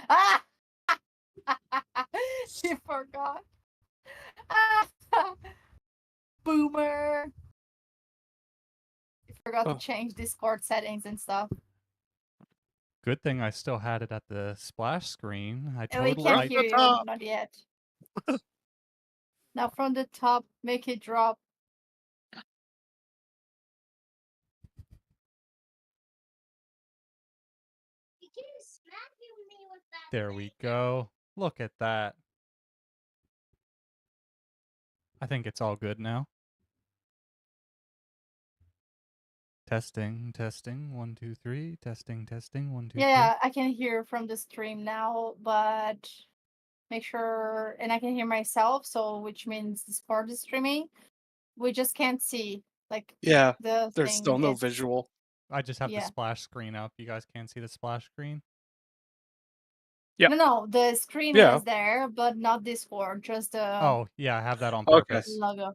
Ah! She forgot. Boomer. You forgot to change Discord settings and stuff. Good thing I still had it at the splash screen. I Oh, we totally. can't hear you. Not yet. Now from the top, make it drop. There we go. Look at that. I think it's all good now. Testing, testing, 1, 2, 3. Testing, testing, 1, 2, 3. Yeah, I can hear from the stream now, but make sure, and I can hear myself, so which means Discord is streaming. We just can't see, like, Yeah, the there's thing still no is. visual. I just have the Yeah. splash screen up. You guys can't see the splash screen? Yep. No, the screen Yeah. is there, but not Discord, just the Oh, yeah, I have that on Okay. purpose. logo.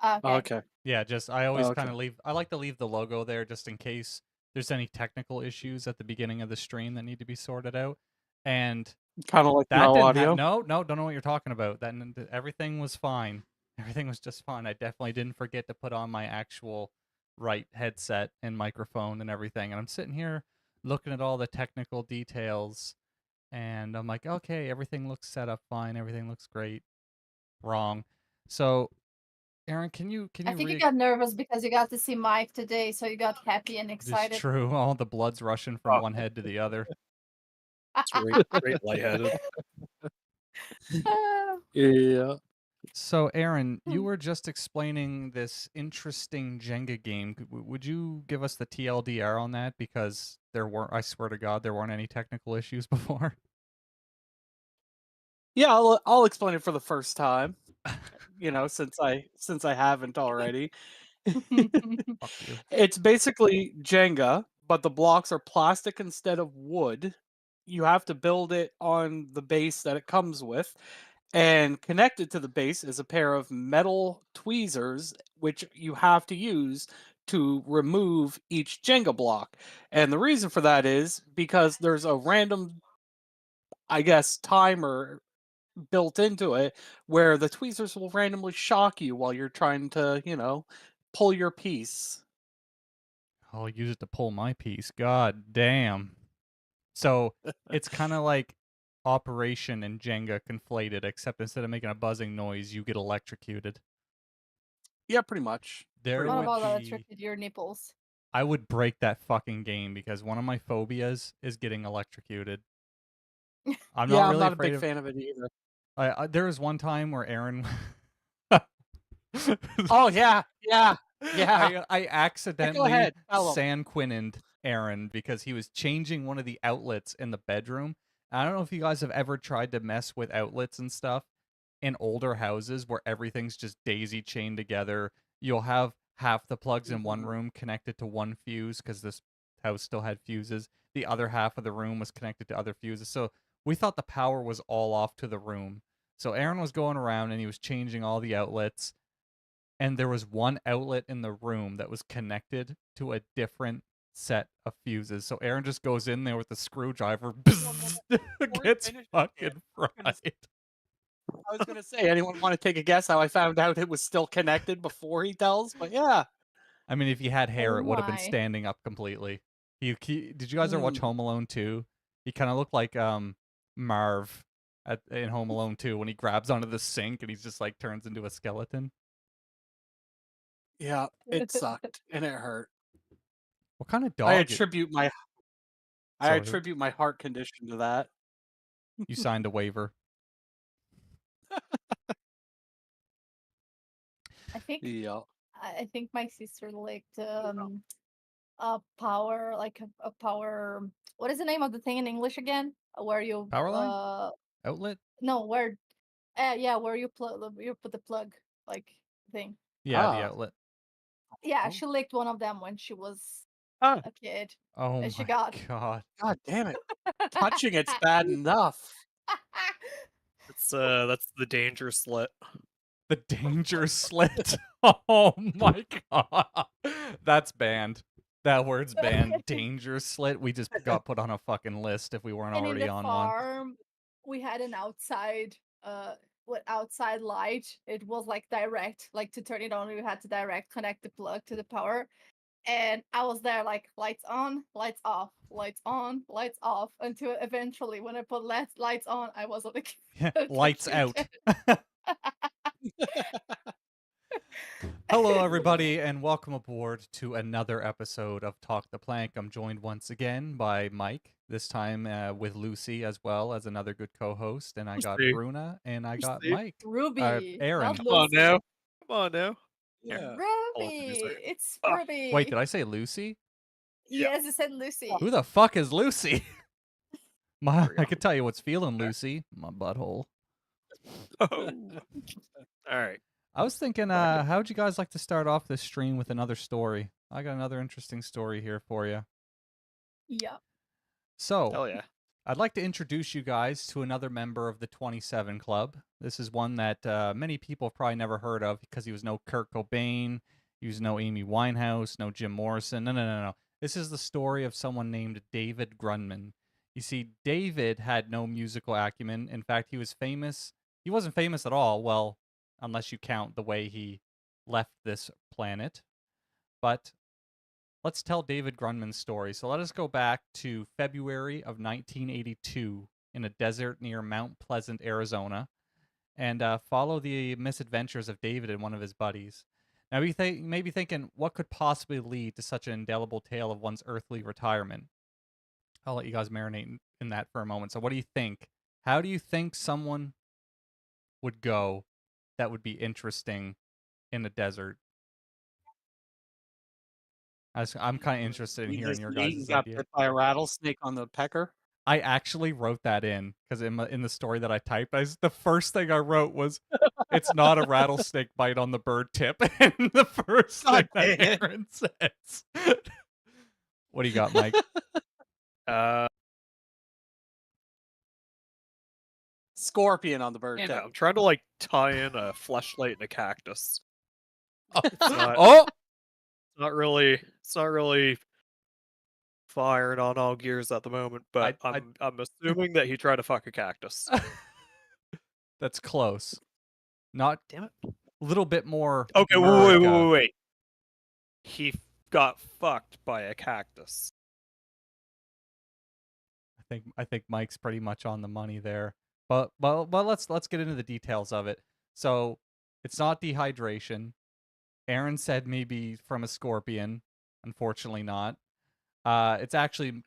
Okay. Okay. Yeah, just I always Okay. kind of leave. I like to leave the logo there just in case there's any technical issues at the beginning of the stream that need to be sorted out. And Kind of like that no didn't audio. no, don't know what you're talking about. That everything was fine. Everything was just fine. I definitely didn't forget to put on my actual right headset and microphone and everything. And I'm sitting here looking at all the technical details, and I'm like, okay, everything looks set up fine. Everything looks great. Wrong. So, Aaron, can you I think you got nervous because you got to see Mike today, so you got happy and excited. It's true. All the blood's rushing from one head to the other. Great lightheaded. Yeah. So, Aaron, you were just explaining this interesting Jenga game. Would you give us the TLDR on that? Because there weren't, I swear to God, there weren't any technical issues before. Yeah, I'll explain it for the first time. You know, since I haven't already. Fuck you. It's basically Jenga, but the blocks are plastic instead of wood. You have to build it on the base that it comes with, and connected to the base is a pair of metal tweezers, which you have to use to remove each Jenga block. And the reason for that is because there's a random, I guess, timer built into it where the tweezers will randomly shock you while you're trying to, you know, pull your piece. I'll use it to pull my piece. God damn. So it's kind of like Operation and Jenga conflated, except instead of making a buzzing noise, you get electrocuted. Yeah, pretty much. There What would about be... electrocuted your nipples? I would break that fucking game because one of my phobias is getting electrocuted. I'm I'm not really a afraid big fan of it either. There was one time where Aaron... Oh, yeah. I accidentally San Quinnined Aaron because he was changing one of the outlets in the bedroom. I don't know if you guys have ever tried to mess with outlets and stuff in older houses where everything's just daisy chained together. You'll have half the plugs in one room connected to one fuse because this house still had fuses. The other half of the room was connected to other fuses. So we thought the power was all off to the room. So Aaron was going around and he was changing all the outlets. And there was one outlet in the room that was connected to a different set of fuses. So Aaron just goes in there with the screwdriver, gets fucking fried. I was gonna say, anyone want to take a guess how I found out it was still connected before he tells? But yeah. I mean, if you had hair, Oh it would have been my. standing up completely. Did you guys ever watch Home Alone 2? He kind of looked like Marv in Home Alone 2 when he grabs onto the sink and he's just like turns into a skeleton. Yeah, it sucked and it hurt. What kind of dog? I attribute my heart condition to that. You signed a waiver. I think Yeah. I think my sister licked a power, like a power. What is the name of the thing in English again? Where you Power line? Outlet? No, where yeah, where you put the plug like thing. Yeah, the outlet. Yeah, she licked one of them when she was a kid. Oh and she my got God. God damn it. Touching it's bad enough. That's the danger slit. The danger slit. Oh my God. That's banned. That word's banned. Danger slit. We just got put on a fucking list if we weren't And in already the on one. farm, we had an outside outside light. It was like direct, like to turn it on, we had to direct connect the plug to the power. And I was there like lights on, lights off, lights on, lights off, until eventually when I put lights on, I was on the Lights out. computer. Hello, everybody, and welcome aboard to another episode of Talk the Plank. I'm joined once again by Mike, this time with Lucy as well as another good co-host, and I got Lucy. Bruna, and I got Lucy. Mike. Ruby, Aaron. not Come on Lucy. now. Come on now. Yeah. Ruby, it's Ah, Ruby. Wait, did I say Lucy? Yeah. Yes, it said Lucy. Who the fuck is Lucy? I There we go. could tell you what's feeling, Lucy. My butthole. Oh. All right. I was thinking, how'd you guys like to start off this stream with another story? I got another interesting story here for you. Yeah. So, Hell yeah. I'd like to introduce you guys to another member of the 27 Club. This is one that many people have probably never heard of because he was no Kurt Cobain, he was no Amy Winehouse, no Jim Morrison. No. This is the story of someone named David Grunman. You see, David had no musical acumen. In fact, he was famous. He wasn't famous at all, well, unless you count the way he left this planet. But let's tell David Grunman's story. So let us go back to February of 1982 in a desert near Mount Pleasant, Arizona, and follow the misadventures of David and one of his buddies. Now, you may be thinking, what could possibly lead to such an indelible tale of one's earthly retirement? I'll let you guys marinate in that for a moment. So what do you think? How do you think someone would go that would be interesting in the desert? I'm kind of interested in He hearing just your ate and guys' got idea. bit by a rattlesnake on the pecker. I actually wrote that in because in the story that I typed, the first thing I wrote was, "It's not a rattlesnake bite on the bird tip," and the first thing God that damn it. Aaron says. What do you got, Mike? Scorpion on the bird You tip. know, I'm trying to like tie in a fleshlight and a cactus. It's not, Oh, it's not really firing on all gears at the moment, but I'm assuming that he tried to fuck a cactus. that's close. Not Damn it. a little bit more. Okay, America. wait. He got fucked by a cactus. I think Mike's pretty much on the money there. But let's get into the details of it. So it's not dehydration. Aaron said maybe from a scorpion. Unfortunately not. It's actually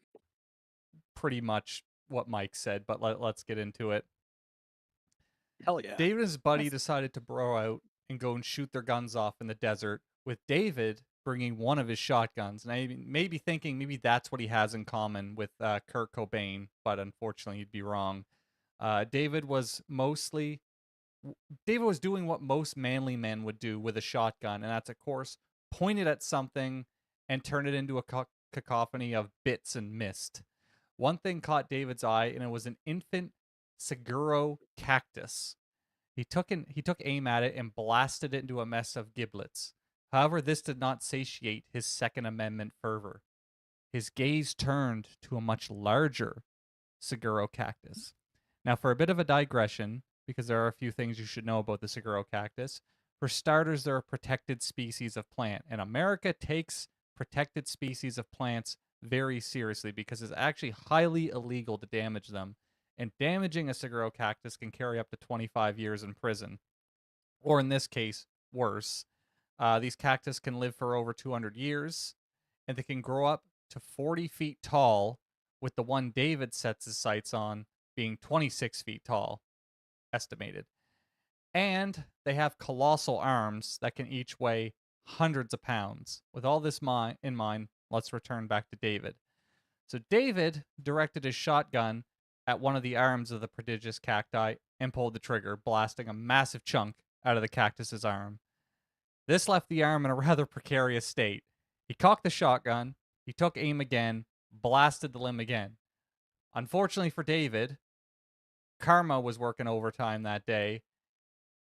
pretty much what Mike said, but let's get into it. Hell yeah. David and his buddy decided to bro out and go and shoot their guns off in the desert, with David bringing one of his shotguns. And I may be thinking maybe that's what he has in common with Kurt Cobain, but unfortunately you'd be wrong. David was doing what most manly men would do with a shotgun, and that's, of course, point it at something and turn it into a cacophony of bits and mist. One thing caught David's eye, and it was an infant Seguro cactus. He took aim at it and blasted it into a mess of giblets. However, this did not satiate his Second Amendment fervor. His gaze turned to a much larger Seguro cactus. Now, for a bit of a digression, because there are a few things you should know about the Seguro cactus. For starters, they're a protected species of plant, and America takes protected species of plants very seriously because it's actually highly illegal to damage them, and damaging a Seguro cactus can carry up to 25 years in prison, or in this case, worse. These cactus can live for over 200 years, and they can grow up to 40 feet tall, with the one David sets his sights on being 26 feet tall, estimated. And they have colossal arms that can each weigh hundreds of pounds. With all this in mind, let's return back to David. So David directed his shotgun at one of the arms of the prodigious cacti and pulled the trigger, blasting a massive chunk out of the cactus's arm. This left the arm in a rather precarious state. He cocked the shotgun, he took aim again, blasted the limb again. Unfortunately for David, karma was working overtime that day,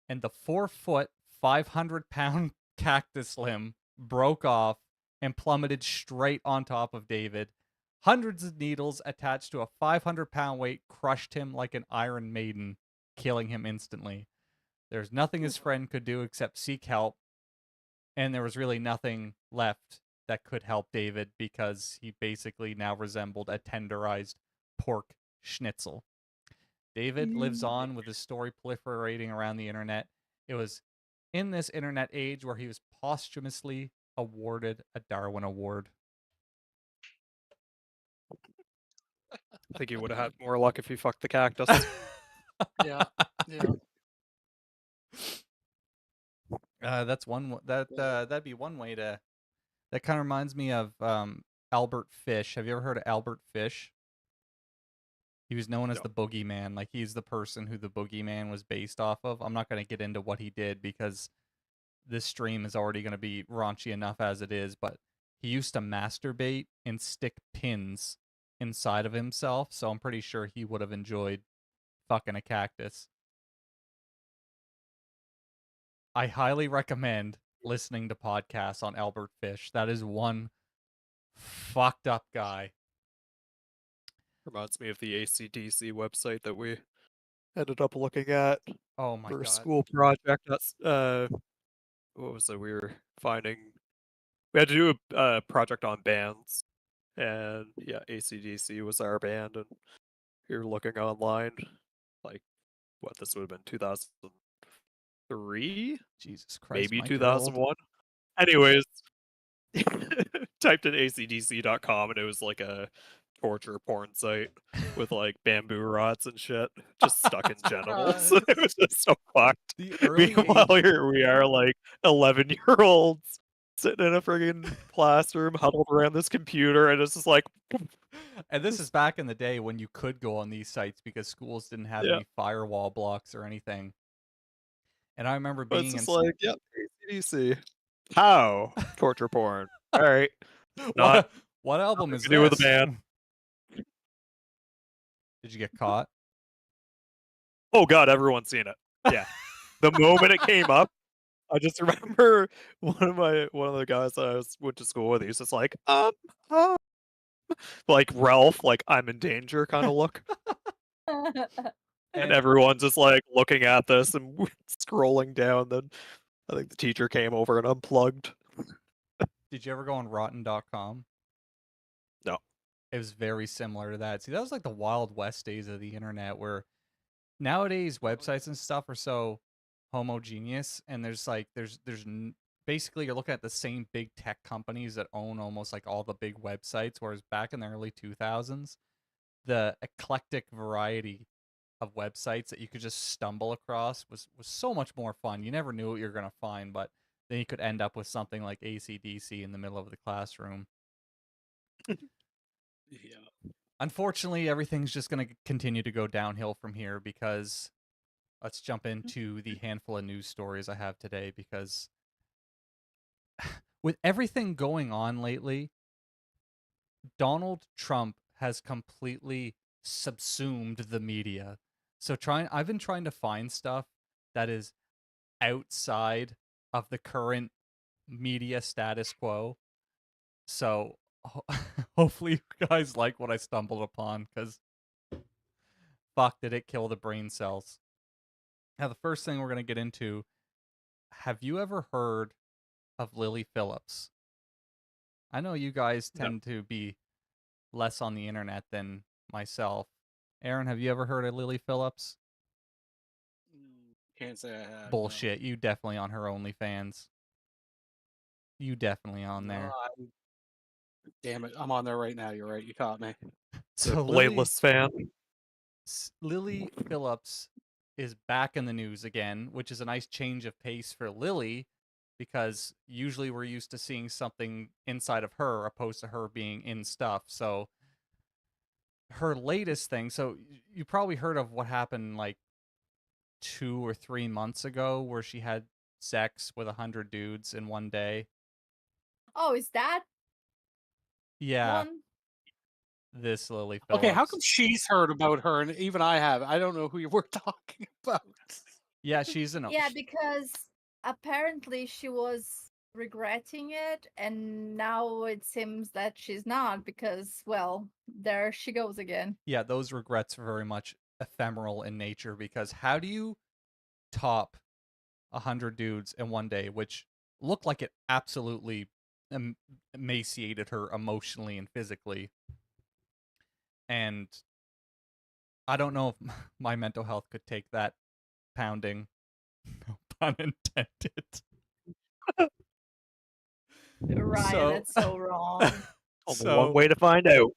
and the 4-foot, 500-pound cactus limb broke off and plummeted straight on top of David. Hundreds of needles attached to a 500-pound weight crushed him like an Iron Maiden, killing him instantly. There's nothing his friend could do except seek help, and there was really nothing left that could help David because he basically now resembled a tenderized pork schnitzel. David lives on with his story proliferating around the internet. It was in this internet age where he was posthumously awarded a Darwin Award. I think he would have had more luck if he fucked the cactus. Yeah. That's one that'd be one way to. That kind of reminds me of Albert Fish. Have you ever heard of Albert Fish? He was known as the Boogeyman. Like, he's the person who the Boogeyman was based off of. I'm not going to get into what he did because this stream is already going to be raunchy enough as it is, but he used to masturbate and stick pins inside of himself, so I'm pretty sure he would have enjoyed fucking a cactus. I highly recommend listening to podcasts on Albert Fish. That is one fucked up guy. Reminds me of the AC/DC website that we ended up looking at Oh my for a god. school project. That's what was it? We were finding. We had to do a project on bands, and yeah, AC/DC was our band, and we were looking online, like what this would have been 2003, Jesus Christ, maybe Mike, you're old. 2001. Anyways, typed in acdc.com and it was like a torture porn site with like bamboo rods and shit just stuck in genitals. It was just so fucked. Meanwhile, here we are, like 11-year-olds sitting in a friggin' classroom huddled around this computer, and it's just like. And this is back in the day when you could go on these sites because schools didn't have any firewall blocks or anything. And I remember being it's just in like, yep, AC/DC. How? Torture porn. All right. What album is this? Do with a band. Did you get caught? Oh god, everyone's seen it. Yeah. The moment it came up, I just remember one of the guys that I went to school with. He's just like, like Ralph, like I'm in danger kind of look. And everyone's just like looking at this and scrolling down. Then I think the teacher came over and unplugged. Did you ever go on rotten.com? No. It was very similar to that. See, that was like the Wild West days of the internet where nowadays websites and stuff are so homogeneous, and there's basically you're looking at the same big tech companies that own almost like all the big websites, whereas back in the early 2000s, the eclectic variety of websites that you could just stumble across was so much more fun. You never knew what you were going to find, but then you could end up with something like AC/DC in the middle of the classroom. Yeah. Unfortunately, everything's just going to continue to go downhill from here because let's jump into the handful of news stories I have today, because with everything going on lately, Donald Trump has completely subsumed the media. So I've been trying to find stuff that is outside of the current media status quo. So hopefully you guys like what I stumbled upon, because fuck, did it kill the brain cells. Now, the first thing we're going to get into, have you ever heard of Lily Phillips? I know you guys tend to be less on the internet than myself. Aaron, have you ever heard of Lily Phillips? Can't say I have. Bullshit. No. You definitely on her OnlyFans. You definitely on there. Damn it. I'm on there right now. You're right. You caught me. So bladeless fan. Lily Phillips is back in the news again, which is a nice change of pace for Lily, because usually we're used to seeing something inside of her opposed to her being in stuff. So her latest thing, so you probably heard of what happened like 2 or 3 months ago where she had sex with 100 dudes in one day. Oh, is that? Yeah. One? This Lily Phillips. Okay, how come she's heard about her and even I have? I don't know who you were talking about. Yeah, she's an. Yeah, because apparently she was regretting it, and now it seems that she's not because, well, there she goes again. Yeah, those regrets are very much ephemeral in nature because how do you top 100 dudes in one day, which looked like it absolutely emaciated her emotionally and physically. And I don't know if my mental health could take that pounding. No pun intended. Ryan, that's so wrong. Only one way to find out.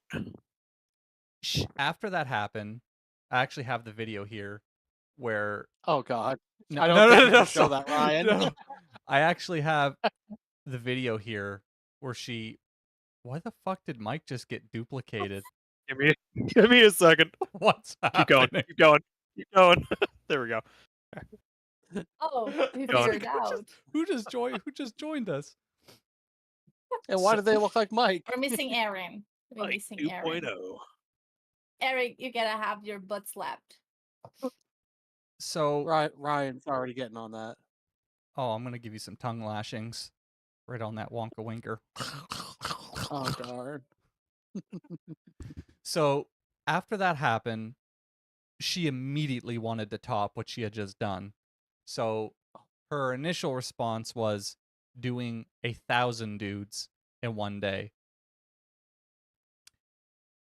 After that happened, I actually have the video here where Oh God. no, I don't no, think no, you no, can show no, that, Ryan. no. I actually have the video here where she. Why the fuck did Mike just get duplicated? Give me a second. What's Keep going. happening? Keep going. Keep going. There we go. Oh, he Go on. figured out. Who just joined us? And why do they look like Mike? We're missing Aaron. We're Like missing Aaron. 2.0. Eric, you gotta have your butt slapped. So, Ryan's already getting on that. oh, I'm gonna give you some tongue lashings, right on that Wonka winker. Oh darn. So after that happened, she immediately wanted to top what she had just done. So her initial response was doing 1,000 dudes in one day.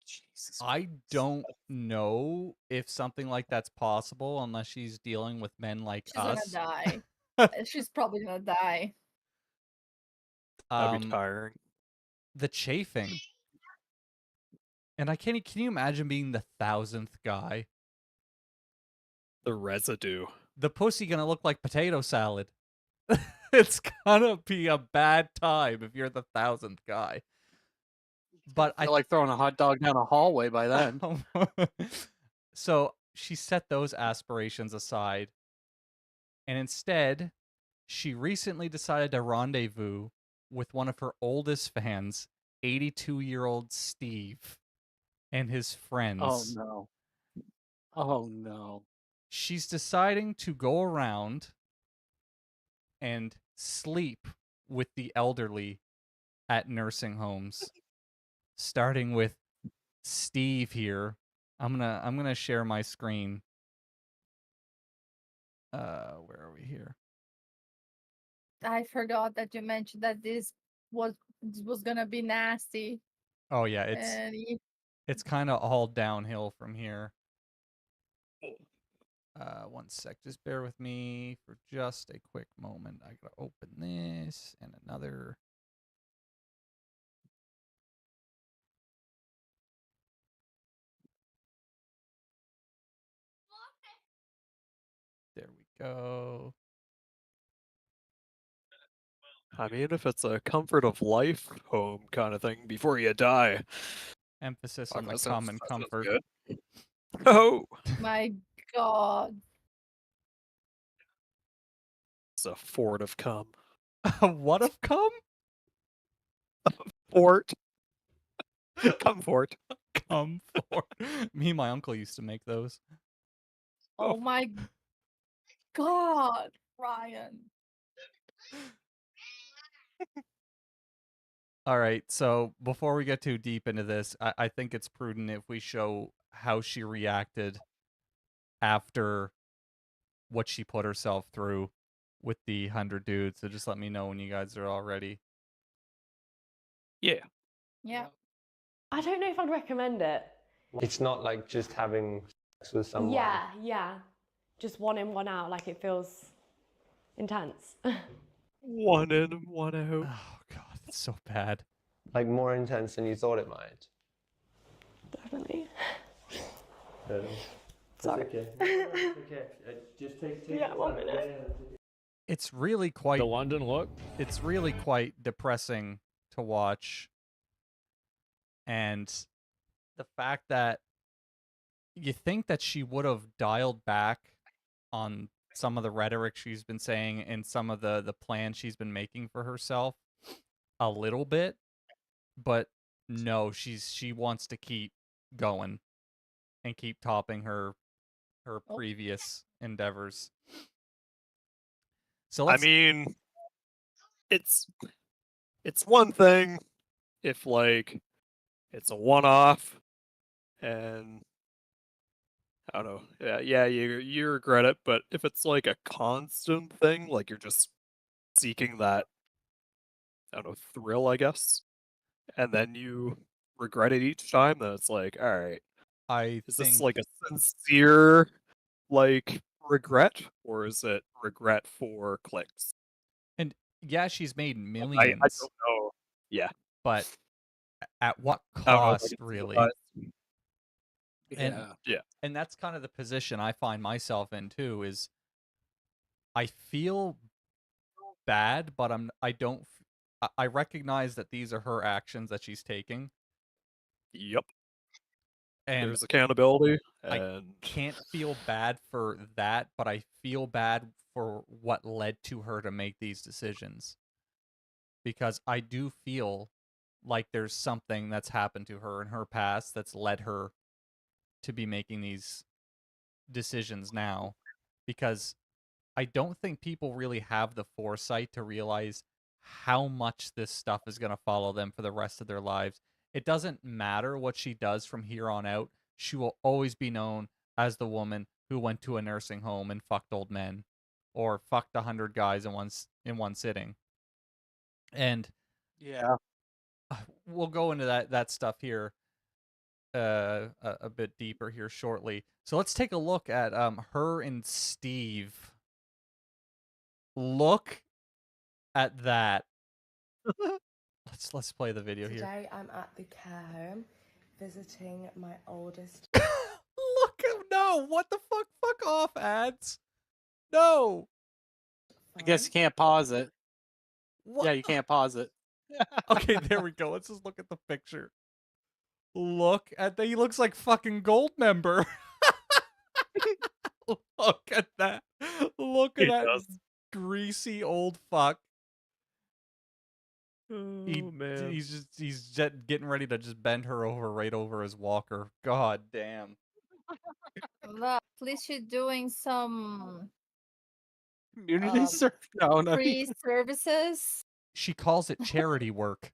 Jesus. I don't know if something like that's possible unless she's dealing with men like She's us. gonna die. She's probably gonna die. That'd be tiring. The chafing. And can you imagine being the 1,000th guy? The residue. The pussy gonna look like potato salad. It's gonna be a bad time if you're the 1,000th guy. But I feel like throwing a hot dog down a hallway by then. So she set those aspirations aside, and instead, she recently decided to rendezvous with one of her oldest fans, 82-year-old Steve, and his friends. Oh no. Oh no. She's deciding to go around and sleep with the elderly at nursing homes, starting with Steve here. I'm gonna share my screen. Where are we here? I forgot that you mentioned that this was gonna be nasty. Oh yeah, And it's kind of all downhill from here. One sec, just bear with me for just a quick moment. I gotta open this and another. There we go. I mean, if it's a comfort of life home kind of thing before you die. Emphasis Fuck, on the that sounds- common that sounds comfort. good. Oh, my God. it's a fort of cum. What have come? Fort. Cum fort. Come for. Me and my uncle used to make those. Oh my God, Ryan. All right, so before we get too deep into this, I think it's prudent if we show how she reacted after what she put herself through with the 100 dudes. So just let me know when you guys are all ready. Yeah. Yeah. I don't know if I'd recommend it. It's not like just having sex with someone. Yeah. Just one in, one out. Like it feels intense. One in, one out. Oh god, it's so bad. Like more intense than you thought it might. Definitely. No, Sorry. okay. It's okay. Just take Yeah, 1 minute. It's really quite The London look. it's really quite depressing to watch. And the fact that you think that she would have dialed back on some of the rhetoric she's been saying and some of the plans she's been making for herself a little bit, but no, she wants to keep going and keep topping her previous endeavors. So I mean, it's one thing if like it's a one-off and I don't know. Yeah, you regret it, but if it's like a constant thing, like you're just seeking that, I don't know, thrill, I guess, and then you regret it each time, then it's like, all right, I is this think like a sincere like regret, or is it regret for clicks? and yeah, she's made I millions, don't know. Yeah, but at what I don't know if I cost, can really? sympathize. And Yeah. and that's kind of the position I find myself in too, is I feel bad, but I don't I recognize that these are her actions that she's taking, Yep, and there's accountability, I and can't feel bad for that, but I feel bad for what led to her to make these decisions, because I do feel like there's something that's happened to her in her past that's led her to be making these decisions now, because I don't think people really have the foresight to realize how much this stuff is going to follow them for the rest of their lives. It doesn't matter what she does from here on out. She will always be known as the woman who went to a nursing home and fucked old men, or fucked 100 guys in one sitting. And Yeah. we'll go into that stuff here a bit deeper here shortly. So let's take a look at her and Steve. Look at that. Let's play the video here. Today I'm at the care home visiting my oldest. Look at no, what the fuck? Fuck off, ads. No. I guess you can't pause it. What? Yeah, you can't pause it. Okay, there we go. Let's just look at the picture. Look at that. He looks like fucking Goldmember. Look at that. Look at He that does. greasy old fuck. Oh man, He's just getting ready to just bend her over right over his walker. God damn. Look, at least she's doing some Community Um, service. No. free services. She calls it charity work.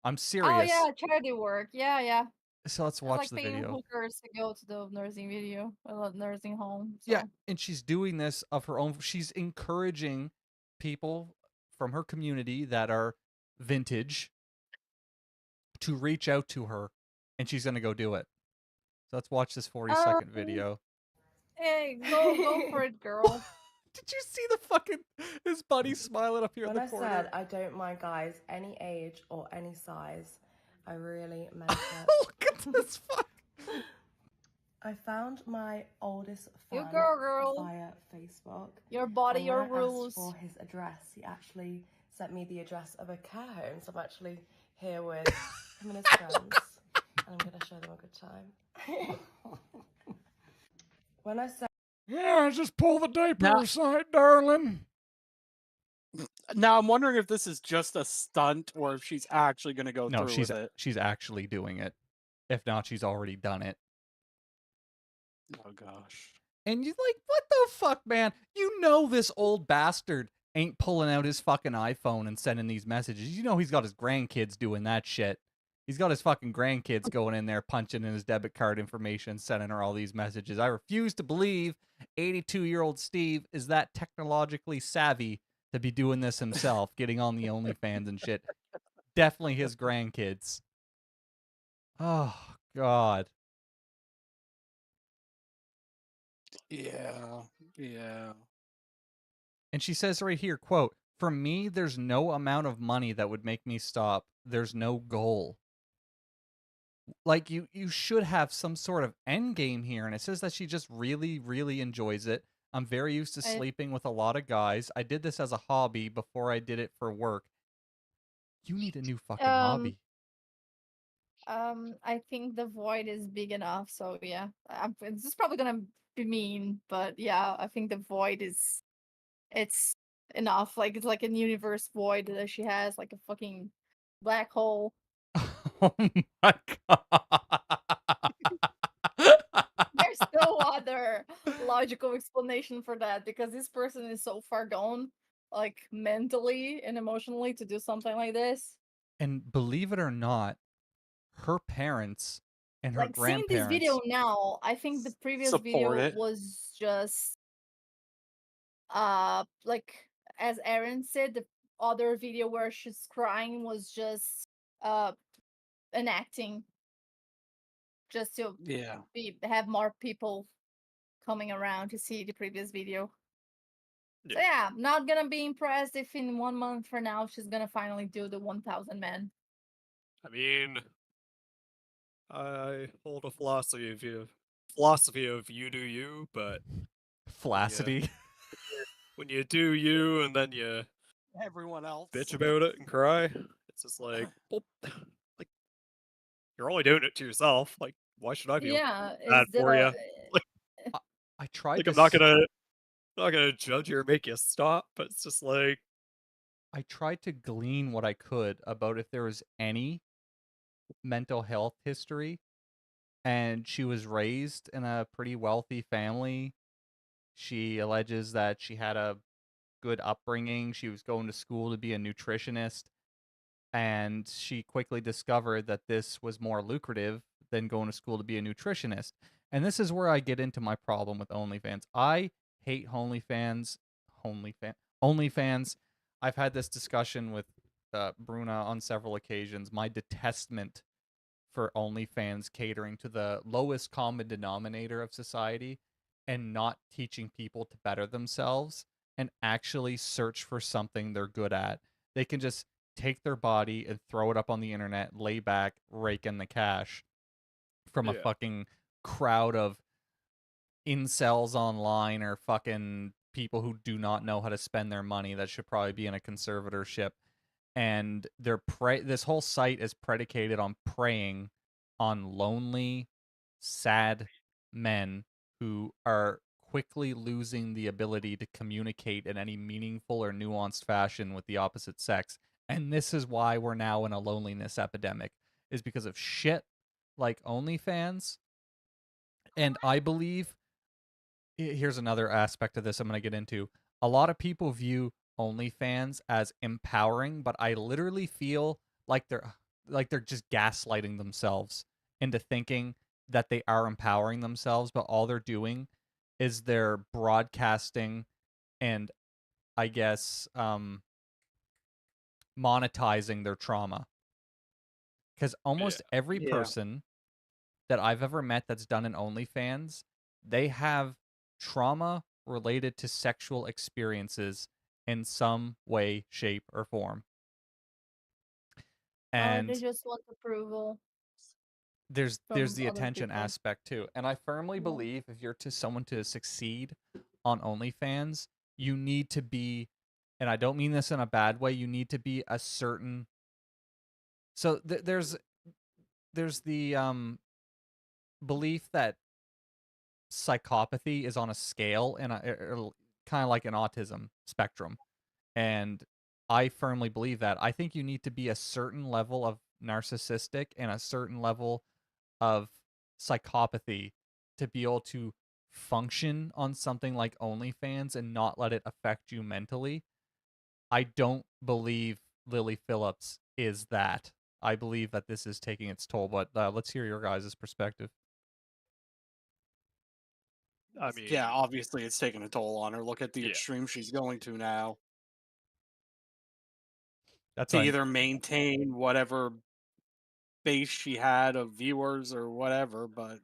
I'm Oh serious. yeah, charity work. Yeah. So let's It's watch like the paying video. hookers to go to the nursing home. So. Yeah, and she's doing this of her own. She's encouraging people from her community that are vintage to reach out to her, and she's gonna go do it. So let's watch this 40-second video. Hey, go for it, girl. Did you see the fucking his buddy smiling up here in When the I corner? said I don't mind guys any age or any size, I really meant it. Look at this fuck. I found my oldest You fan go, girl. via Facebook. Your body, And your when I rules. asked for his address, he actually sent me the address of a care home. So I'm actually here with him and his friends, and I'm gonna show them a good time. When I said Yeah, just pull the diaper Now- aside, darling. Now I'm wondering if this is just a stunt or if she's actually going to go No, through with it. she's actually doing it. If not, she's already done it. Oh gosh. And you're like, what the fuck, man? You know this old bastard ain't pulling out his fucking iPhone and sending these messages. You know he's got his grandkids doing that shit. He's got his fucking grandkids going in there, punching in his debit card information, sending her all these messages. I refuse to believe 82-year-old Steve is that technologically savvy to be doing this himself, getting on the OnlyFans and shit. Definitely his grandkids. Oh, God. Yeah. Yeah. And she says right here, quote, "For me, there's no amount of money that would make me stop. There's no goal." Like, you should have some sort of end game here. And it says that she just really, really enjoys it. I'm very used to sleeping with a lot of guys. I did this as a hobby before I did it for work. You need a new fucking hobby. I think the void is big enough. So yeah, this is probably gonna be mean, but yeah, I think the void it's enough. Like it's like a universe void that she has, like a fucking black hole. Oh my God. There's no other logical explanation for that because this person is so far gone like mentally and emotionally to do something like this. And believe it or not, her parents and her Like seeing this video grandparents now, I think the previous Support video it. was just like as Aaron said, the other video where she's crying was just uh an acting, just to Yeah. have more people coming around to see the previous video. So Yeah. yeah, I'm not gonna be impressed if in 1 month from now she's gonna finally do the 1,000 men. I mean, I hold a philosophy of you do you, but flaccidity. when you do you and then you Everyone else. bitch about it and cry, it's just like, well, like you're only doing it to yourself. Like, why should I feel Yeah, bad is for you? the Like, I tried like to I'm not gonna judge you or make you stop, but it's just like, I tried to glean what I could about if there was any mental health history, and she was raised in a pretty wealthy family. She alleges that she had a good upbringing. She was going to school to be a nutritionist, and she quickly discovered that this was more lucrative than going to school to be a nutritionist. And this is where I get into my problem with OnlyFans. I hate OnlyFans. I've had this discussion with Bruna on several occasions. My detestment for OnlyFans catering to the lowest common denominator of society and not teaching people to better themselves and actually search for something they're good at. They can just take their body and throw it up on the internet, lay back, rake in the cash from a yeah, fucking crowd of incels online or fucking people who do not know how to spend their money that should probably be in a conservatorship. And this whole site is predicated on preying on lonely, sad men who are quickly losing the ability to communicate in any meaningful or nuanced fashion with the opposite sex. And this is why we're now in a loneliness epidemic, is because of shit like OnlyFans. And I believe here's another aspect of this I'm going to get into. A lot of people view OnlyFans as empowering, but I literally feel like they're just gaslighting themselves into thinking that they are empowering themselves, but all they're doing is they're broadcasting and I guess monetizing their trauma. Because almost every Yeah. person that I've ever met that's done an OnlyFans, they have trauma related to sexual experiences in some way, shape, or form. or they And just want approval there's from the other attention people. aspect too. And I firmly Yeah. believe if you're to someone to succeed on OnlyFans, you need to be, and I don't mean this in a bad way, you need to be a certain. So there's the belief that psychopathy is on a scale and kind of like an autism spectrum. And I firmly believe that. I think you need to be a certain level of narcissistic and a certain level of psychopathy to be able to function on something like OnlyFans and not let it affect you mentally. I don't believe Lily Phillips is that. I believe that this is taking its toll, but let's hear your guys' perspective. I mean, Yeah, obviously it's taking a toll on her. Look at the yeah, extreme she's going to now That's to on. either maintain whatever base she had of viewers or whatever, but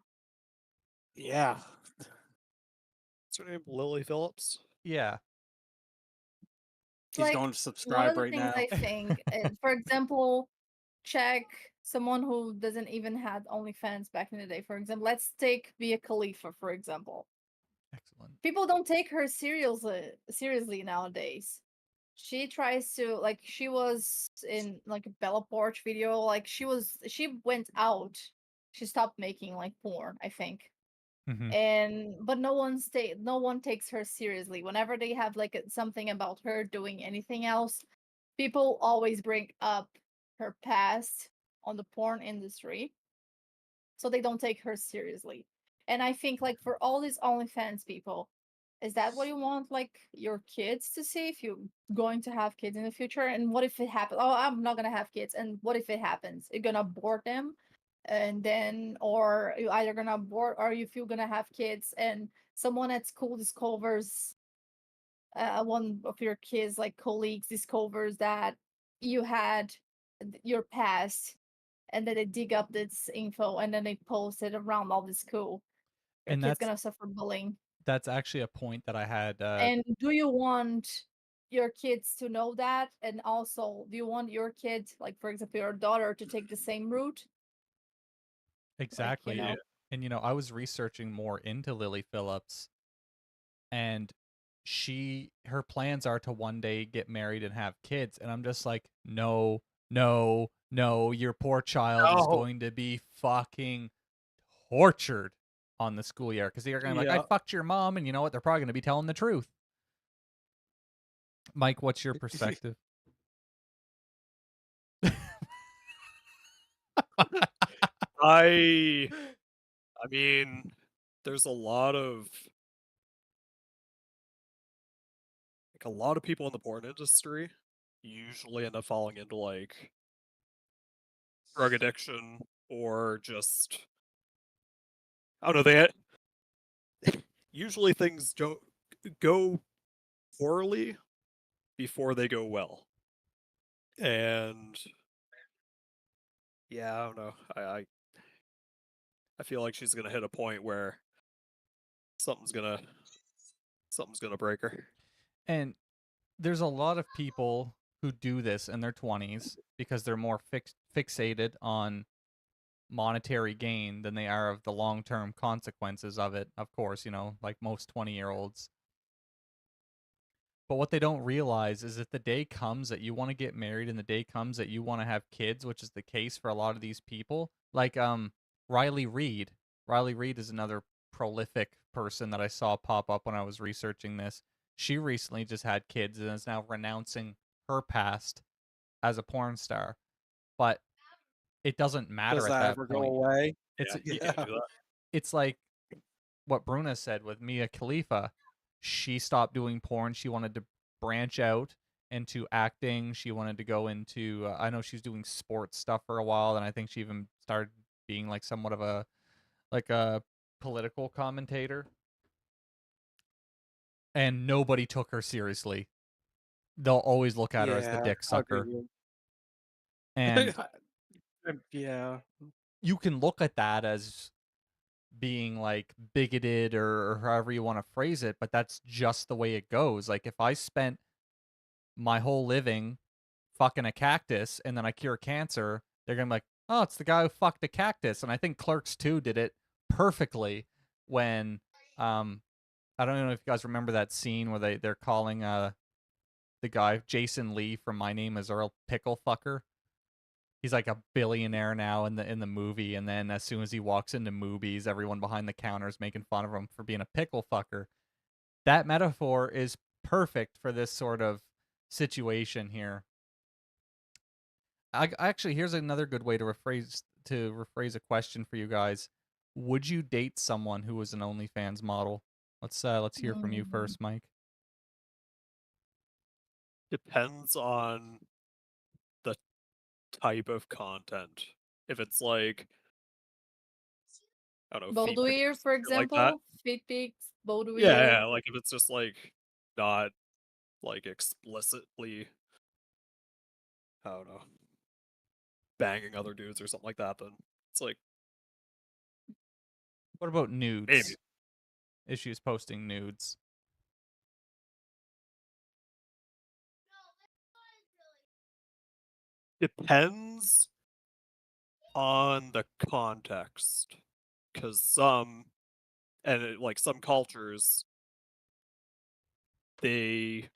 yeah. what's her name? Lily Phillips. Yeah. He's Like going to one subscribe of the right things now. I think, for example, check someone who doesn't even had OnlyFans back in the day. For example, let's take Mia Khalifa, for example. Excellent. People don't take her seriously nowadays. She tries to, like, she was in like a Bella Porch video, like she went out. She stopped making like porn, I think. Mm-hmm. And but no one takes her seriously. Whenever they have like something about her doing anything else, people always bring up her past on the porn industry, so they don't take her seriously. And I think like for all these OnlyFans people, Is that what you want, like, your kids to see if you're going to have kids in the future? And what if it happens? Oh, I'm not gonna have kids. And what if it happens? You're gonna abort them, and then, or you either gonna abort, or if you're gonna have kids, and someone at school discovers, one of your kids, like colleagues, discovers that you had your past, and then they dig up this info and then they post it around all the school. Your And kid's gonna suffer bullying. that's actually a point that I had. And do you want your kids to know that? And also, do you want your kid, like for example, your daughter, to take the same route? Exactly. know. And I was researching more into Lily Phillips, and her plans are to one day get married and have kids, and I'm just like, no, no, no, your poor child is No. going to be fucking tortured on the school year, because they're gonna be like, I Yeah. fucked your mom, and you know what? They're probably gonna be telling the truth. Mike, what's your perspective? I mean, there's a lot of people in the porn industry usually end up falling into like drug addiction or just I don't know, usually things don't go poorly before they go well. And yeah, I don't know. I feel like she's gonna hit a point where something's gonna break her. And there's a lot of people who do this in their 20s because they're more fixated on monetary gain than they are of the long-term consequences of it, of course, like most 20-year-olds. But what they don't realize is that the day comes that you want to get married and the day comes that you want to have kids, which is the case for a lot of these people. Like Riley Reid. Riley Reid is another prolific person that I saw pop up when I was researching this. She recently just had kids and is now renouncing her past as a porn star. But it doesn't matter Does at that that ever go point. away? It's You Yeah. can't do that. it's like what Bruna said with Mia Khalifa. She stopped doing porn. She wanted to branch out into acting. She wanted to go into I know she's doing sports stuff for a while, and I think she even started being like somewhat of a political commentator. And nobody took her seriously. They'll always look at her as the Yeah. dick sucker. Agreed. And Yeah. you can look at that as being like bigoted or however you want to phrase it, but that's just the way it goes. Like if I spent my whole living fucking a cactus and then I cure cancer, they're gonna be like, oh, it's the guy who fucked a cactus. And I think Clerks 2 did it perfectly when I don't know if you guys remember that scene where they're calling the guy Jason Lee from My Name is Earl Pickle Fucker. He's like a billionaire now in the movie, and then as soon as he walks into movies, everyone behind the counter is making fun of him for being a pickle fucker. That metaphor is perfect for this sort of situation here. Actually, here's another good way to rephrase a question for you guys. Would you date someone who was an OnlyFans model? Let's hear from you first, Mike. Depends on the type of content. If it's like I don't know, feet pics, Boudoirs, for shit like that. example, feet pics, boudoir. Yeah, like if it's just like not like explicitly, I don't know, banging other dudes or something like that, then it's like What about nudes? maybe. Issues posting nudes. Depends on the context, because like some cultures, they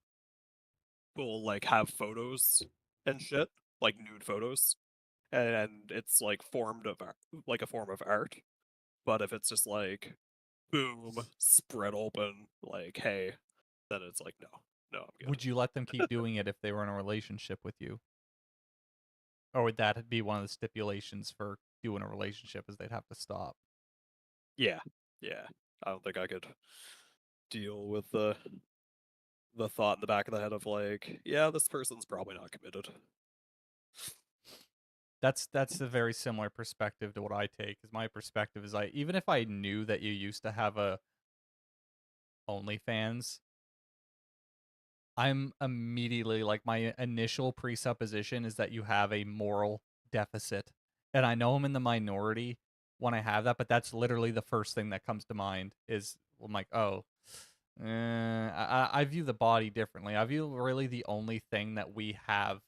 will like have photos and shit, like nude photos, and it's like like a form of art. But if it's just like boom, spread open, like hey, then it's like no, I'm good. Would you let them keep doing it if they were in a relationship with you? Or would that be one of the stipulations for doing a relationship is they'd have to stop? Yeah, I don't think I could deal with the thought in the back of the head of like, yeah, this person's probably not committed. That's a very similar perspective to what I take. Because my perspective is like, even if I knew that you used to have a OnlyFans, I'm immediately like, my initial presupposition is that you have a moral deficit, and I know I'm in the minority when I have that, but that's literally the first thing that comes to mind. Is I'm like, oh, I view the body differently. I view really the only thing that we have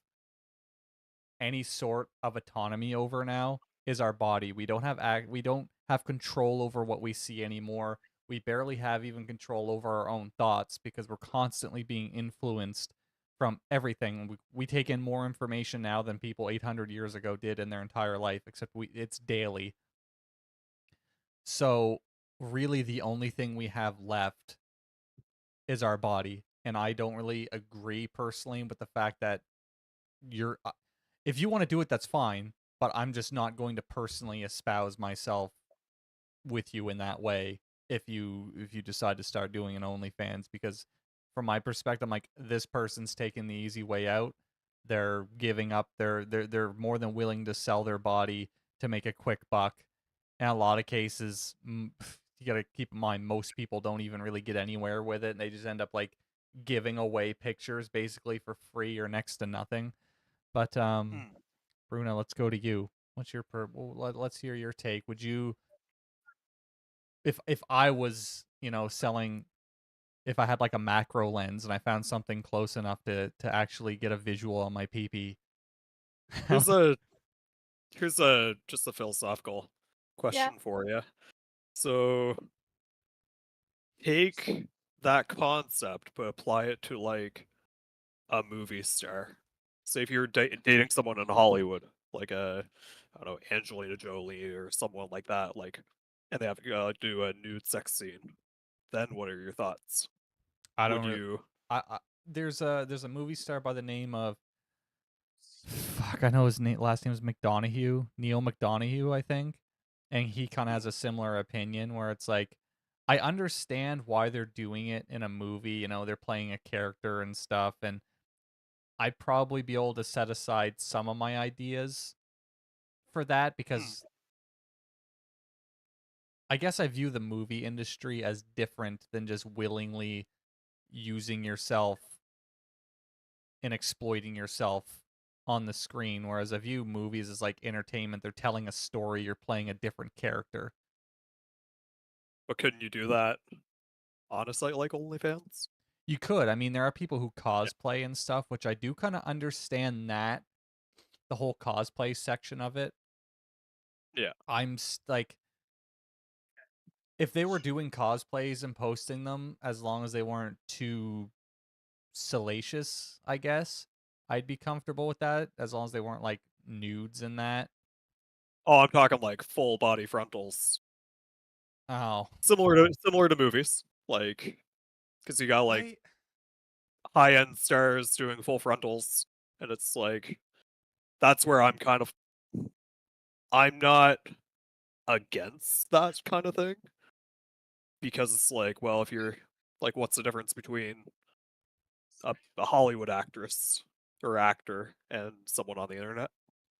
any sort of autonomy over now is our body. We don't have control over what we see anymore. We barely have even control over our own thoughts because we're constantly being influenced from everything. We take in more information now than people 800 years ago did in their entire life, except it's daily. So really the only thing we have left is our body. And I don't really agree personally with the fact that you're if you want to do it, that's fine, but I'm just not going to personally espouse myself with you in that way if you decide to start doing an OnlyFans, because from my perspective, I'm like, this person's taking the easy way out. They're giving up they're more than willing to sell their body to make a quick buck. In a lot of cases, you got to keep in mind most people don't even really get anywhere with it, and they just end up like giving away pictures basically for free or next to nothing. But Bruno, let's go to you. What's your let's hear your take. Would you, if I was, selling, if I had like a macro lens and I found something close enough to actually get a visual on my pee-pee? Here's just a philosophical question for you. So take that concept but apply it to like a movie star. Say if you're dating someone in Hollywood, like I don't know, Angelina Jolie or someone like that, like, and they have to do a nude sex scene. Then what are your thoughts? I Would don't. you? There's a movie star by the name of, fuck, I know his last name is McDonough, Neil McDonough, I think, and he kind of has a similar opinion where it's like, I understand why they're doing it in a movie. They're playing a character and stuff, and I'd probably be able to set aside some of my ideas for that because I guess I view the movie industry as different than just willingly using yourself and exploiting yourself on the screen, whereas I view movies as like entertainment. They're telling a story, you're playing a different character. But couldn't you do that on a site like OnlyFans? You could. I mean, there are people who cosplay and stuff, which I do kind of understand that, the whole cosplay section of it. Yeah. I'm like, if they were doing cosplays and posting them, as long as they weren't too salacious, I guess I'd be comfortable with that, as long as they weren't like nudes in that. Oh, I'm talking like full body frontals. Oh, Similar to movies, like, because you got like high end stars doing full frontals, and it's like that's where I'm not against that kind of thing, because it's like, well, if you're like, what's the difference between a Hollywood actress or actor and someone on the internet?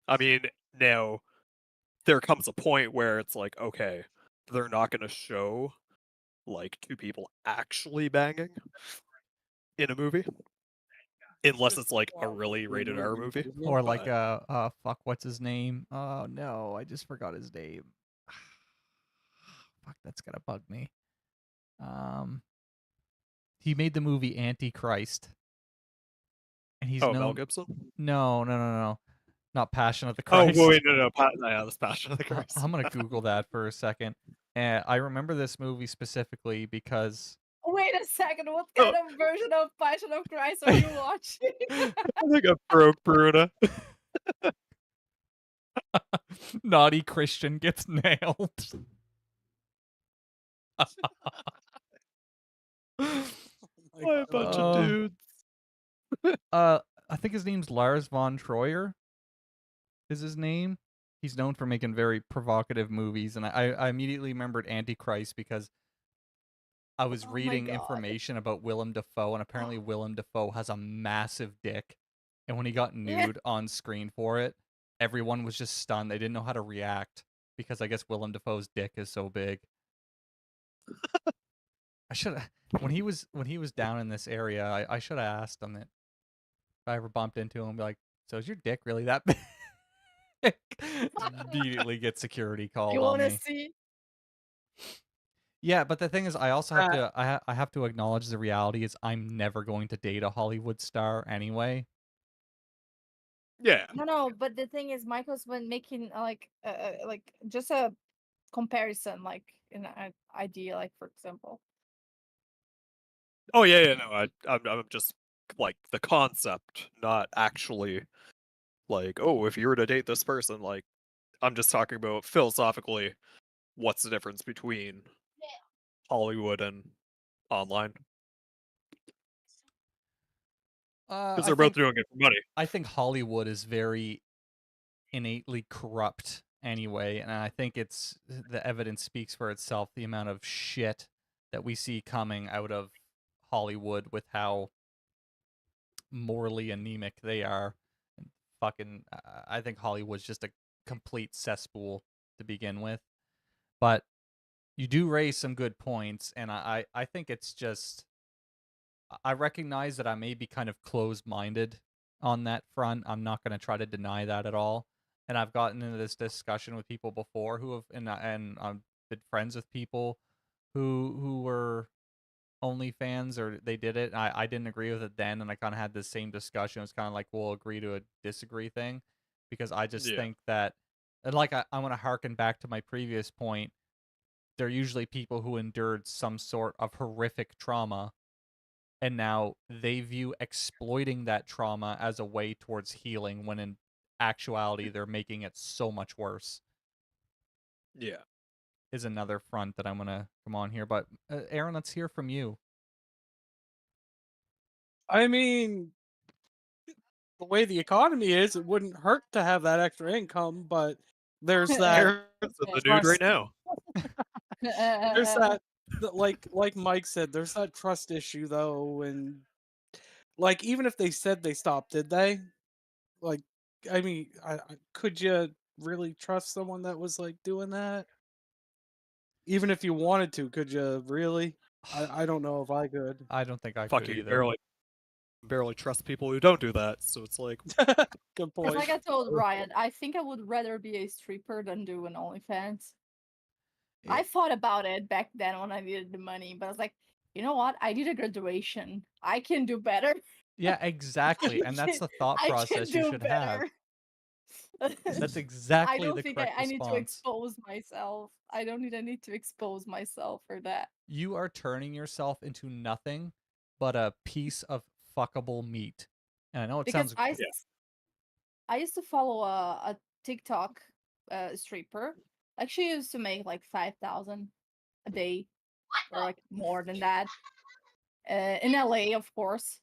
I mean, now there comes a point where it's like, okay, they're not going to show like two people actually banging in a movie unless it's like a really rated R movie. or like fuck, what's his name? Oh no, I just forgot his name. Fuck, that's gonna bug me. He made the movie Antichrist, and he's Mel known. Gibson. No, not Passion of the Oh Christ. wait, no, yeah, that's Passion of the Christ. I'm gonna Google that for a second. And I remember this movie specifically because Wait a second, what kind of version of Passion of Christ are you watching? I think I broke Bruna. naughty Christian gets nailed. Why a bunch of dudes? I think his name's Lars von Trier. Is his name? He's known for making very provocative movies, and I immediately remembered Antichrist because I was Oh my reading God. information about Willem Dafoe, and apparently Willem Dafoe has a massive dick. And when he got Yeah. nude on screen for it, everyone was just stunned. They didn't know how to react because I guess Willem Dafoe's dick is so big. I should when he was down in this area, I should have asked him that if I ever bumped into him, be like, "So is your dick really that big?" Immediately get security called You on want to me. see? Yeah, but the thing is, I also have Uh, to I have to acknowledge the reality is I'm never going to date a Hollywood star anyway. Yeah. No, but the thing is, Michael's been making like just a comparison, like an idea, like for example. Oh yeah. No, I'm just like the concept, not actually like, oh, if you were to date this person, like I'm just talking about philosophically, what's the difference between Hollywood and online? Because I they're both think doing it for money. Hollywood is very innately corrupt anyway, and I think it's the evidence speaks for itself. The amount of shit that we see coming out of Hollywood with how morally anemic they are. Fucking, I think Hollywood's just a complete cesspool to begin with. But you do raise some good points, and I think it's just I recognize that I may be kind of closed-minded on that front. I'm not going to try to deny that at all. And I've gotten into this discussion with people before who have and I've been friends with people who were OnlyFans or they did it. I didn't agree with it then, and I kind of had this same discussion. It's kind of like we'll agree to a disagree thing because I just Yeah. think that, and like I want to harken back to my previous point. They're usually people who endured some sort of horrific trauma, and now they view exploiting that trauma as a way towards healing when in actuality they're making it so much worse. Yeah. Is another front that I'm gonna come on here. But Aaron, let's hear from you. I mean, the way the economy is, it wouldn't hurt to have that extra income, but there's that Aaron's in the nude trust. right now. There's that like Mike said, there's that trust issue though, and like even if they said they stopped, did they? Like, I mean, could you really trust someone that was like doing that? Even if you wanted to, could you really? I don't know if I could. I don't think I Fuck could you, either. barely trust people who don't do that. So it's like, Good Because point. like I told Ryan, I think I would rather be a stripper than do an OnlyFans. I thought about it back then when I needed the money, but I was like, you know what? I did a graduation. I can do better. Yeah, exactly. And that's the thought I can process you do should have. better. That's I exactly don't the think correct I need to response. expose myself. I need to expose myself for that. You are turning yourself into nothing but a piece of fuckable meat. And I know it Because sounds I used to follow a TikTok stripper. Like she used to make like 5,000 a day or like more than that. In LA, of course.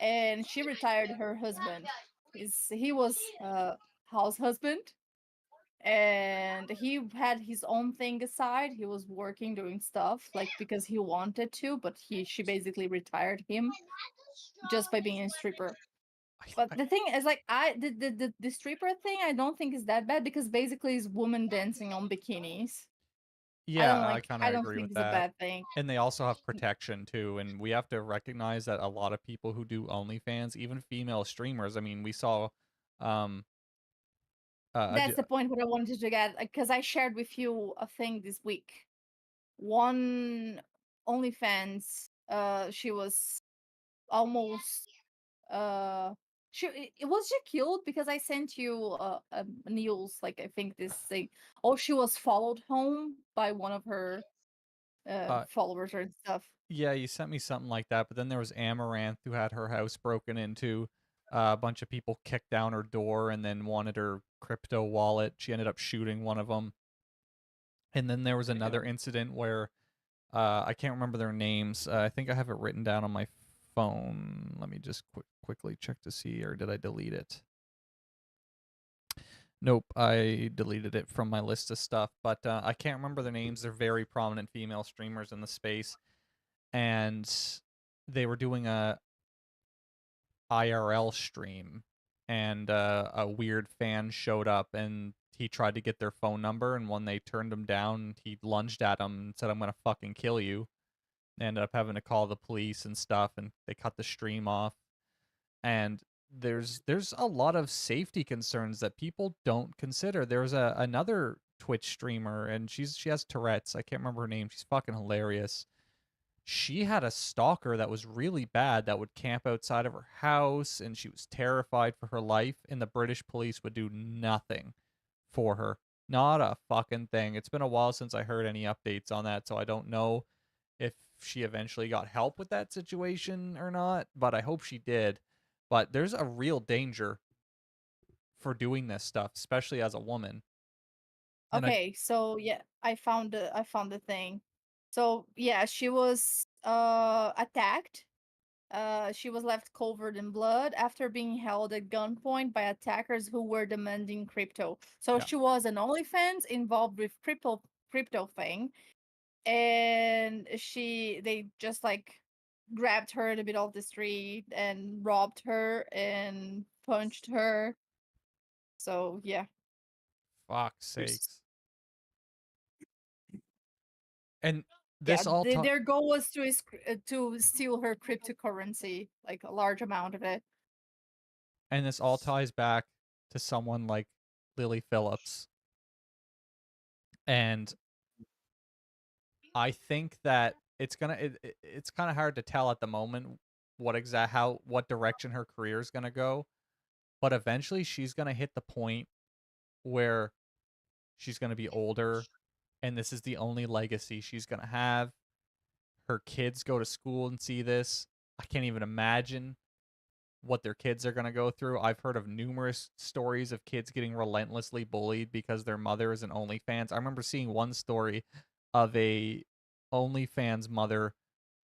And she retired her husband. He was house husband, and he had his own thing aside. He was working doing stuff like because he wanted to, but she basically retired him just by being a stripper. But the thing is, like, the stripper thing, I don't think is that bad because basically it's women dancing on bikinis. yeah, I kind I of don't agree think with it's a that. bad thing. And they also have protection too, and we have to recognize that a lot of people who do OnlyFans, even female streamers, I mean, we saw That's the point what I wanted to get, because I shared with you a thing this week. One OnlyFans, she was almost was she killed because I sent you a news, like I think this thing. Oh, she was followed home by one of her followers and stuff. yeah, you sent me something like that, but then there was Amaranth who had her house broken into. A bunch of people kicked down her door and then wanted her crypto wallet. She ended up shooting one of them. And then there was another incident where I can't remember their names. I think I have it written down on my phone. Let me just quickly check to see, or did I delete it? Nope, I deleted it from my list of stuff. But I can't remember their names. They're very prominent female streamers in the space. and they were doing a IRL stream, and a weird fan showed up, and he tried to get their phone number, and when they turned him down, he lunged at him and said, "I'm gonna fucking kill you." They ended up having to call the police and stuff, and they cut the stream off. And there's a lot of safety concerns that people don't consider. There's another Twitch streamer, and she has Tourette's. I can't remember her name. She's fucking hilarious. She had a stalker that was really bad that would camp outside of her house, and she was terrified for her life, and the British police would do nothing for her. Not a fucking thing. It's been a while since I heard any updates on that, so I don't know if she eventually got help with that situation or not, but I hope she did. But there's a real danger for doing this stuff, especially as a woman. And Okay, so yeah, I found the thing. So yeah, she was attacked. She was left covered in blood after being held at gunpoint by attackers who were demanding crypto. So Yeah. she was an OnlyFans involved with crypto thing, and they just like grabbed her in the middle of the street and robbed her and punched her. So yeah. fuck's There's- sakes. And Yeah, this all their goal was to steal her cryptocurrency, like a large amount of it. and this all ties back to someone like Lily Phillips. And I think that it's kind of hard to tell at the moment what direction her career is gonna go, but eventually she's gonna hit the point where she's gonna be older, and this is the only legacy she's gonna have. Her kids go to school and see this. I can't even imagine what their kids are going to go through. I've heard of numerous stories of kids getting relentlessly bullied because their mother is an OnlyFans. I remember seeing one story of a OnlyFans mother.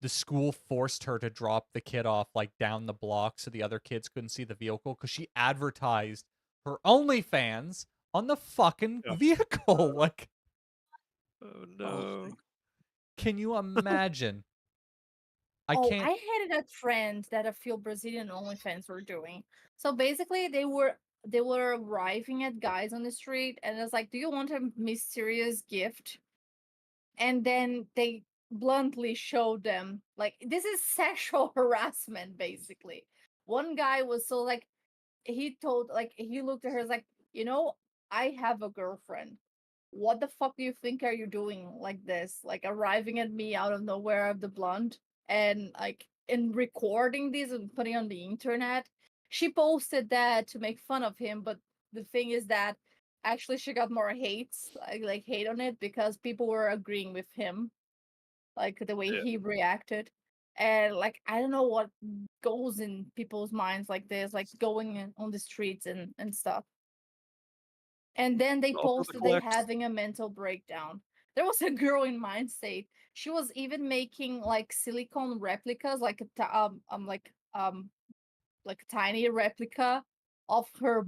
The school forced her to drop the kid off like down the block so the other kids couldn't see the vehicle because she advertised her OnlyFans on the fucking Yeah. vehicle. Like, Oh no. can you imagine? I Oh, can't. I had a trend that a few Brazilian OnlyFans were doing. So basically, they were arriving at guys on the street, and it's like, "Do you want a mysterious gift?" And then they bluntly showed them like this is sexual harassment, basically. One guy was so like he looked at her as like, I have a girlfriend. What the fuck do you think are you doing like this? Like arriving at me out of nowhere of the blunt and like in recording these and putting on the internet. She posted that to make fun of him, but the thing is that actually she got more like hate on it because people were agreeing with him, like the way Yeah. he reacted. And like I don't know what goes in people's minds like this, like going on the streets and stuff. And then they All for the posted they clicks. having a mental breakdown. There was a girl in Mind State. She was even making like silicone replicas, like like a tiny replica of her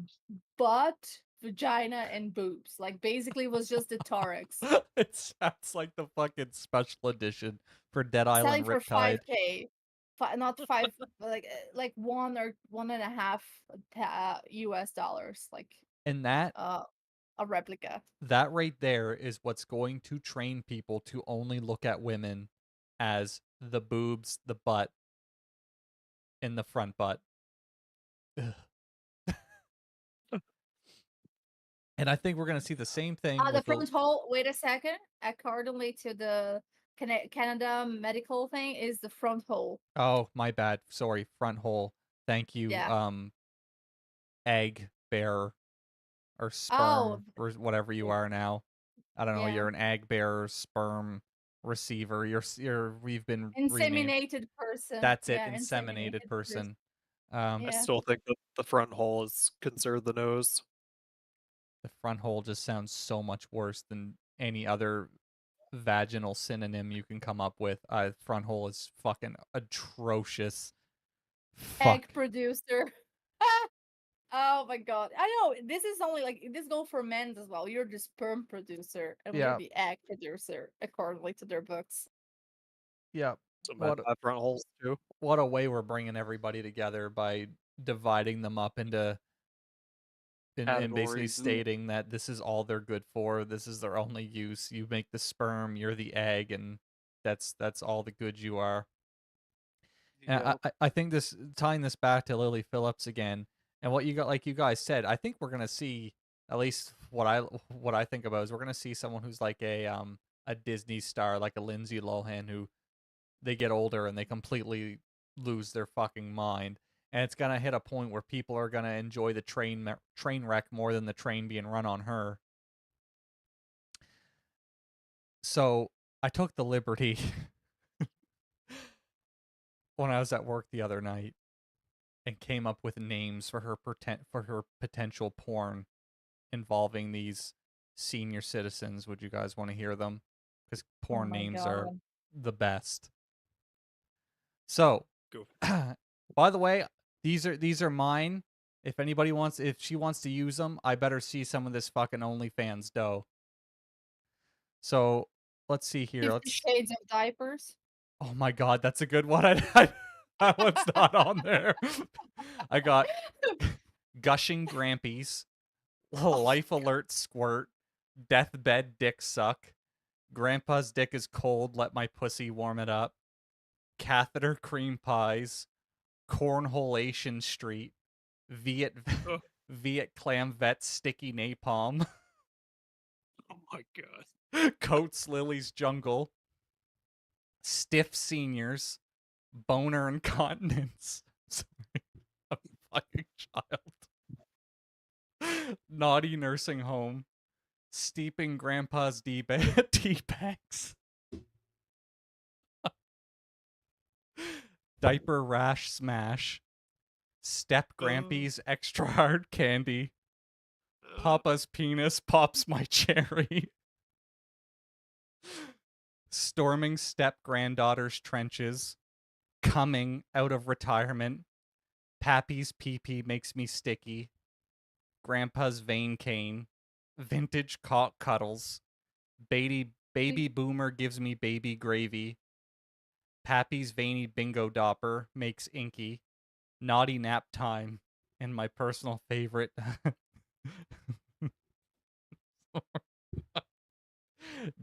butt, vagina, and boobs. Like basically it was just the thorax. It sounds like the fucking special edition for Dead Selling Island for Riptide. 5K. Not five, like 1 or 1.5 US dollars, like And that a replica. that right there is what's going to train people to only look at women as the boobs, the butt, and the front butt. Ugh. And I think we're gonna see the same thing The with front hole. Wait a second. Accordingly to the Canada medical thing, is the front hole. Oh, my bad. Sorry, front hole. Thank you, Yeah. egg bearer or Oh, sperm or whatever you yeah. are now. I don't know. Yeah. You're an egg bearer, sperm receiver. We've been renamed. Inseminated person. That's it, Yeah, inseminated person. I Yeah. still think that the front hole is considered the nose. The front hole just sounds so much worse than any other vaginal synonym you can come up with. Front hole is fucking atrocious. Egg Fuck. producer. Oh my god. I know this is only like this goes for men as well. You're the sperm producer and Yeah. we're the egg producer, accordingly to their books. Yeah. Some What front holes too. what a way we're bringing everybody together by dividing them up into and basically Categories and stating that this is all they're good for. This is their only use. You make the sperm, you're the egg, and that's all the good you are. And yeah. I think this tying this back to Lily Phillips again, and what you got like you guys said, I think we're gonna see at least what I think about is we're gonna see someone who's like a Disney star, like a Lindsay Lohan, who they get older and they completely lose their fucking mind. And it's gonna hit a point where people are gonna enjoy the train wreck more than the train being run on her. So I took the liberty when I was at work the other night and came up with names for her potential porn involving these senior citizens. Would you guys want to hear them? Because Oh porn my names are god. the best. So, Go. by the way, these are mine. If she wants to use them, I better see some of this fucking OnlyFans dough. So let's see here. 50 Shades of Diapers. Oh my god, that's a good one. That one's not on there. I got gushing Grampies, life alert squirt, deathbed dick suck, grandpa's dick is cold, let my pussy warm it up, catheter cream pies, cornholation street, Viet Oh. Viet clam vet sticky napalm, Oh my god. Coates Lily's jungle, stiff seniors, boner incontinence. Sorry, I'm a fucking child. Naughty nursing home, steeping grandpa's tea bags, diaper rash smash, step Grampy's extra hard candy, Papa's penis pops my cherry, storming step granddaughter's trenches, coming out of retirement, Pappy's pee-pee makes me sticky, Grandpa's vein cane, vintage cock cuddles, baby boomer gives me baby gravy, Pappy's veiny bingo dopper makes inky, naughty nap time, and my personal favorite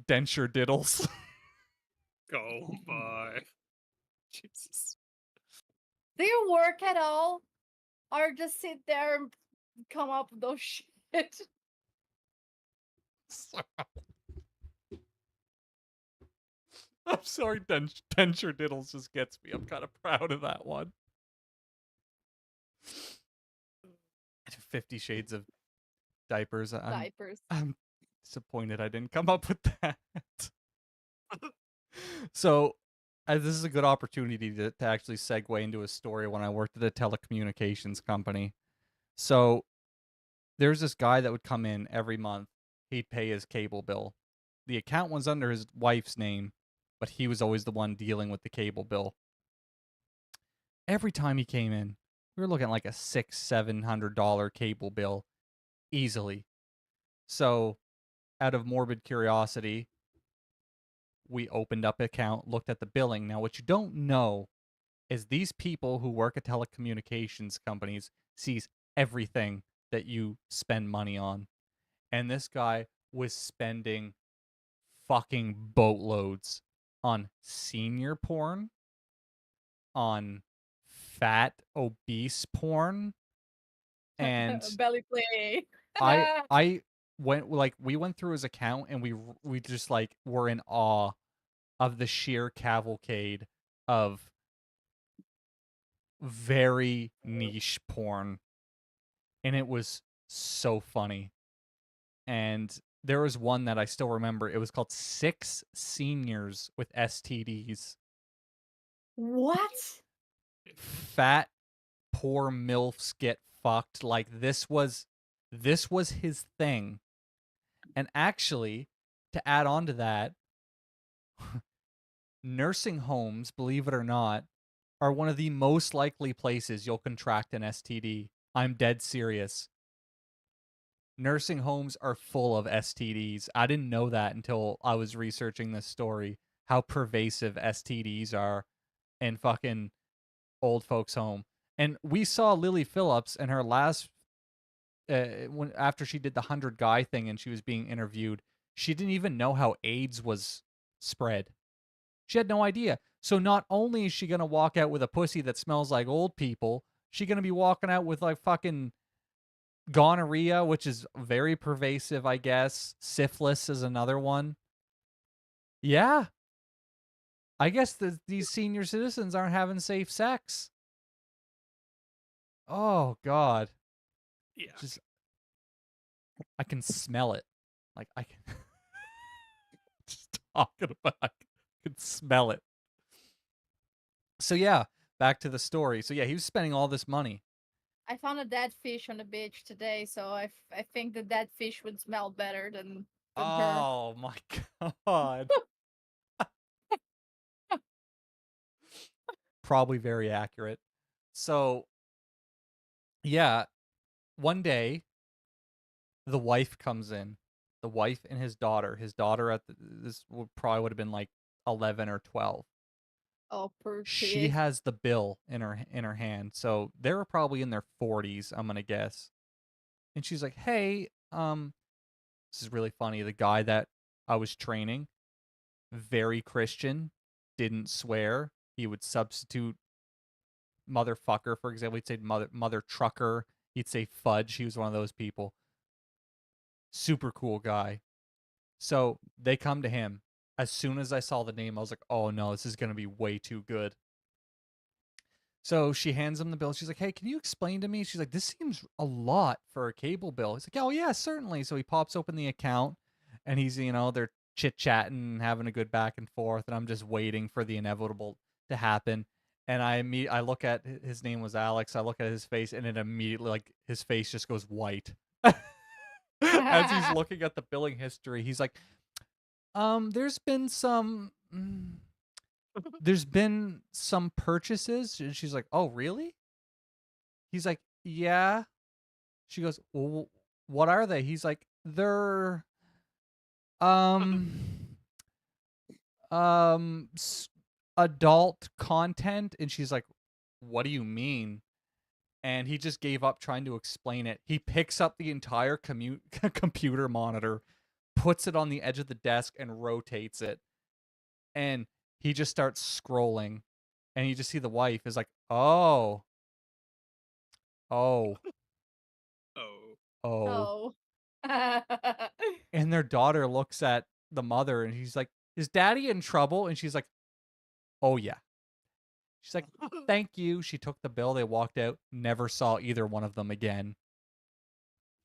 denture diddles. Oh my. Jesus. Do you work at all? Or just sit there and come up with those shit? I'm sorry, denture diddles just gets me. I'm kind of proud of that one. 50 Shades of Diapers. Diapers. I'm disappointed I didn't come up with that. So, this is a good opportunity to actually segue into a story when I worked at a telecommunications company. So, there's this guy that would come in every month. He'd pay his cable bill. The account was under his wife's name, but he was always the one dealing with the cable bill. Every time he came in, we were looking at like a $600-700 cable bill easily. So, out of morbid curiosity, we opened up an account, looked at the billing. Now, what you don't know is these people who work at telecommunications companies sees everything that you spend money on. And this guy was spending fucking boatloads on senior porn, on fat obese porn, and Belly play. I we went through his account and we just like were in awe of the sheer cavalcade of very niche porn, and it was so funny. And there was one that I still remember. It was called 6 Seniors with STDs. What? Fat poor milfs get fucked. Like this was his thing. And actually, to add on to that, nursing homes, believe it or not, are one of the most likely places you'll contract an STD. I'm dead serious. Nursing homes are full of STDs. I didn't know that until I was researching this story. how pervasive STDs are in fucking old folks' home. And we saw Lily Phillips in her last when after she did the 100 guy thing and she was being interviewed, she didn't even know how AIDS was spread. She had no idea. So not only is she gonna walk out with a pussy that smells like old people, she gonna be walking out with like fucking gonorrhea, which is very pervasive, I guess. Syphilis is another one. Yeah, I guess these senior citizens aren't having safe sex. Oh God, Yeah. just I can smell it. Like I can just talking about, I can smell it. So yeah, back to the story. So yeah, he was spending all this money. I found a dead fish on the beach today, so I think the dead fish would smell better than her. Oh my God. Probably very accurate. So yeah, one day the wife comes in. The wife and his daughter. His daughter probably would have been like 11 or 12. Oh, poor She pig. has the bill in her hand. So they were probably in their 40s, I'm gonna guess. And she's like, "Hey, this is really funny. The guy that I was training, very Christian, didn't swear. He would substitute motherfucker, for example. He'd say mother trucker. He'd say fudge. He was one of those people. Super cool guy. So they come to him. As soon as I saw the name, I was like, oh no, this is going to be way too good. So she hands him the bill. She's like, hey, can you explain to me? She's like, this seems a lot for a cable bill. He's like, oh yeah, certainly. So he pops open the account and he's, they're chit-chatting, having a good back and forth. And I'm just waiting for the inevitable to happen. And I look at, his name was Alex. I look at his face and it immediately, like, his face just goes white. As he's looking at the billing history, he's like, there's been some purchases. And she's like, oh really? He's like, yeah. She goes, well, what are they? He's like, they're adult content. And she's like, what do you mean? And he just gave up trying to explain it. He picks up the entire computer monitor, puts it on the edge of the desk, and rotates it. And he just starts scrolling. And you just see the wife is like, oh. Oh. Oh. And their daughter looks at the mother and he's like, is daddy in trouble? And she's like, oh yeah. She's like, thank you. She took the bill. They walked out. Never saw either one of them again.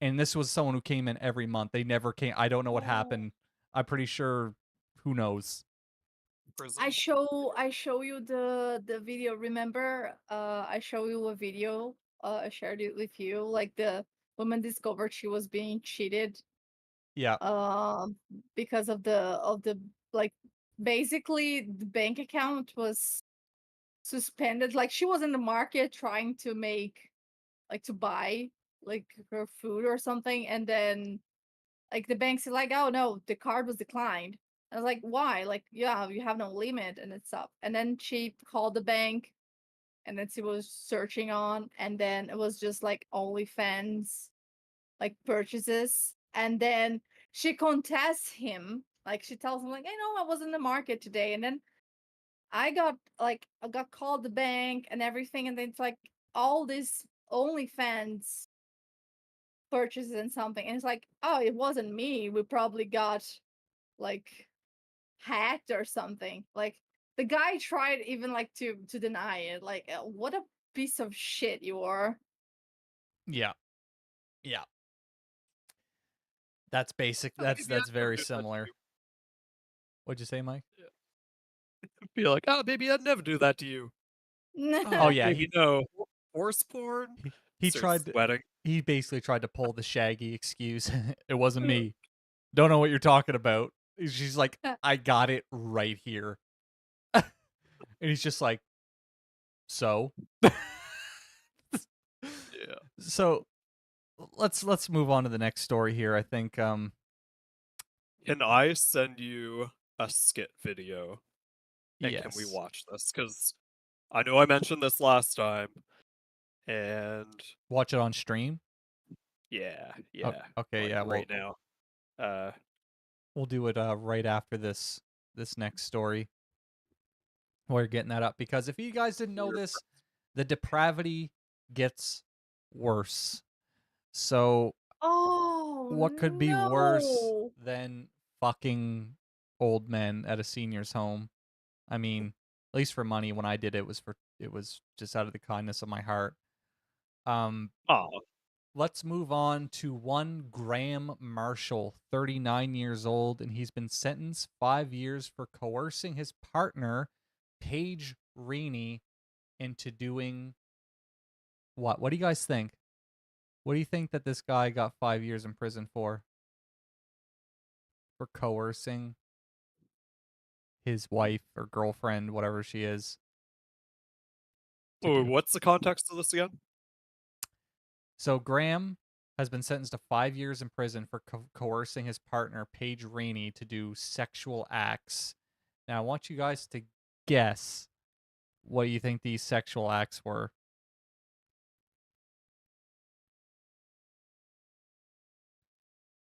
And this was someone who came in every month. They never came. I don't know what happened. I'm pretty sure. Who knows? Prison. I show you the video. Remember, I show you a video. I shared it with you. Like the woman discovered she was being cheated. Yeah. Because of the like, basically the bank account was suspended. Like she was in the market trying to make, like, to buy like her food or something, and then like the bank said like, oh no, the card was declined. I was like, why? Like, yeah, you have no limit and it's up. And then she called the bank and then she was searching on, and then it was just like OnlyFans like purchases. And then she contests him. Like she tells him like, I know I was in the market today. And then I got called the bank and everything, and then it's like all this OnlyFans purchases and something, and it's like, oh, it wasn't me. We probably got like hacked or something. Like the guy tried even like to deny it. Like, what a piece of shit you are. Yeah. Yeah. That's basic. Oh, That's maybe I'd never very do that to similar. you. What'd you say, Mike? Be like, oh, maybe I'd never do that to you. Oh yeah, maybe no. Horse porn? he Starts tried to, sweating. he basically tried to pull the Shaggy excuse. It wasn't me. Don't know what you're talking about. She's like, I got it right here. And he's just like, so? Yeah. So let's move on to the next story here. I think Can I send you a skit video And can we Yes. watch this? Because I know I mentioned this last time, and Watch it on stream. yeah, Oh, yeah. okay, Like yeah. right now. We'll do it right after this next story. We're getting that up because if you guys didn't know this, the depravity gets worse. So Oh what could be worse no! than fucking old men at a senior's home? I mean, at least for money. When I did it was just out of the kindness of my heart. Oh, Let's move on to one Graham Marshall, 39 years old, and he's been sentenced 5 years for coercing his partner, Paige Reaney, into doing what? What do you guys think? What do you think that this guy got 5 years in prison for? For coercing his wife or girlfriend, whatever she is, to oh, do. what's the context of this again? So Graham has been sentenced to 5 years in prison for coercing his partner, Paige Reaney, to do sexual acts. Now, I want you guys to guess what you think these sexual acts were.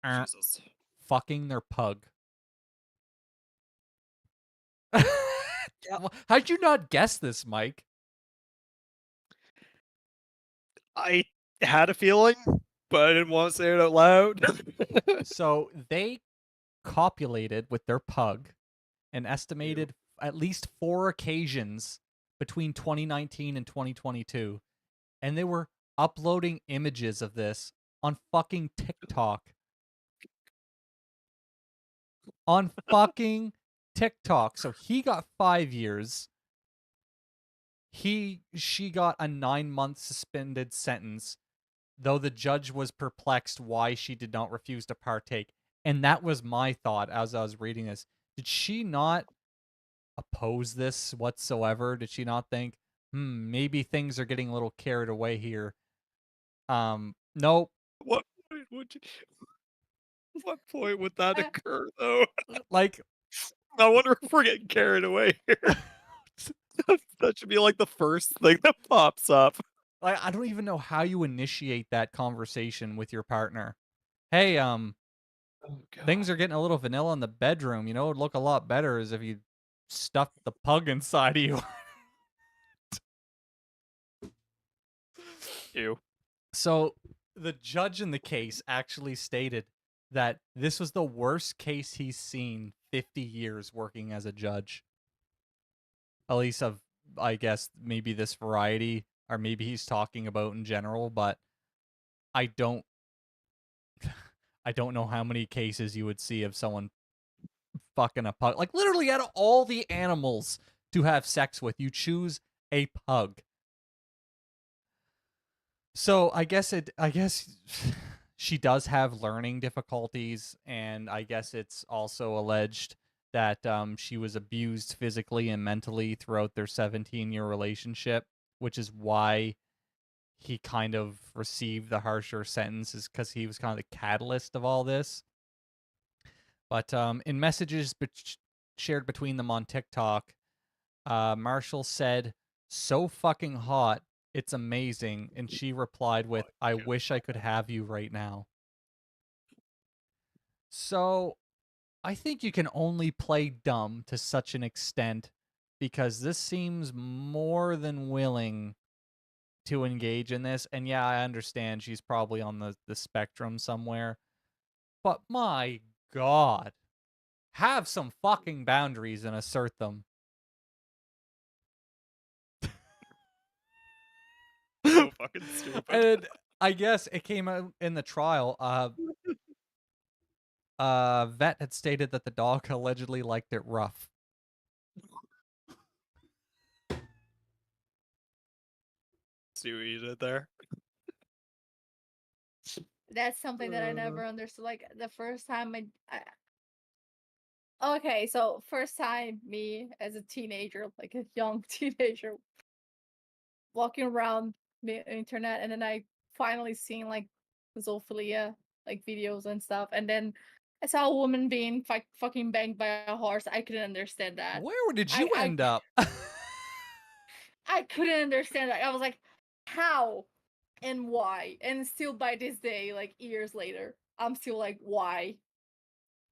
Jesus. Fucking their pug. How'd you not guess this, Mike? I had a feeling, but I didn't want to say it out loud. So they copulated with their pug an estimated at least 4 occasions between 2019 and 2022. And they were uploading images of this on fucking TikTok. On fucking TikTok. So he got 5 years. She got a 9-month suspended sentence, though the judge was perplexed why she did not refuse to partake. And that was my thought as I was reading this. Did she not oppose this whatsoever? Did she not think, maybe things are getting a little carried away here? Nope. What point would you? What point would that occur, though? Like, I wonder if we're getting carried away here. That should be like the first thing that pops up. I don't even know how you initiate that conversation with your partner. Hey, Oh, God. things are getting a little vanilla in the bedroom. You know, it'd look a lot better as if you stuffed the pug inside of you. Ew. So the judge in the case actually stated that this was the worst case he's seen 50 years working as a judge. At least of, I guess, maybe this variety, or maybe he's talking about in general, but I don't I don't know how many cases you would see of someone fucking a pug. Like, literally, out of all the animals to have sex with, you choose a pug. So I guess she does have learning difficulties, and I guess it's also alleged that she was abused physically and mentally throughout their 17-year relationship, which is why he kind of received the harsher sentences, because he was kind of the catalyst of all this. But in messages shared between them on TikTok, Marshall said, "So fucking hot, it's amazing," and she replied with, "I wish I could have you right now." So I think you can only play dumb to such an extent, because this seems more than willing to engage in this. And yeah, I understand she's probably on the spectrum somewhere. But my God, have some fucking boundaries and assert them. So fucking stupid. And I guess it came out in the trial. Vet had stated that the dog allegedly liked it rough. See what you did there? That's something that I never understood. Like the first time okay, so first time me as a teenager, like a young teenager, walking around the internet, and then I finally seen like zoophilia like videos and stuff, and then I saw a woman being fucking banged by a horse. I couldn't understand that. Where did you I end up? I couldn't understand that. I was like, how and why? And still by this day, like years later, I'm still like, why?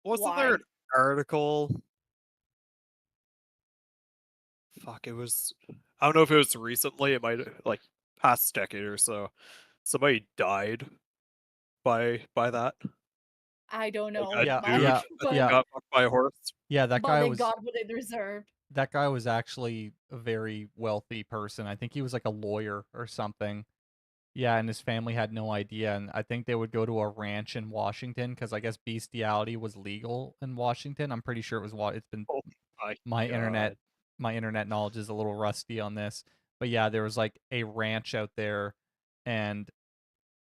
Wasn't there an Why? article? Fuck, it was. I don't know if it was recently. It might like past decade or so. Somebody died by that. I don't Like know a Yeah, much, dude yeah, I but think yeah. got fucked by a horse. Yeah, that but guy they was got what they deserved. that guy was actually a very wealthy person. I think he was like a lawyer or something. Yeah, and his family had no idea, and I think they would go to a ranch in Washington because I guess bestiality was legal in Washington. I'm pretty sure it was. It's been Oh my my internet god. my internet knowledge is a little rusty on this, but yeah, there was like a ranch out there, and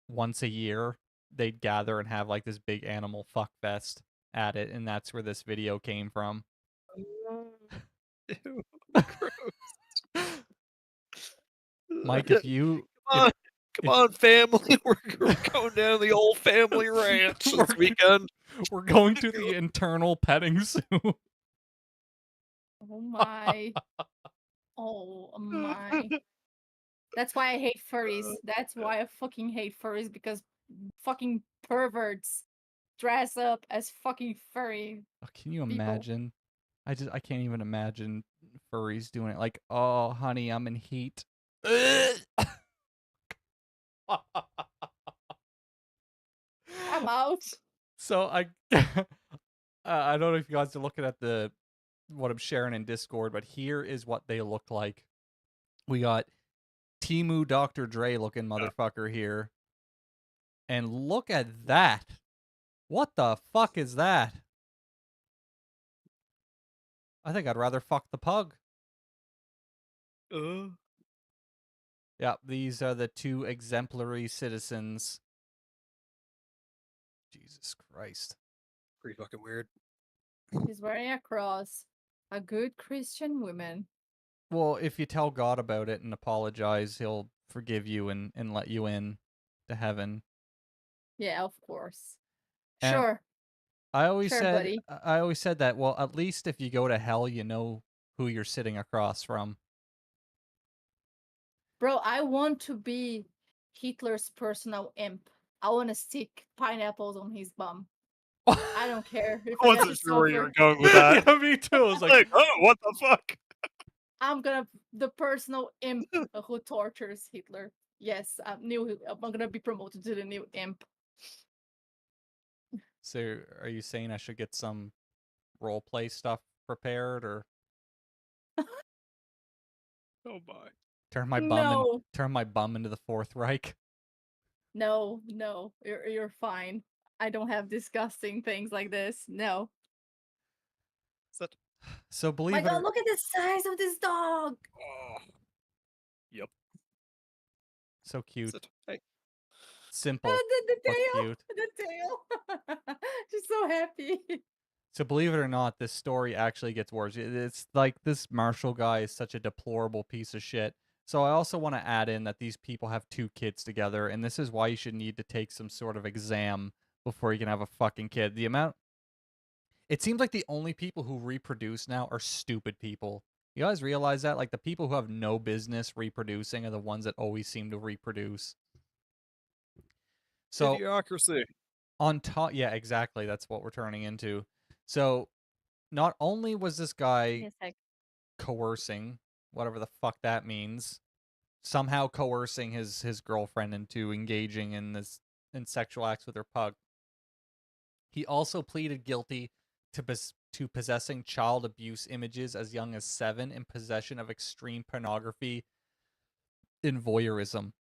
once a year they'd gather and have like this big animal fuck fest at it, and that's where this video came from. Ew, gross. Mike, if you Come on, come on, family. We're going down to the old family ranch this We're- weekend. we're going to the internal petting zoo. Oh my. Oh my. That's why I hate furries. That's why I fucking hate furries, because fucking perverts dress up as fucking furry. Oh, can you People. imagine? I can't even imagine furries doing it. Like, oh, honey, I'm in heat. I'm out. So I don't know if you guys are looking at what I'm sharing in Discord, but here is what they look like. We got Timu Dr. Dre looking motherfucker here. And look at that. What the fuck is that? I think I'd rather fuck the pug. Yeah, these are the two exemplary citizens. Jesus Christ. Pretty fucking weird. She's wearing a cross. A good Christian woman. Well, if you tell God about it and apologize, he'll forgive you and let you in to heaven. Yeah, of course. And Sure. I always Sure, said buddy. I always said that, well, at least if you go to hell, you know who you're sitting across from. Bro, I want to be Hitler's personal imp. I want to stick pineapples on his bum. I don't care if I I get to wasn't sure where you were suffer. going with that. Yeah, me too. I was like, Like, oh, what the fuck? I'm gonna the personal imp who tortures Hitler. Yes, I'm gonna be promoted to the new imp. so are you saying I should get some role play stuff prepared or Oh my. turn my bum into the Fourth Reich? No, you're fine. I don't have disgusting things like this. No. Is that... So My believe it God, or look at the size of this dog. Oh. Yep. so Is cute. it... Hey. Simple. The but tail. cute. The tail. She's so happy. So believe it or not, this story actually gets worse. It's like this Marshall guy is such a deplorable piece of shit. So I also want to add in that these people have 2 kids together, and this is why you should need to take some sort of exam before you can have a fucking kid. It seems like the only people who reproduce now are stupid people. You guys realize that? Like the people who have no business reproducing are the ones that always seem to reproduce. So Idiocracy. on top, yeah, exactly. That's what we're turning into. So not only was this guy coercing, whatever the fuck that means, somehow coercing his girlfriend into engaging in sexual acts with her pug, he also pleaded guilty to possessing child abuse images as young as 7 and possession of extreme pornography and voyeurism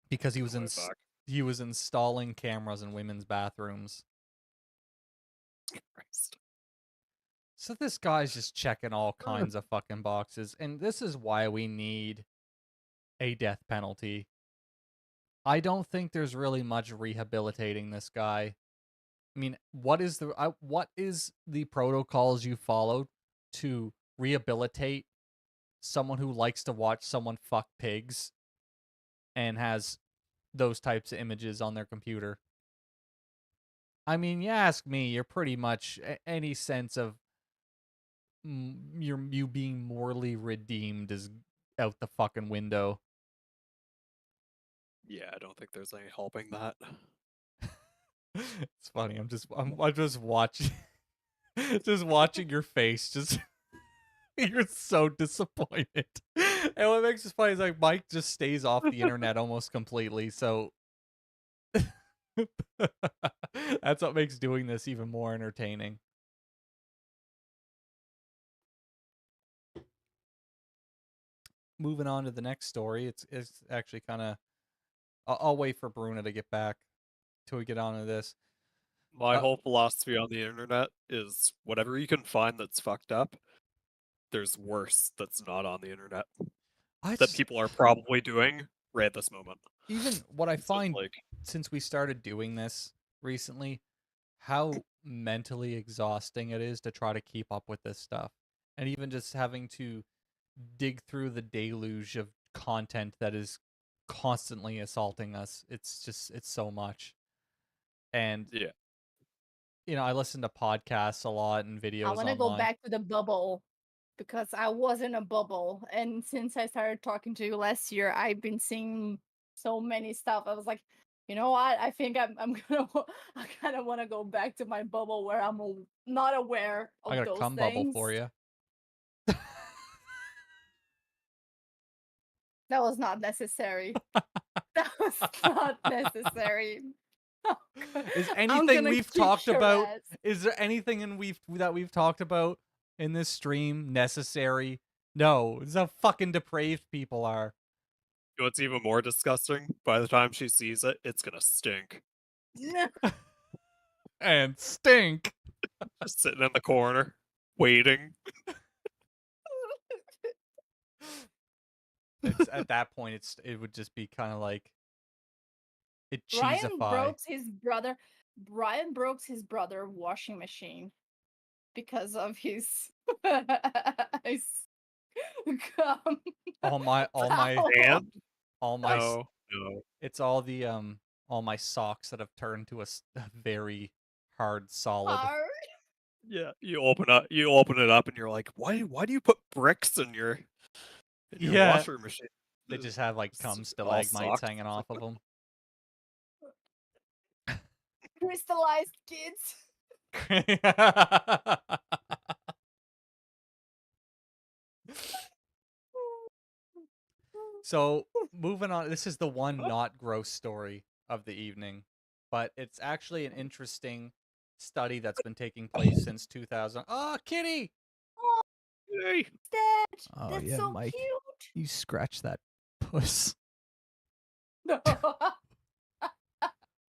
because he was installing cameras in women's bathrooms. Christ. So this guy's just checking all kinds of fucking boxes, and this is why we need a death penalty. I don't think there's really much rehabilitating this guy. I mean, what is the protocols you followed to rehabilitate someone who likes to watch someone fuck pigs and has those types of images on their computer? I mean, you ask me, you're pretty much any sense of you being morally redeemed is out the fucking window. Yeah, I don't think there's any helping that. It's funny. I'm just watching, just watching your face. Just you're so disappointed. And what makes it funny is like Mike just stays off the internet almost completely. So that's what makes doing this even more entertaining. Moving on to the next story. It's actually kind of. I'll wait for Bruna to get back till we get on to this. My whole philosophy on the internet is whatever you can find that's fucked up, there's worse that's not on the internet that people are probably doing right at this moment. Even what I So, find like, since we started doing this recently, how mentally exhausting it is to try to keep up with this stuff. And even just having to dig through the deluge of content that is constantly assaulting us. It's so much. And yeah. you know, I listen to podcasts a lot and videos I want to online. go back to the bubble because I was in a bubble, and since I started talking to you last year, I've been seeing so many stuff. I was like, you know what? I think I'm gonna. I kind of want to go back to my bubble where I'm not aware of I got a those cum things. bubble for you. That was not necessary. That was not necessary. Is I'm anything gonna we've kick talked your about? ass. Is there anything that we've talked about in this stream necessary? No. It's how fucking depraved people are. You know what's even more disgusting? By the time she sees it, it's gonna stink. And stink. Just sitting in the corner, waiting. It's at that point it would just be kind of like it cheesify. Brian broke his brother washing machine because of his his cum all my towel. And all my no. it's all my socks that have turned to a very hard solid. Hard. Yeah, you open it up, and you're like, why do you put bricks in your Yeah. washer machine? They just have like cum all stalagmites socked. hanging off of them. Crystallized kids. So moving on, this is the one not gross story of the evening, but it's actually an interesting study that's been taking place since 2000. Oh, kitty! Hey. Dad, Oh that's yeah, so Mike. cute. You scratch that puss.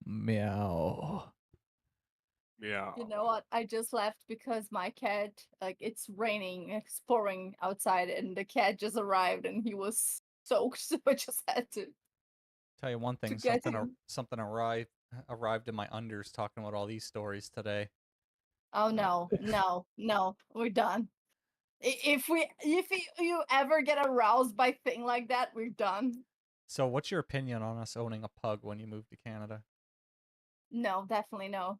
Meow. Yeah. You know what? I just left because my cat, like, it's raining, it's pouring outside, and the cat just arrived and he was soaked, so I just had to. Tell you one thing, get him. something arrived in my unders talking about all these stories today. Oh no, no, we're done. If you ever get aroused by thing like that, we're done. So what's your opinion on us owning a pug when you move to Canada? No, definitely no.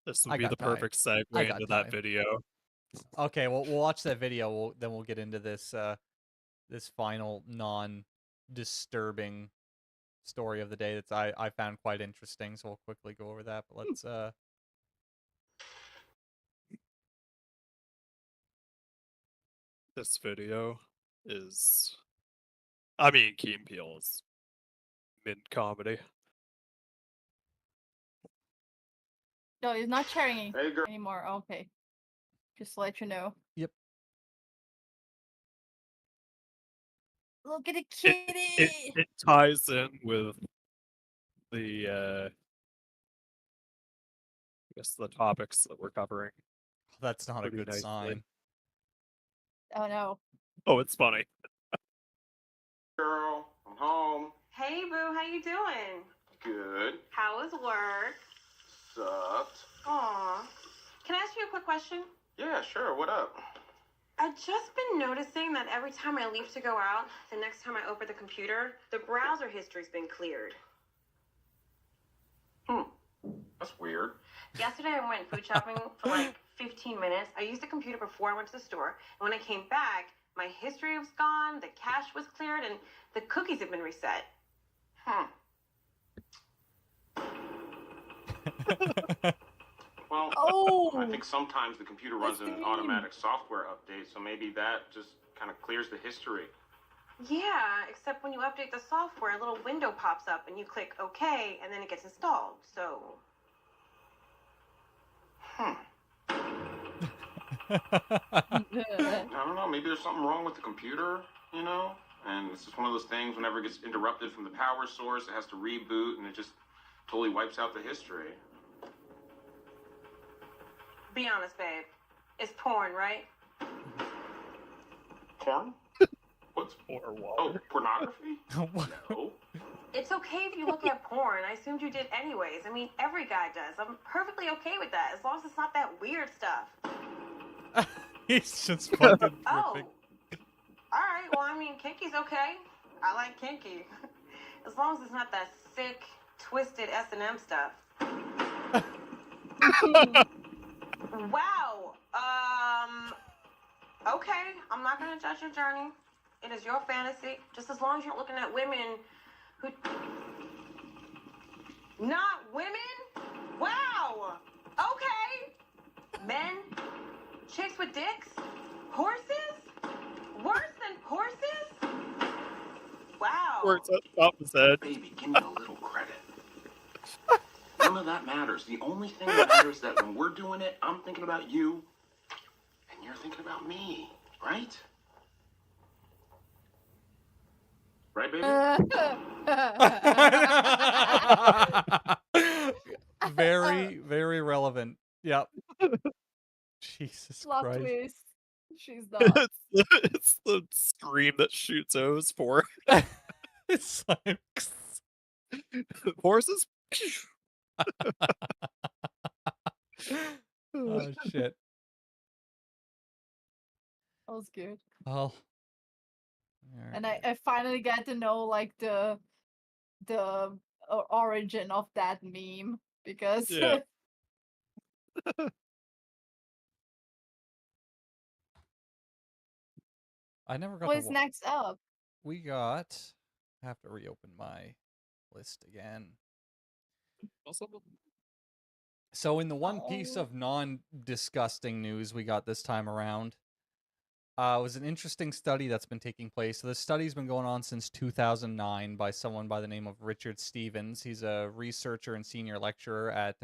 This I would be got the time. perfect segue I got into that time. video. Okay, well we'll watch that video. Then we'll get into this this final non-disturbing story of the day that I found quite interesting. So we'll quickly go over that. But let's This video is, I mean, Key and Peele is mid comedy. No, he's not sharing anymore. Okay, just to let you know. Yep. Look at the kitty. It ties in with the I guess the topics that we're covering. That's not a Pretty good nicely. sign. Oh no. Oh, it's funny. Girl, I'm home. Hey, boo, how you doing? Good. How was work? Sucked. Aw. Can I ask you a quick question? Yeah, sure. What up? I've just been noticing that every time I leave to go out, the next time I open the computer, the browser history's been cleared. That's weird. Yesterday I went food shopping for like 15 minutes. I used the computer before I went to the store. And when I came back, my history was gone, the cache was cleared, and the cookies have been reset. Well, Oh, I think sometimes the computer runs an automatic software update, so maybe that just kind of clears the history. Yeah, except when you update the software, a little window pops up and you click OK, and then it gets installed. So. I don't know, maybe there's something wrong with the computer, you know? And it's just one of those things, whenever it gets interrupted from the power source, it has to reboot, and it just totally wipes out the history. Be honest, babe. It's porn, right? Porn? What's Or water. Oh, pornography? No. It's okay if you look at porn. I assumed you did anyways. I mean, every guy does. I'm perfectly okay with that, as long as it's not that weird stuff. He's just fucking Oh. tripping. Alright, well, I mean, kinky's okay. I like kinky. As long as it's not that sick, twisted S&M stuff. Wow. Okay, I'm not gonna judge your journey. It is your fantasy, just as long as you're looking at women who... Not women? Wow! Okay! Men? Chicks with dicks? Horses? Worse than horses? Wow. Words at the top of his head. Baby, give me a little credit. None of that matters. The only thing that matters is that when we're doing it, I'm thinking about you, and you're thinking about me, right? Right, baby? Very, very relevant. Yep. Jesus plot Christ. twist. She's not. It's the scream that shoots O's for It's like horses. oh shit. That was good. Oh. And I finally get to know like the origin of that meme because Yeah. I never got what's to next up? We got I have to reopen my list again. So in the one piece Oh. of non-disgusting news we got this time around, was an interesting study that's been taking place. So this study's been going on since 2009 by someone by the name of Richard Stevens. He's a researcher and senior lecturer at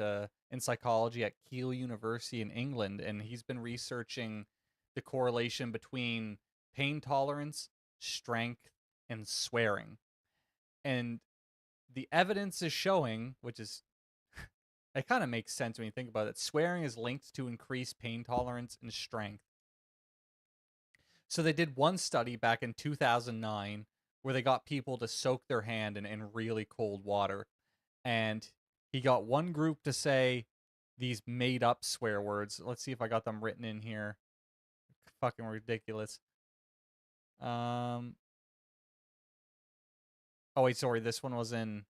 in psychology at Keele University in England, and he's been researching the correlation between pain tolerance, strength, and swearing. And the evidence is showing, which is it kind of makes sense when you think about it, swearing is linked to increased pain tolerance and strength. So they did one study back in 2009 where they got people to soak their hand in really cold water. And he got one group to say these made up swear words. Let's see if I got them written in here. Fucking ridiculous. Oh wait, sorry. This one was in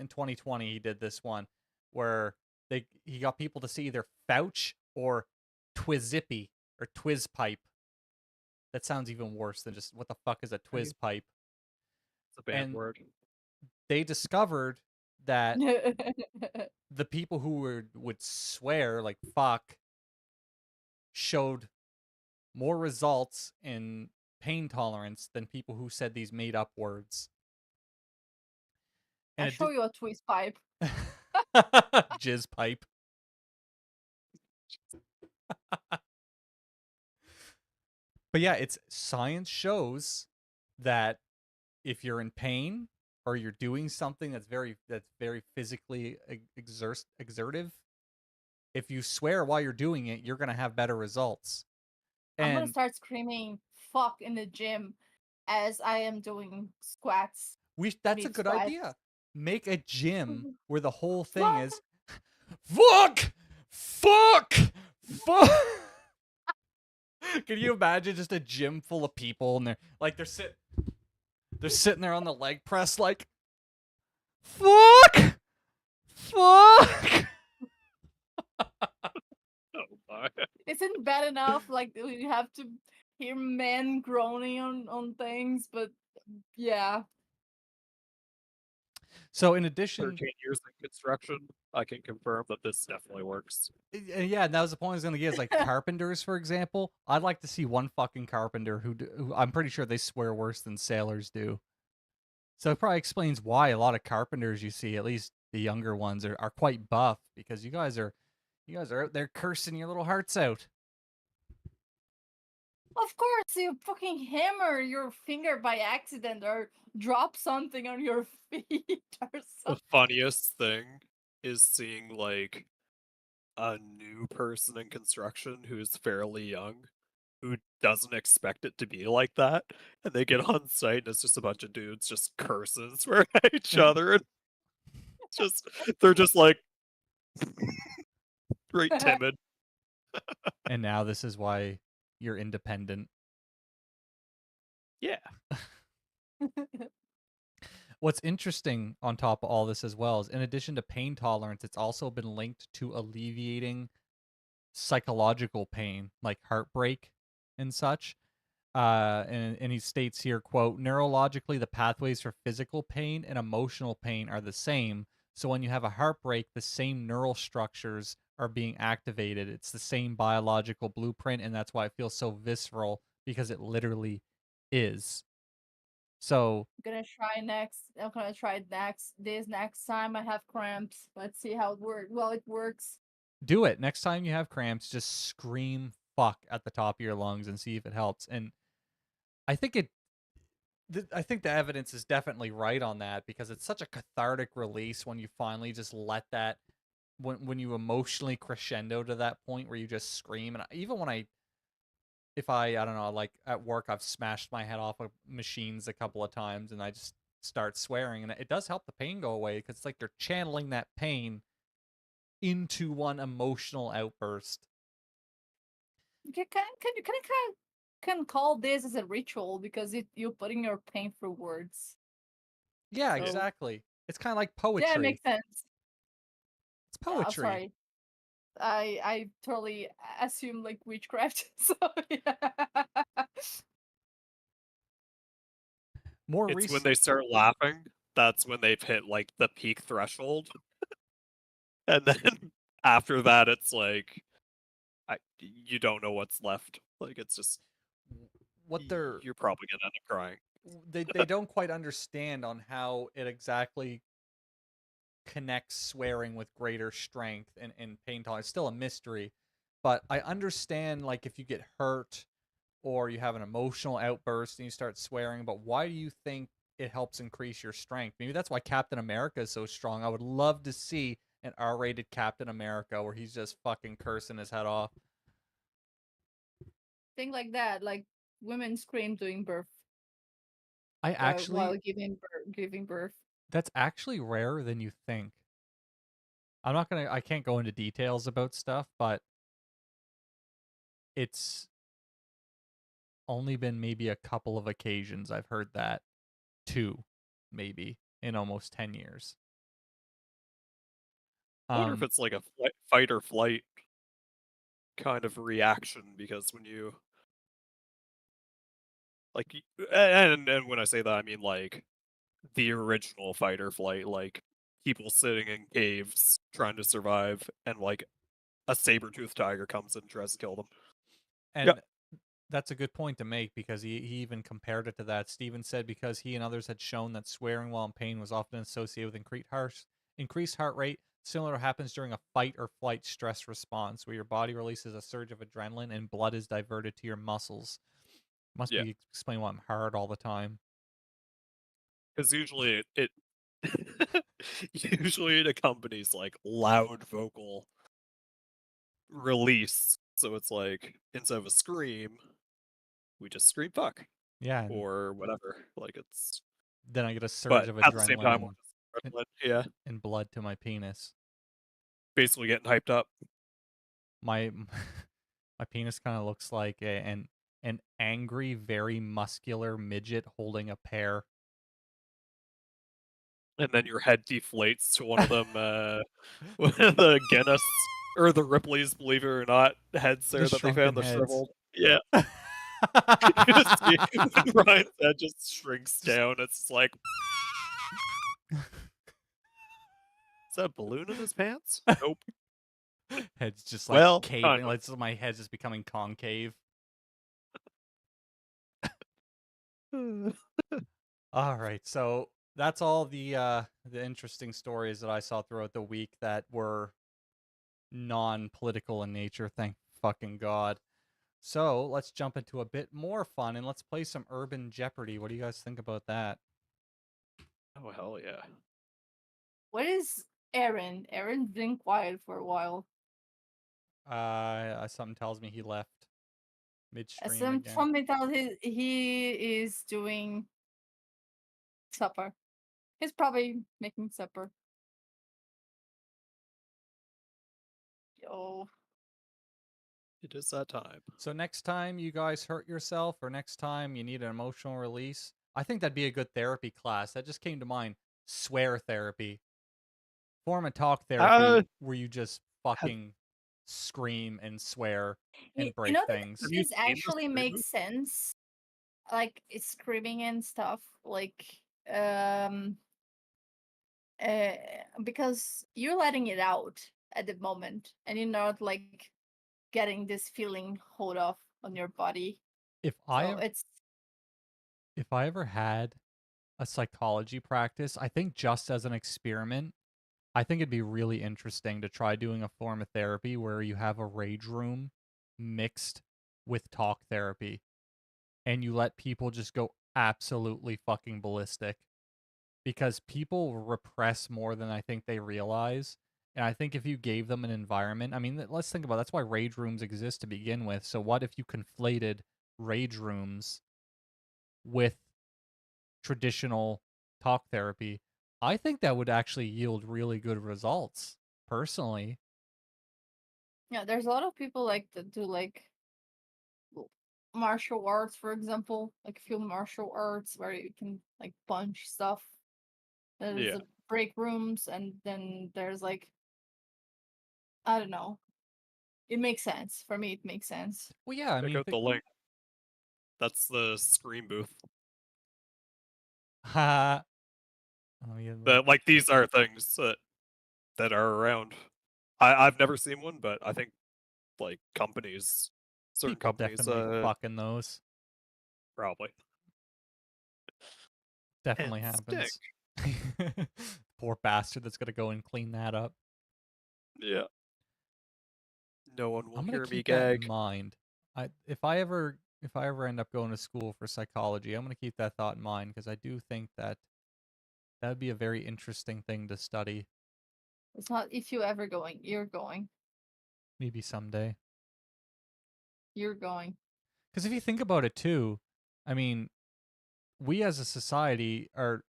2020. He did this one where he got people to say either fouch or twizippy or twiz pipe. That sounds even worse than just what the fuck is a twiz pipe? It's a bad And word. they discovered that the people who would swear like fuck showed more results in pain tolerance than people who said these made up words. I'll And show you a twist pipe. jizz pipe. But yeah, it's science shows that if you're in pain or you're doing something that's very physically exertive, if you swear while you're doing it, you're gonna have better results. I'm gonna And start screaming "fuck" in the gym as I am doing squats. that's a meat good squats. idea. Make a gym where the whole thing What? is fuck, fuck, fuck. Can you imagine just a gym full of people and they're sitting there on the leg press like fuck, fuck? Oh my. Isn't bad enough? Like you have to hear men groaning on things, but yeah. So in addition, 13 years in construction, I can confirm that this definitely works. yeah, that was the point I was gonna get. Is like carpenters, for example. I'd like to see one fucking carpenter who I'm pretty sure they swear worse than sailors do. So it probably explains why a lot of carpenters you see, at least the younger ones, are quite buff because you guys are out there cursing your little hearts out. Of course, you fucking hammer your finger by accident or drop something on your feet or The something. funniest thing is seeing like a new person in construction who's fairly young who doesn't expect it to be like that, and they get on site and it's just a bunch of dudes just cursing, swearing at each other, and just they're just like very timid. And now this is why you're independent. Yeah. What's interesting on top of all this as well is in addition to pain tolerance, it's also been linked to alleviating psychological pain like heartbreak and such. And he states here, quote, neurologically, the pathways for physical pain and emotional pain are the same. So when you have a heartbreak, the same neural structures are being activated. It's the same biological blueprint, and that's why it feels so visceral, because it literally is. So I'm gonna try next. I'm gonna try it next time I have cramps. Let's see how it works. Well, it works. do it. Next time you have cramps, just scream fuck at the top of your lungs and see if it helps. And I think I think the evidence is definitely right on that because it's such a cathartic release when you finally just let that when you emotionally crescendo to that point where you just scream. And even when if I don't know, like at work, I've smashed my head off of machines a couple of times and I just start swearing, and it does help the pain go away because it's like you're channeling that pain into one emotional outburst. Can call this as a ritual because you're putting your pain through words. Yeah, So- exactly. It's kind of like poetry. Yeah, it makes sense. It's poetry. Sorry. I totally assume like witchcraft. So yeah. More It's when recent. they start laughing, that's when they've hit like the peak threshold. And then after that it's like you don't know what's left. Like it's just What they're you're probably gonna end up crying. they don't quite understand on how it exactly connects swearing with greater strength and pain tolerance. It's still a mystery, but I understand like if you get hurt or you have an emotional outburst and you start swearing, but why do you think it helps increase your strength? Maybe that's why Captain America is so strong. I would love to see an R-rated Captain America where he's just fucking cursing his head off. Thing like that, like women scream during birth. I actually while giving birth. That's actually rarer than you think. I can't go into details about stuff, but it's only been maybe a couple of occasions I've heard that. 2, maybe, in almost 10 years. I wonder if it's like a fight or flight kind of reaction, because when you like and when I say that I mean like the original fight or flight, like people sitting in caves trying to survive and like a saber-toothed tiger comes and tries to kill them. And that's a good point to make because he even compared it to that. Steven said because he and others had shown that swearing while in pain was often associated with increased heart rate, similar to what happens during a fight or flight stress response, where your body releases a surge of adrenaline and blood is diverted to your muscles. Must be explain why I'm hard all the time. Because usually it usually it accompanies like loud vocal release. So it's like instead of a scream, we just scream fuck. Yeah. Or whatever. Like it's Then I get a surge but of at the same time, adrenaline and blood to my penis. Basically getting hyped up. My penis kind of looks like an angry, very muscular midget holding a pear. and then your head deflates to one of them, one of the Guinness or the Ripley's, believe it or not, heads The there that they shrunken found, the heads. shriveled. Yeah. You just see when Ryan's head just shrinks down, it's like, is that a balloon in his pants? Nope. Head's just like Well, caving. kind of. Like my head's just becoming concave. All right, so that's all the interesting stories that I saw throughout the week that were non-political in nature. Thank fucking God. So let's jump into a bit more fun and let's play some Urban Jeopardy. What do you guys think about that? Oh, hell yeah. What is Aaron? Aaron's been quiet for a while. Something tells me he left midstream Some again. from me tells he is doing supper. He's probably making supper. Yo. It is that time. So next time you guys hurt yourself or next time you need an emotional release, I think that'd be a good therapy class. That just came to mind. Swear therapy. Form a talk therapy where you just fucking scream and swear and break things. Have you This seen the actually Scream makes movie? sense. Like it's screaming and stuff. Like um because you're letting it out at the moment and you're not like getting this feeling hold off on your body. If So I ever had a psychology practice, I think just as an experiment, I think it'd be really interesting to try doing a form of therapy where you have a rage room mixed with talk therapy and you let people just go absolutely fucking ballistic because people repress more than I think they realize. And I think if you gave them an environment, I mean, let's think about it. That's why rage rooms exist to begin with. So what if you conflated rage rooms with traditional talk therapy? I think that would actually yield really good results, personally. yeah, there's a lot of people like that do like martial arts, for example, like field martial arts where you can like punch stuff. There's Yeah. break rooms, and then there's like I don't know. It makes sense for me. It makes sense. Well, yeah, I Check mean, out the link. That's the Scream booth. ha. Oh, yeah, But like these are things that are around. I've never seen one, but I think like companies, certain people companies, definitely fucking those. probably. Definitely And happens. Poor bastard that's gonna go and clean that up. Yeah. No one will I'm gonna hear me keep that in gag. mind. If I ever end up going to school for psychology, I'm gonna keep that thought in mind because I do think that would be a very interesting thing to study. It's not if you ever going. You're going. Maybe someday. You're going. Because if you think about it too, I mean, we as a society are.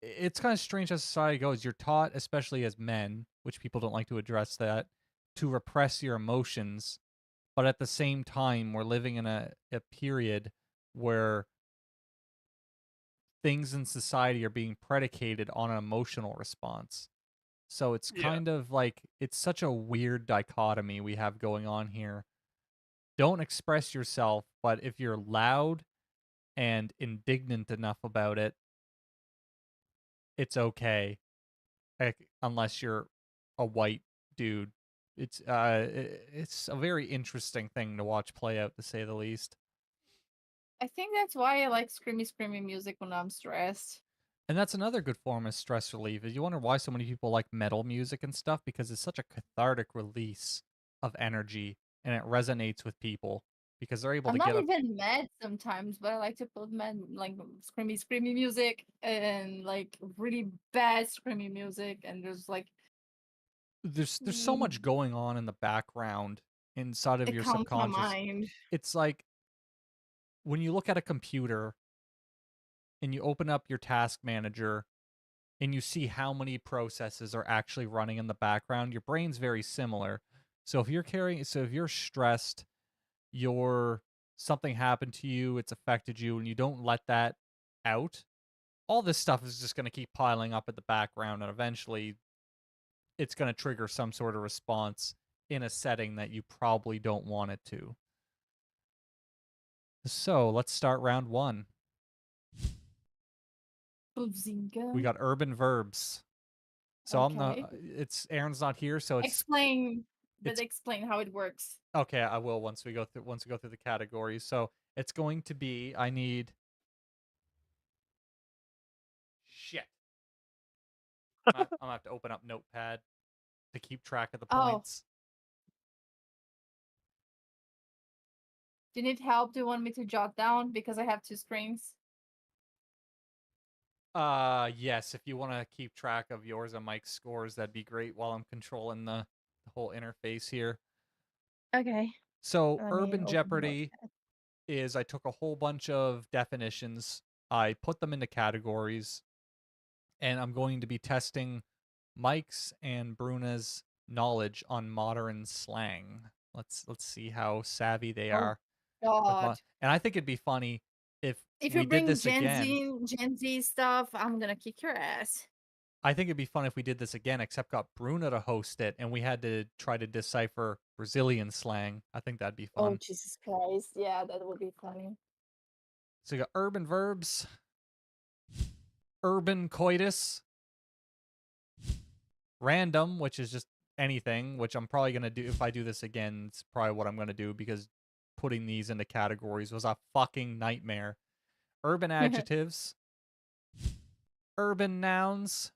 It's kind of strange as society goes. You're taught, especially as men, which people don't like to address that, to repress your emotions. But at the same time, we're living in a period where things in society are being predicated on an emotional response. So it's Yeah. kind of like it's such a weird dichotomy we have going on here. Don't express yourself, but if you're loud and indignant enough about it, it's okay. Unless you're a white dude. It's a very interesting thing to watch play out, to say the least. I think that's why I like screamy music when I'm stressed. And that's another good form of stress relief. Is you wonder why so many people like metal music and stuff, because it's such a cathartic release of energy and it resonates with people because they're able I'm to not get up. even mad sometimes, but I like to put like screamy music and like really bad screamy music, and there's like There's so much going on in the background inside of it your calms my subconscious. mind. It's like when you look at a computer and you open up your task manager and you see how many processes are actually running in the background, your brain's very similar. So if you're stressed, something happened to you, it's affected you, and you don't let that out, all this stuff is just going to keep piling up at the background, and eventually it's going to trigger some sort of response in a setting that you probably don't want it to. So let's start round 1. We got urban verbs. So I'm not. Okay. It's Aaron's not here, so it's Explain how it works. okay. I will once we go through the categories. So it's going to be. I need. Shit. I'm gonna have to open up Notepad to keep track of the Oh. points. Do you need help? Do you want me to jot down because I have 2 screens? Yes. If you want to keep track of yours and Mike's scores, that'd be great. While I'm controlling the whole interface here. Okay. So Let me Urban open Jeopardy Notepad. is I took a whole bunch of definitions, I put them into categories, and I'm going to be testing Mike's and Bruna's knowledge on modern slang. Let's see how savvy they Oh, are. God. And I think it'd be funny if If we you did bring this Gen again. Z stuff, I'm gonna kick your ass. I think it'd be fun if we did this again, except got Bruna to host it, and we had to try to decipher Brazilian slang. I think that'd be Oh, fun. Jesus Christ. Yeah, that would be funny. So you got urban verbs, urban coitus, random, which is just anything, which I'm probably going to do. If I do this again, it's probably what I'm going to do because putting these into categories was a fucking nightmare. Urban adjectives, urban nouns,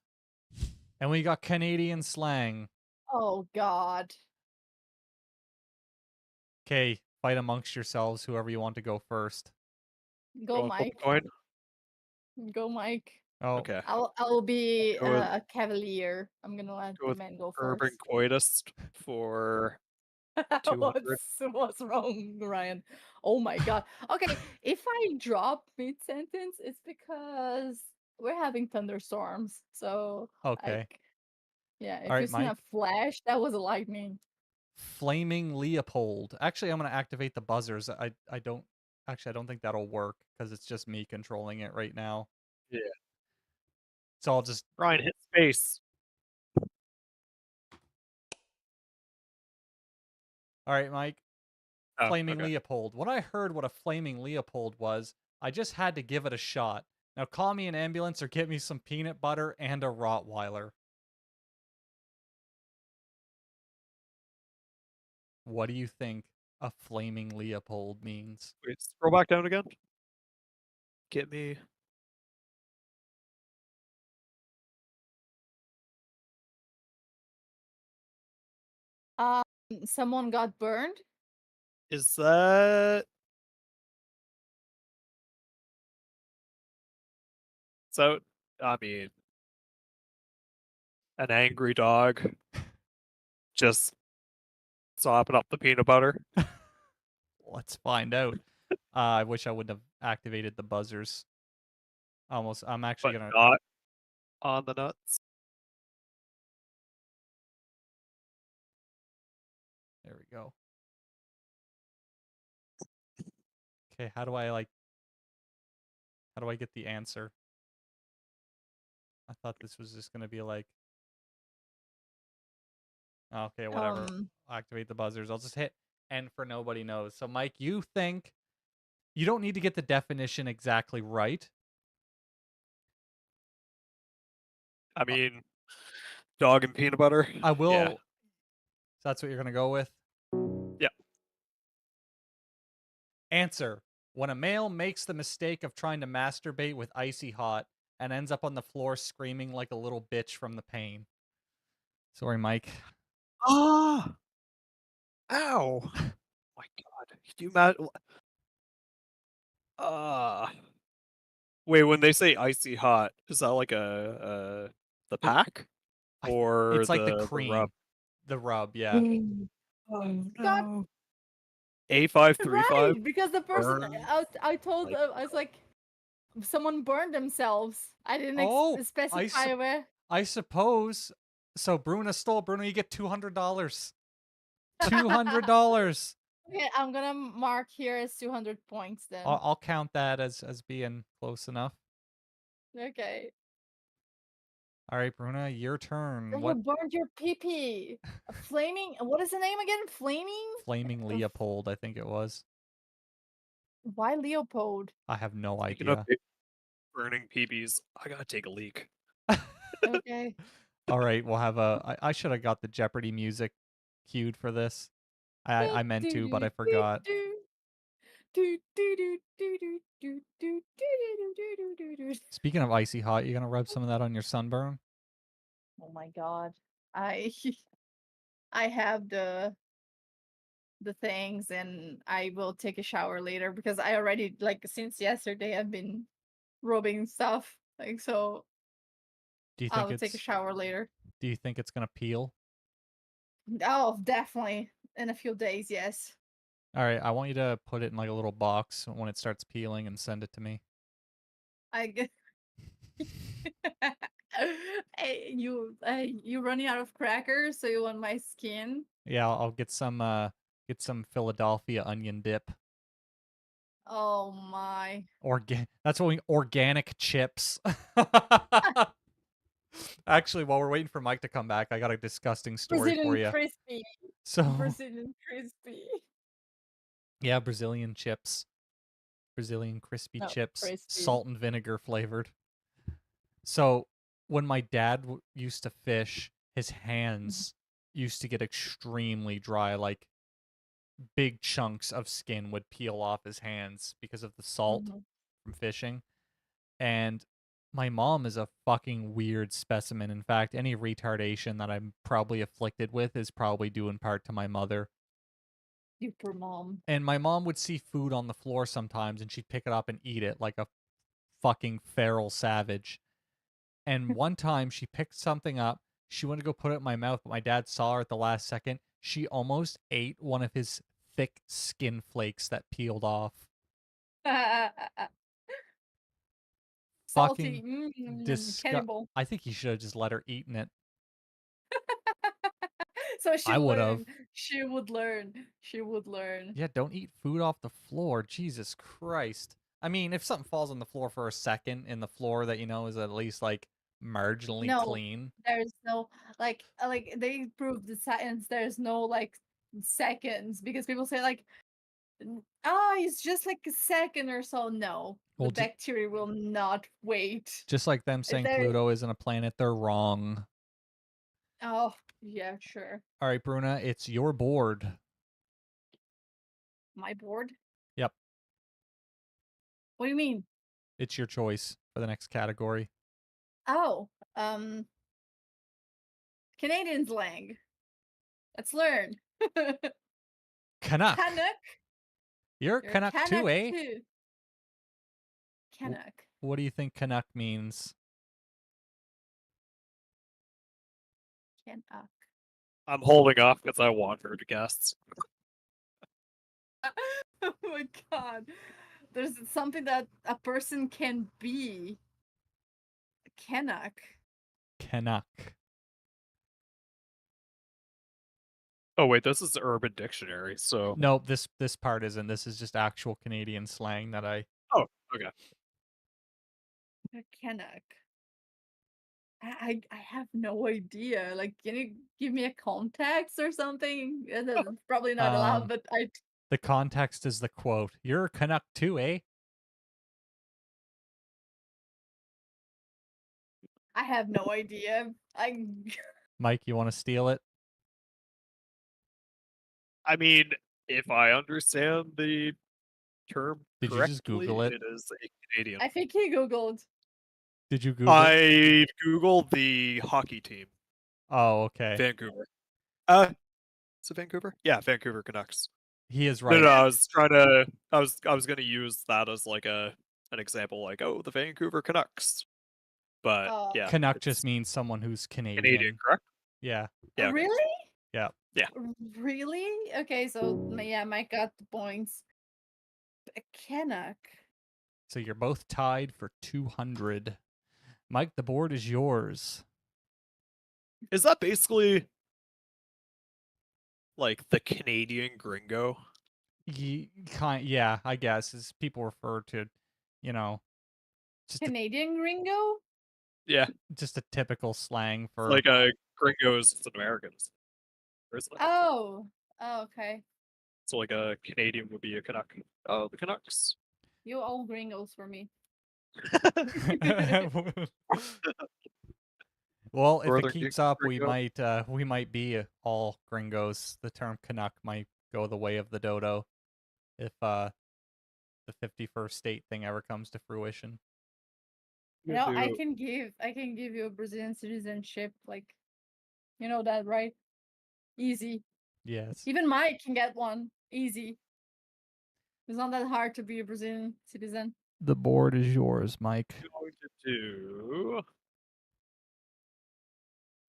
and we got Canadian slang. Oh, God. Okay, fight amongst yourselves, whoever you want to go first. Go, Roll, flip Mike. a coin. Go, Mike. Oh, Okay. I'll be Go with- a cavalier. I'm gonna let Go the with man go urban first. coitus for 200. What's wrong, Ryan? Oh my God. Okay, if I drop mid-sentence, it's because we're having thunderstorms. So, okay. like, yeah, if All right, you seen a Mike. flash, that was a lightning. Flaming Leopold. Actually, I'm going to activate the buzzers. I don't think that'll work because it's just me controlling it right now. Yeah. So I'll just Ryan, hit space. All right, Mike. Oh, Flaming okay. Leopold. When I heard what a Flaming Leopold was, I just had to give it a shot. Now call me an ambulance or get me some peanut butter and a Rottweiler. What do you think a Flaming Leopold means? Wait, scroll back down again. Get me. Someone got burned. Is that? So, I mean, an angry dog just sopping up the peanut butter. Let's find out. I wish I wouldn't have activated the buzzers. I'm actually But gonna. not on the nuts. There we go. Okay, how do I get the answer? I thought this was just gonna be like. Okay, whatever. Activate the buzzers. I'll just hit N for nobody knows. So, Mike, you think you don't need to get the definition exactly right. I mean, dog and peanut butter. I will. Yeah. So that's what you're gonna go with. Yeah. Answer: when a male makes the mistake of trying to masturbate with icy hot and ends up on the floor screaming like a little bitch from the pain. Sorry, Mike. Ah! Ow! My God! Can you imagine? Wait, when they say icy hot, is that like the pack or It's like the the cream, rub? the rub. Yeah. Oh God. no! A535. Right, because the person burn, I told like- I was like, someone burned themselves. I didn't Oh, specify where. I suppose. So Bruna stole. Bruna, you get $200. $200. Okay, I'm gonna mark here as 200 points then. I'll count that as being close enough. Okay. All right, Bruna, your turn. You What burned your pee-pee. A flaming. What is the name again? flaming F- Leopold, I think it was. Why Leopold? I have no Speaking of idea. burning PBs, I gotta take a leak. Okay. All right, we'll have I should have got the Jeopardy music queued for this. I meant to, but I forgot. Speaking of icy hot, you gonna rub some of that on your sunburn? Oh my god. I I have the things and I will take a shower later because I already like since yesterday I've been rubbing stuff. Like so Do you think I'll take a it's shower later. do you think it's gonna peel? Oh, definitely. In a few days, yes. All right, I want you to put it in like a little box when it starts peeling and send it to me. I get Hey, you running out of crackers, so you want my skin? Yeah, I'll get some Philadelphia onion dip. Oh my. That's what we organic chips. Actually, while we're waiting for Mike to come back, I got a disgusting story for Brazilian you. crispy. So, Brazilian crispy. yeah, Brazilian chips. Brazilian crispy No, chips, crispy. salt and vinegar flavored. So, when my dad used to fish, his hands used to get extremely dry, like big chunks of skin would peel off his hands because of the salt Mhm. from fishing. And my mom is a fucking weird specimen. In fact, any retardation that I'm probably afflicted with is probably due in part to my mother. Super mom. And my mom would see food on the floor sometimes and she'd pick it up and eat it like a fucking feral savage. And one time she picked something up, she went to go put it in my mouth, but my dad saw her at the last second. She almost ate one of his thick skin flakes that peeled off. Salty. Fucking Cannibal. I think he should have just let her eat in it. So she I would have. learned. She would learn. She would learn. Yeah, don't eat food off the floor. Jesus Christ. I mean, if something falls on the floor for a second in the floor that you know is at least like marginally No, clean. there's no like they proved the science. There's no like seconds because people say like, oh, it's just like a second or so. No, Well, the bacteria will not wait. just like them If saying they're Pluto isn't a planet, they're wrong. oh yeah, sure. All right, Bruna, it's your board. My board. Yep, What do you mean? it's your choice for the next category. Oh, Canadian slang. Let's learn. Canuck. Canuck. You're a You're a Canuck too, eh? too. Canuck. What do you think Canuck means? Canuck. I'm holding off because I want her to guess. Oh my god. There's something that a person can be. Canuck. Canuck. Oh wait, this is the Urban Dictionary, so Nope, this part isn't. This is just actual Canadian slang that I oh, okay. A Canuck. I have no idea. Like, can you give me a context or something? That's probably not allowed, but the context is the quote. You're a Canuck too, eh? I have no idea. Mike, you want to steal it? I mean, if I understand the term Did you correctly, just Google it? it is a Canadian. I think he googled. Did you Google? I googled the hockey team. Oh, okay. Vancouver. Is it Vancouver? Yeah, Vancouver Canucks. He is right. No, I was trying to. I was gonna use that as like an example, like the Vancouver Canucks. But yeah, Canuck just means someone who's Canadian. Canadian, correct? Yeah. Yeah. Okay. Really? Yeah. Yeah. Really? Okay, so yeah, Mike got the points. A Canuck. So you're both tied for 200. Mike, the board is yours. Is that basically like the Canadian gringo? Yeah, I guess as people refer to, you know, Just a, Canadian gringo? Yeah, just a typical slang it's for like gringos and Americans. Isn't it? Oh. Oh, okay. So like a Canadian would be a Canuck. Oh, the Canucks. You all gringos for me. Well, if it Northern keeps up, gringo. we might be all gringos. The term Canuck might go the way of the dodo if the 51st state thing ever comes to fruition. You know, I Do- can give you a Brazilian citizenship, like, you know that, right? Easy. Yes. Even Mike can get one. Easy. It's not that hard to be a Brazilian citizen. The board is yours, Mike. going to do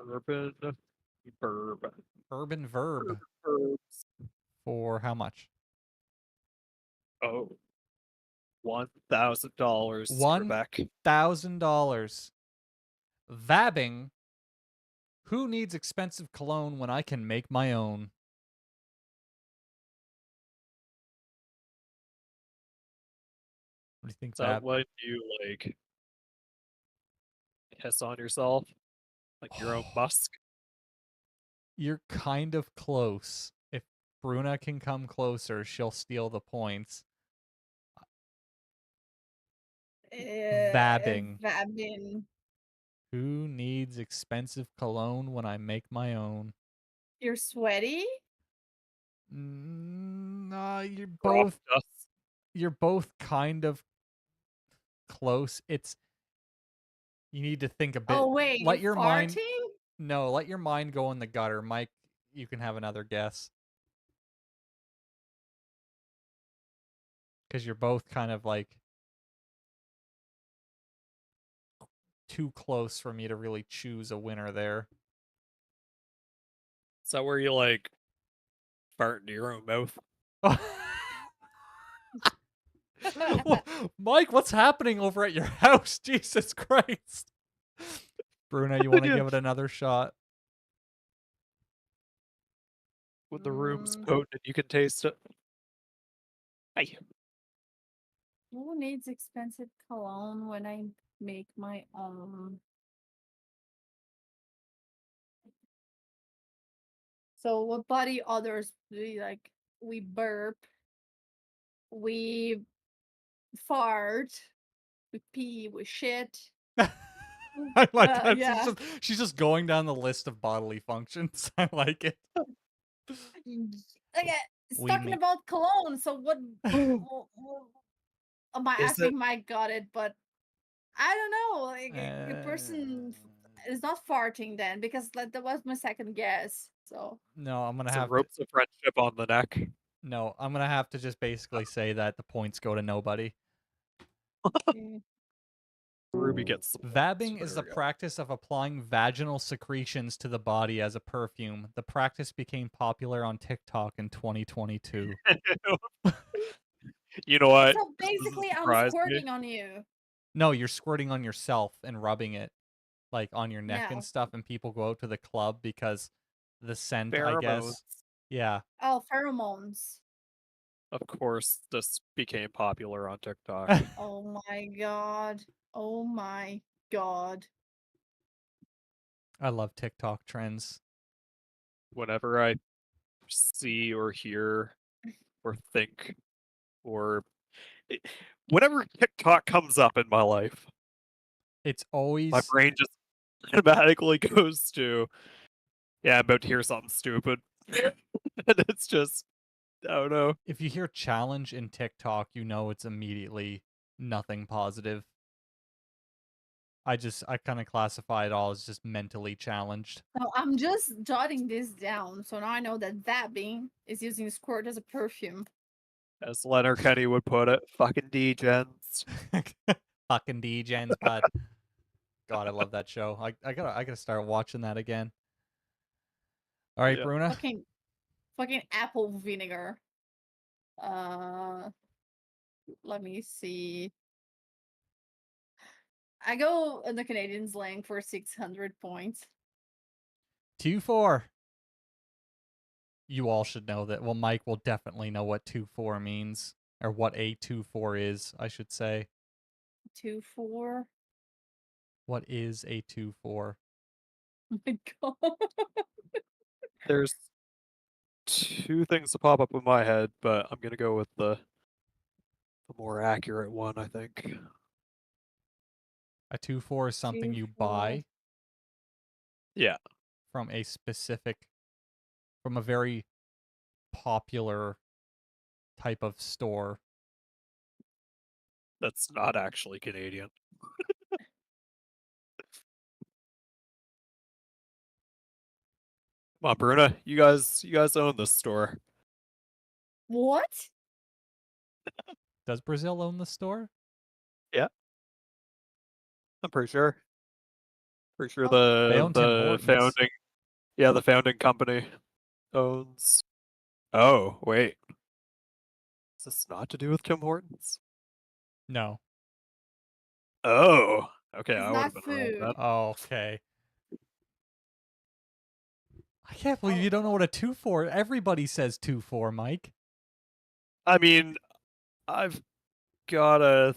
urban verb. Urban verb Verbs. for how much? Oh, $1,000. Rebecca. $1,000. Vabbing. Who needs expensive cologne when I can make my own? What do you think, Is that Vab? when you like piss on yourself, like your own musk? You're kind of close. If Bruna can come closer, she'll steal the points. Vabbing. Vabbing. Who needs expensive cologne when I make my own? You're sweaty? Nah, Crop dust. you're both kind of close. You need to think a bit. Oh, wait. Let you're your mind farting? No, let your mind go in the gutter. Mike, you can have another guess. Because you're both kind of like too close for me to really choose a winner there. Is that where you like fart into your own mouth? Mike, what's happening over at your house? Jesus Christ. Bruna, you want to give it another shot? When the room's potent, you can taste it. Hey. Who needs expensive cologne when I make my own? So what body others do? Like, we burp, we fart, we pee, we shit. I like that. Yeah. She's just going down the list of bodily functions. I like it. Okay, it's We talking make- about cologne. So what? I Is think Mike got it, but I don't know. Like, a person is not farting then, because that was my second guess. So No, I'm gonna some have ropes of friendship on the neck. No, I'm gonna have to just basically say that the points go to nobody. Ruby gets the Vabbing points. is There the we go. practice of applying vaginal secretions to the body as a perfume. The practice became popular on TikTok in 2022. You know what? so This doesn't basically, I'm surprise me. squirting on you. No, you're squirting on yourself and rubbing it like on your neck No. and stuff, and people go out to the club because the scent, I Pheromones. guess. Yeah. Oh, pheromones. Of course, this became popular on TikTok. Oh my god. Oh my god. I love TikTok trends. Whenever I see or hear or think or whenever TikTok comes up in my life, It's always my brain just automatically goes to, yeah, I'm about to hear something stupid. And it's just, I don't know. if you hear challenge in TikTok, you know it's immediately nothing positive. I kind of classify it all as just mentally challenged. So I'm just jotting this down. So now I know that vabbing is using squirt as a perfume. As Leonard Kenny would put it, fucking D-gens. Fucking D-gens, bud. God, I love that show. I gotta start watching that again. All right, Yeah. Bruna. Fucking apple vinegar. Let me see. I go in the Canadian slang for 600 points. 2-4. You all should know that. Well, Mike will definitely know what 2-4 means, or what a 2-4 is, I should say. 2-4. What is a 2-4? Oh my god. There's two things that pop up in my head, but I'm gonna go with the more accurate one, I think. A 2-4 is something you 2-4. buy Yeah, from from a very popular type of store. that's not actually Canadian. Come on, Bruna, you guys own this store. What? Does Brazil own the store? Yeah, I'm pretty sure. Pretty sure Oh. They own Tim the Hortons. the founding company owns. Oh, wait. Is this not to do with Tim Hortons? No. Oh, okay, It's I would not have been wrong food. then. Okay. I can't believe Oh. you don't know what a 2-4. Everybody says 2-4, Mike. I mean, I've got a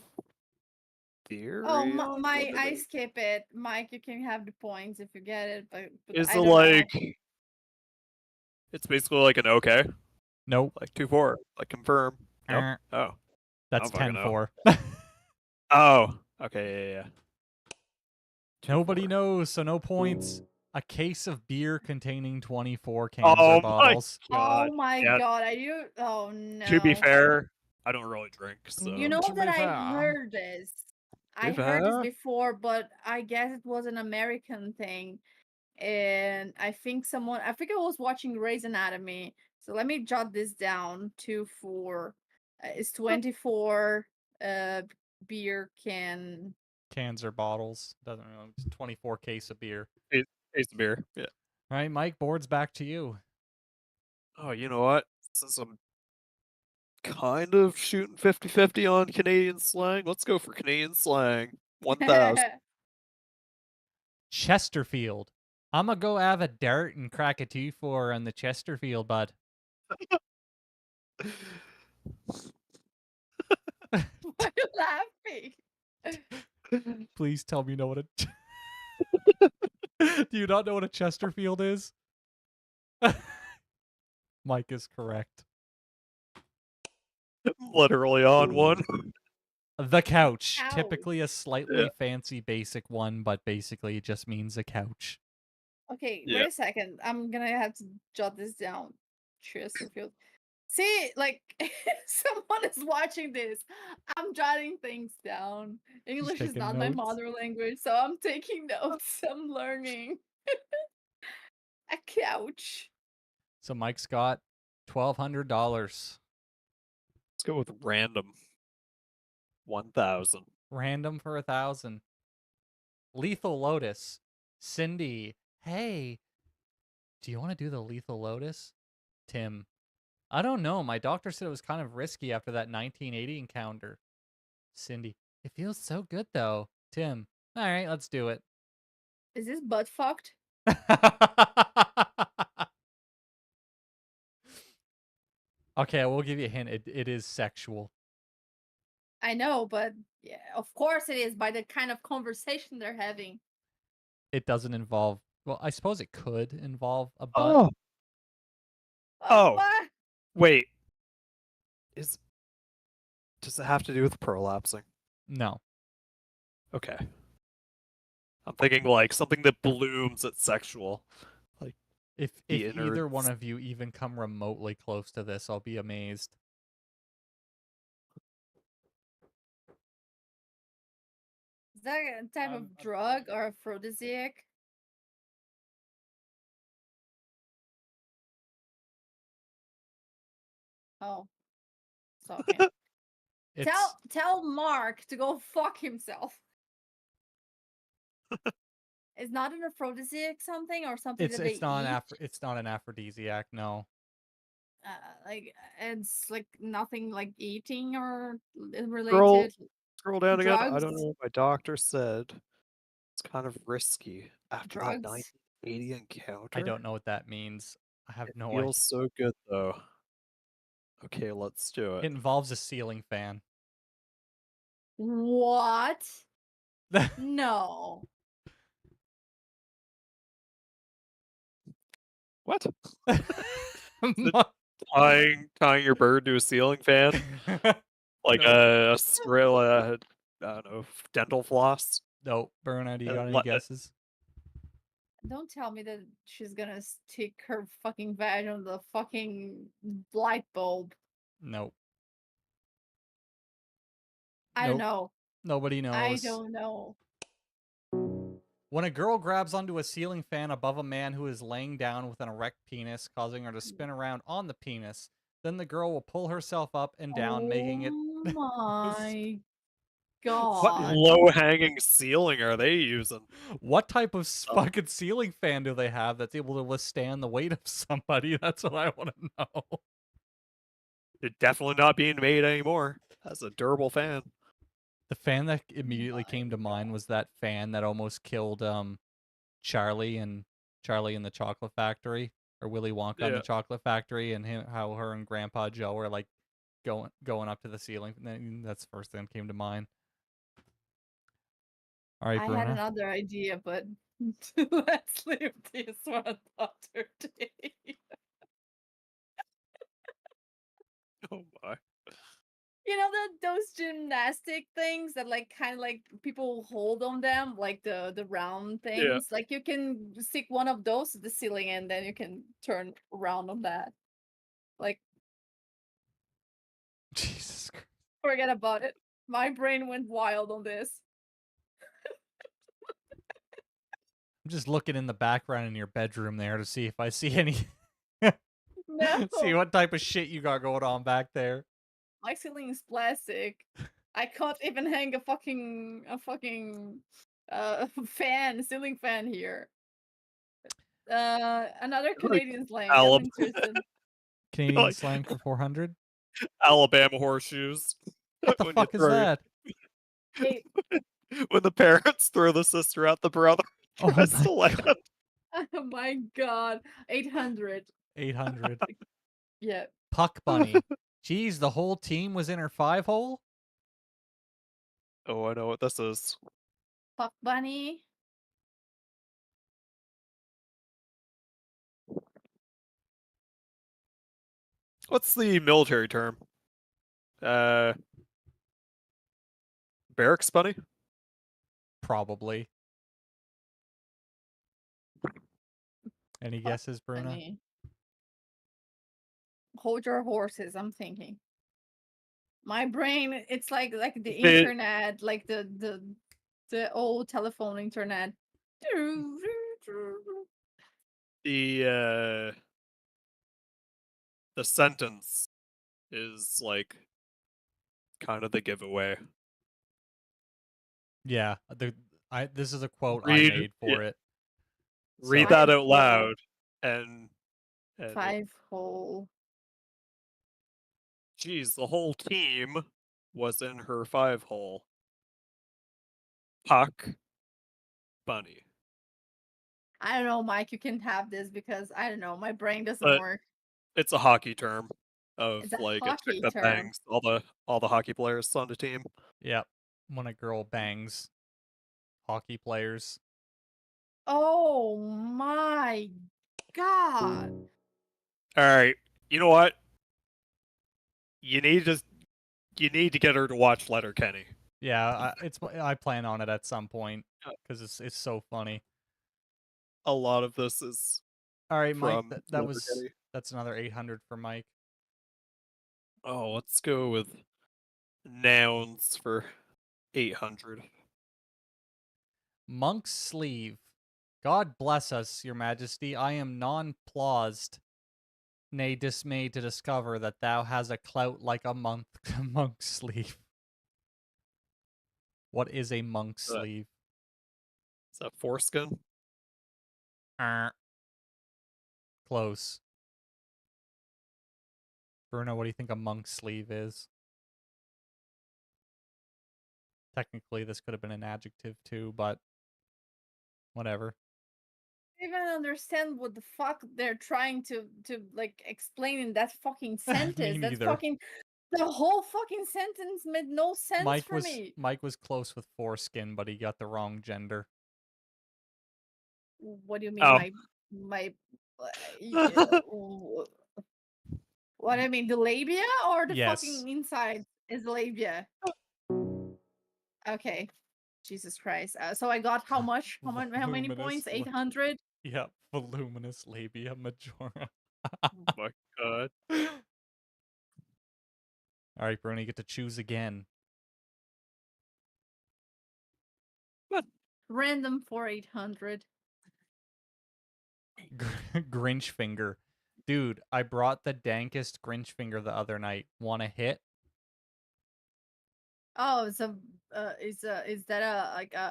theory Oh, on my, what I it is. skip it. Mike, you can have the points if you get it, but Is I it don't know. like it's basically like an okay, Nope. like 2-4, like confirm? Nope. Er, Oh, That's fucking know. 10-4. Oh, okay, yeah. Nobody 2-4. knows, so no points. A case of beer containing 24 cans Oh or my bottles. god. Oh my Yeah. god, are you? Oh no. To be fair, I don't really drink, so. You know To that be I fair. heard this. I be heard this fair. before, but I guess it was an American thing. And I think I think I was watching Grey's Anatomy. So let me jot this down. 2-4 is 24 beer can. Cans or bottles. Doesn't really. 24 case of beer. Case of beer. Yeah. All right, Mike, board's back to you. Oh, you know what? Since I'm kind of shooting 50-50 on Canadian slang, let's go for Canadian slang. 1,000. Chesterfield. I'm gonna go have a dart and crack a 2-4 on the Chesterfield, bud. Why are you laughing? Please tell me you know what a. Do you not know what a Chesterfield is? Mike is correct. Literally on one. The couch. Couch. Typically a slightly fancy basic one, but basically it just means a couch. Okay, Yeah. wait a second. I'm gonna have to jot this down. Chesterfield. See, like someone is watching this. I'm jotting things down. English is taking not my notes? mother language, so I'm taking notes. I'm learning. A couch. So Mike's got $1,200. Let's go with random. 1,000. Random for 1,000. Lethal Lotus. Cindy. Hey. Do you want to do the Lethal Lotus? Tim. I don't know. My doctor said it was kind of risky after that 1980 encounter. Cindy. It feels so good though. Tim. All right, let's do it. Is this butt fucked? Okay, I will give you a hint. It is sexual. I know, but yeah, of course it is by the kind of conversation they're having. It doesn't involve. Well, I suppose it could involve a butt. Oh, Oh. What? wait. Does it have to do with prolapsing? No. Okay. I'm thinking like something that blooms at sexual. If The either one innards. of you even come remotely close to this, I'll be amazed. Is that a type of drug or aphrodisiac? Oh. So okay. It's Tell Mark to go fuck himself. It's not an aphrodisiac something or something that they it's not eat. it's not an aphrodisiac. No. Like it's like nothing like eating or related. Scroll down again. I don't Drugs? know what my doctor said. It's kind of risky after that Drugs. 1980 encounter. I don't know what that means. I have no Feels idea. so good though. Okay, let's do It it. involves a ceiling fan. What? No. What? Mu- Tying your bird to a ceiling fan? Like Nope. a skrill, I don't know, dental floss? Nope. Berna, do you got any Let it- guesses? Don't tell me that she's gonna stick her fucking vag on the fucking light bulb. Nope. I don't Nope. know. Nobody I knows. don't know. When a girl grabs onto a ceiling fan above a man who is laying down with an erect penis, causing her to spin around on the penis, then the girl will pull herself up and down, making it. Oh my What god. low-hanging ceiling are they using? What type of fucking ceiling fan do they have that's able to withstand the weight of somebody? That's what I want to know. It's definitely not being made anymore. That's a durable fan. The fan that immediately came to mind was that fan that almost killed Charlie and the Chocolate Factory, or Willy Wonka in Yeah. the Chocolate Factory, and how her and Grandpa Joe were like going up to the ceiling. That's the first thing that came to mind. All right, I Bruna. had another idea, but let's leave this one another day. Oh my. You know those gymnastic things that like kind of like people hold on them, like the round things. Like you can stick one of those to the ceiling and then you can turn around on that. Like Jesus Christ. forget about it. My brain went wild on this. I'm just looking in the background in your bedroom there to see if I see any. No, See what type of shit you got going on back there. my ceiling is plastic. I can't even hang a fucking ceiling fan here. Another Canadian slang. I'm Alabama. interested. Canadian Like- slang for 400. Alabama horseshoes. What the When you fuck is throw- that? Hey, When the parents throw the sister at the brother. Oh Tries my to land. oh my god, 800. 800. Yeah. Puck bunny. Jeez, the whole team was in her 5-hole? Oh, I know what this is. Puck bunny. What's the military term? Barracks bunny? Probably. Any Puck guesses, Bruna? bunny. Hold your horses, I'm thinking. My brain, it's like the internet, like the old telephone internet. The sentence is like kind of the giveaway. Yeah. This is a quote Read- I made for it. Read So- that out loud and 5-hole. geez, the whole team was in her 5-hole. Puck bunny. I don't know, Mike, you can have this because I don't know, my brain doesn't But- work. It's a hockey term of It's a like a hockey chick that term. bangs all the hockey players on the team. Yep. When a girl bangs hockey players. Oh my god. All right, you know what? You need to get her to watch Letterkenny. Yeah, I plan on it at some point because it's so funny. A lot of this is All right, Mike, from that's another 800 for Mike. Oh, let's go with nouns for 800. Monk's sleeve. God bless us, your majesty. I am nonplussed, nay dismayed to discover that thou has a clout like a monk's sleeve. What is a monk's sleeve? Is that foreskin? Close. Bruno, what do you think a monk's sleeve is? Technically, this could have been an adjective too, but whatever. I don't even understand what the fuck they're trying to like explain in that fucking sentence. That's neither. fucking The whole fucking sentence made no sense for me. Mike was close with foreskin, but he got the wrong gender. What do you mean, Oh. my what I mean, the labia or the Yes. fucking inside is labia? Okay. Jesus Christ. So I got how much? How many Voluminous points? la- 800? Yeah, voluminous labia majora. Oh my god. All right, Bruni, you get to choose again. Random for 800. Grinch finger. Dude, I brought the dankest Grinch finger the other night. Want a hit? Oh, is that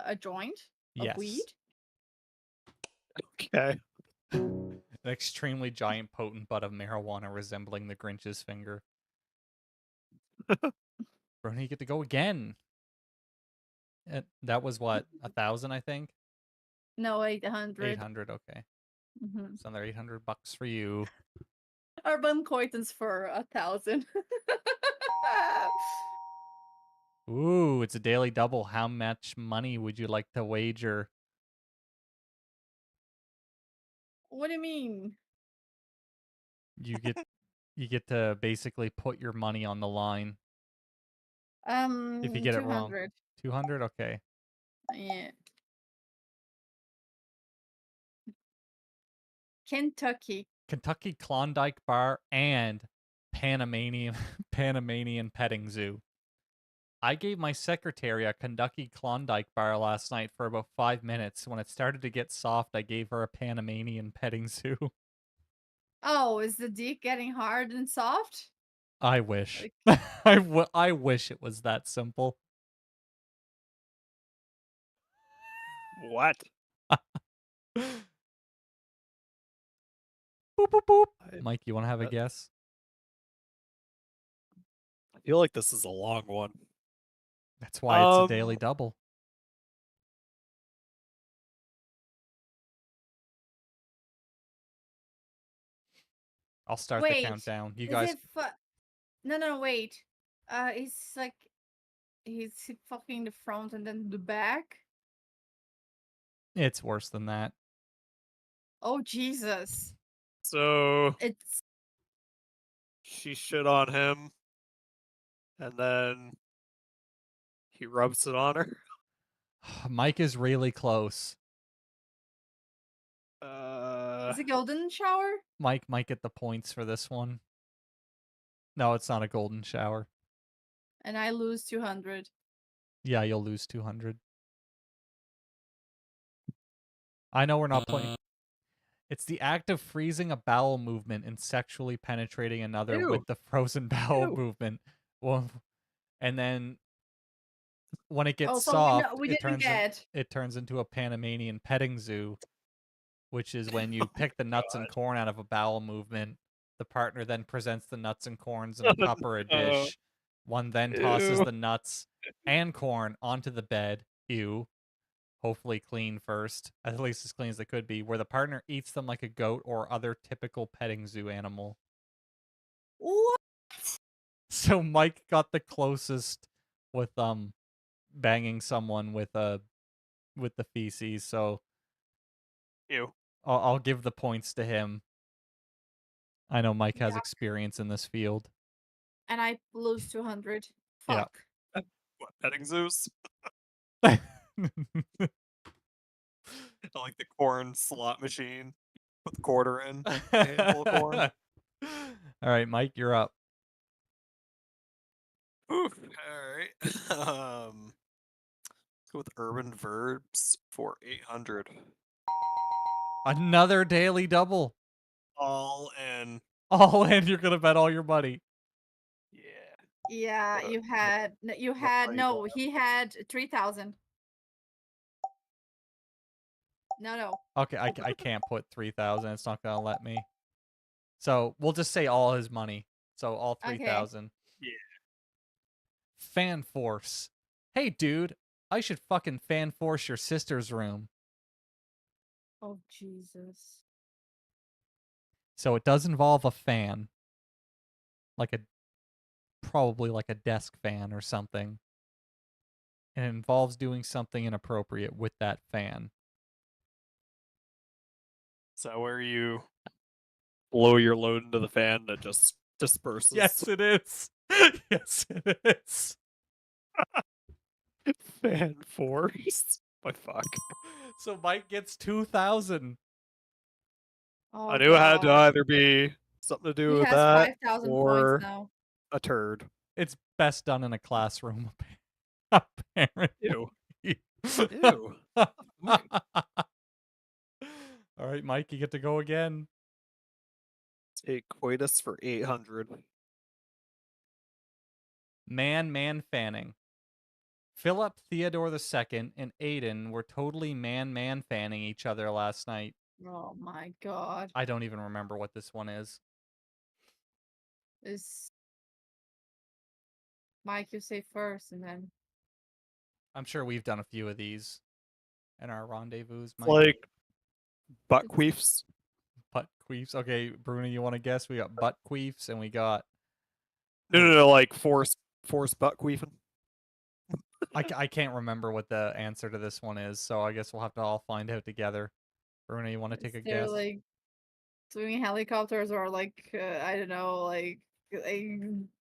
a joint of Yes. weed? Okay. An extremely giant potent bud of marijuana resembling the Grinch's finger. Bruni, you get to go again. That was what, 1,000, I think? No, 800. 800, okay. Mm-hmm. It's another $800 for you. Urban coitance for 1,000. Ooh, it's a daily double. How much money would you like to wager? What do you mean? You get to basically put your money on the line if you get it wrong. 200. 200, okay. Yeah. Kentucky. Kentucky Klondike Bar and Panamanian petting zoo. I gave my secretary a Kentucky Klondike Bar last night for about 5 minutes. When it started to get soft, I gave her a Panamanian petting zoo. Oh, is the dick getting hard and soft? I wish. Like- I wish it was that simple. What? Boop, boop, boop. Mike, you want to have a guess? I feel like this is a long one. That's why it's a daily Um, double. I'll start the Wait, countdown. You is guys, it no, wait. It's like he's fucking the front and then the back. it's worse than that. Oh Jesus! So It's she shit on him, and then he rubs it on her. Mike is really close. is a golden shower. Mike might get the points for this one. No, it's not a golden shower. And I lose 200. Yeah, you'll lose 200. I know we're not playing. It's the act of freezing a bowel movement and sexually penetrating another Ew. with the frozen bowel Ew. movement. Well, and then when it gets Oh, so soft, we didn't get. it turns into a Panamanian petting zoo, which is when you pick the nuts and corn out of a bowel movement. The partner then presents the nuts and corns in a cup or a dish. One then tosses Ew. the nuts and corn onto the bed. Ew. Hopefully clean first, at least as clean as they could be, where the partner eats them like a goat or other typical petting zoo animal. What? So Mike got the closest with banging someone with the feces, so Ew. I'll give the points to him. I know Mike has experience in this field. And I lose 200. Yeah. Fuck. What, petting zoos? I like the corn slot machine. Put the quarter in. A handful of corn. All right, Mike, you're up. Oof. All right. Let's go with urban verbs for 800. Another daily double. All in. All in. You're gonna bet all your money. Yeah. Yeah, What a- you had are you no. going He had 3,000. No. Okay, I can't put 3,000. It's not gonna let me. So we'll just say all his money. So all Okay. 3,000. Yeah. Fan force. Hey, dude, I should fucking fan force your sister's room. Oh Jesus. So it does involve a fan, like probably like a desk fan or something. And it involves doing something inappropriate with that fan. So where you blow your load into the fan and it just disperses. Yes, it is. Yes, it is. Fan force. My fuck. So Mike gets 2,000. Oh, I knew it had to God. either be something to do He with has that 5,000 or points now. a turd. It's best done in a classroom, apparently. Ew. Ew. All right, Mike, you get to go again. Take coitus for 800. Man fanning. Philip, Theodore II, and Aiden were totally man fanning each other last night. Oh my God. I don't even remember what this one is. This Mike, you say first, and then I'm sure we've done a few of these in our rendezvous. It's Mike. like butt queefs. Butt queefs. Okay, Bruno, you want to guess? We got butt queefs and we got. No, like force butt queefing. I can't remember what the answer to this one is, so I guess we'll have to all find out together. Bruno, you want to take a they're guess? like doing helicopters or like I don't know, like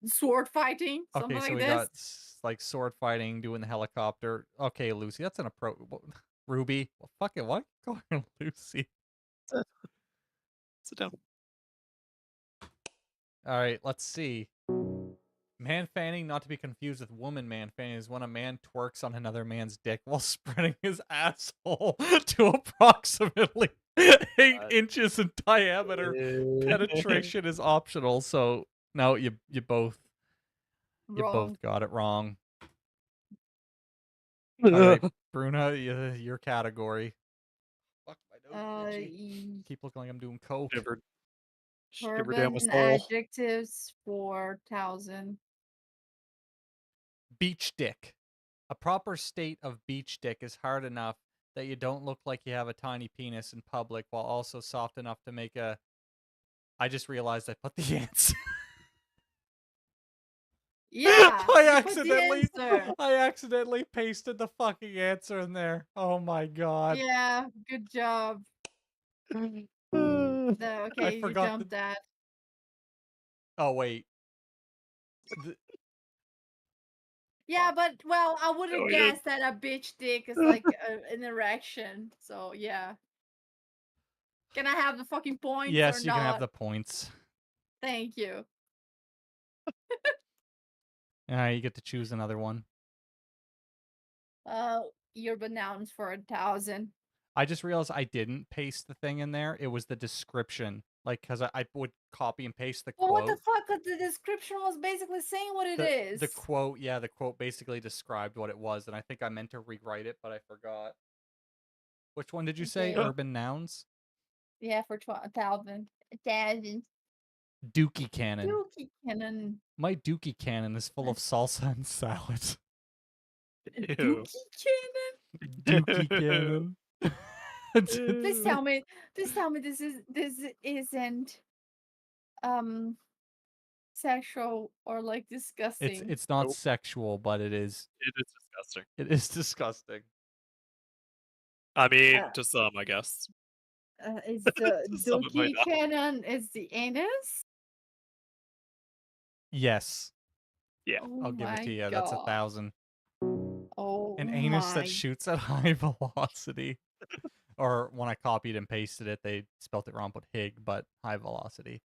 sword fighting, something Okay, so like we this. got like sword fighting, doing the helicopter. Okay, Lucy, that's an Ruby. Well, fuck it, what? Go on, Lucy. Sit down. All right, let's see. Man fanning, not to be confused with woman man fanning, is when a man twerks on another man's dick while spreading his asshole to approximately 8 inches in diameter. Penetration is optional, so no, you both got it wrong. All right, Bruna, your category. Fuck my nose. Keep looking like I'm doing coke. Shiver down my Urban soul. adjectives 4,000. Beach dick. A proper state of beach dick is hard enough that you don't look like you have a tiny penis in public while also soft enough to make a... I just realized I put the answer. Yeah, I you put the answer. accidentally pasted the fucking answer in there. Oh my god. Yeah, good job. No, I okay, you forgot jumped that. Oh wait. Yeah, but well, I would No, have I didn't. guessed that a bitch dick is like an erection. So yeah. Can I have the fucking points or Yes, you can have not? the points. Thank you. You get to choose another one. Urban nouns for 1,000. I just realized I didn't paste the thing in there. It was the description. Like, because I would copy and paste the Well, quote. what the fuck? The description was basically saying what it is. The quote, yeah, the quote basically described what it was, and I think I meant to rewrite it, but I forgot. Which one did you say? Okay. Urban nouns? Yeah, for 1,000. 1,000. Dookie cannon. Dookie cannon. My dookie cannon is full of salsa and salad. Ew. Dookie cannon. Dookie cannon. Please tell me this isn't sexual or like disgusting. It's not Nope. sexual, but it is. It is disgusting. It is disgusting. I mean, to some, I guess. Is the Some it might dookie not. cannon is the anus? Yes, Yeah. Oh I'll give it my to you. God. That's 1,000. Oh An anus my that shoots at high velocity. Or when I copied and pasted it, they spelt it wrong, put hig, but high velocity.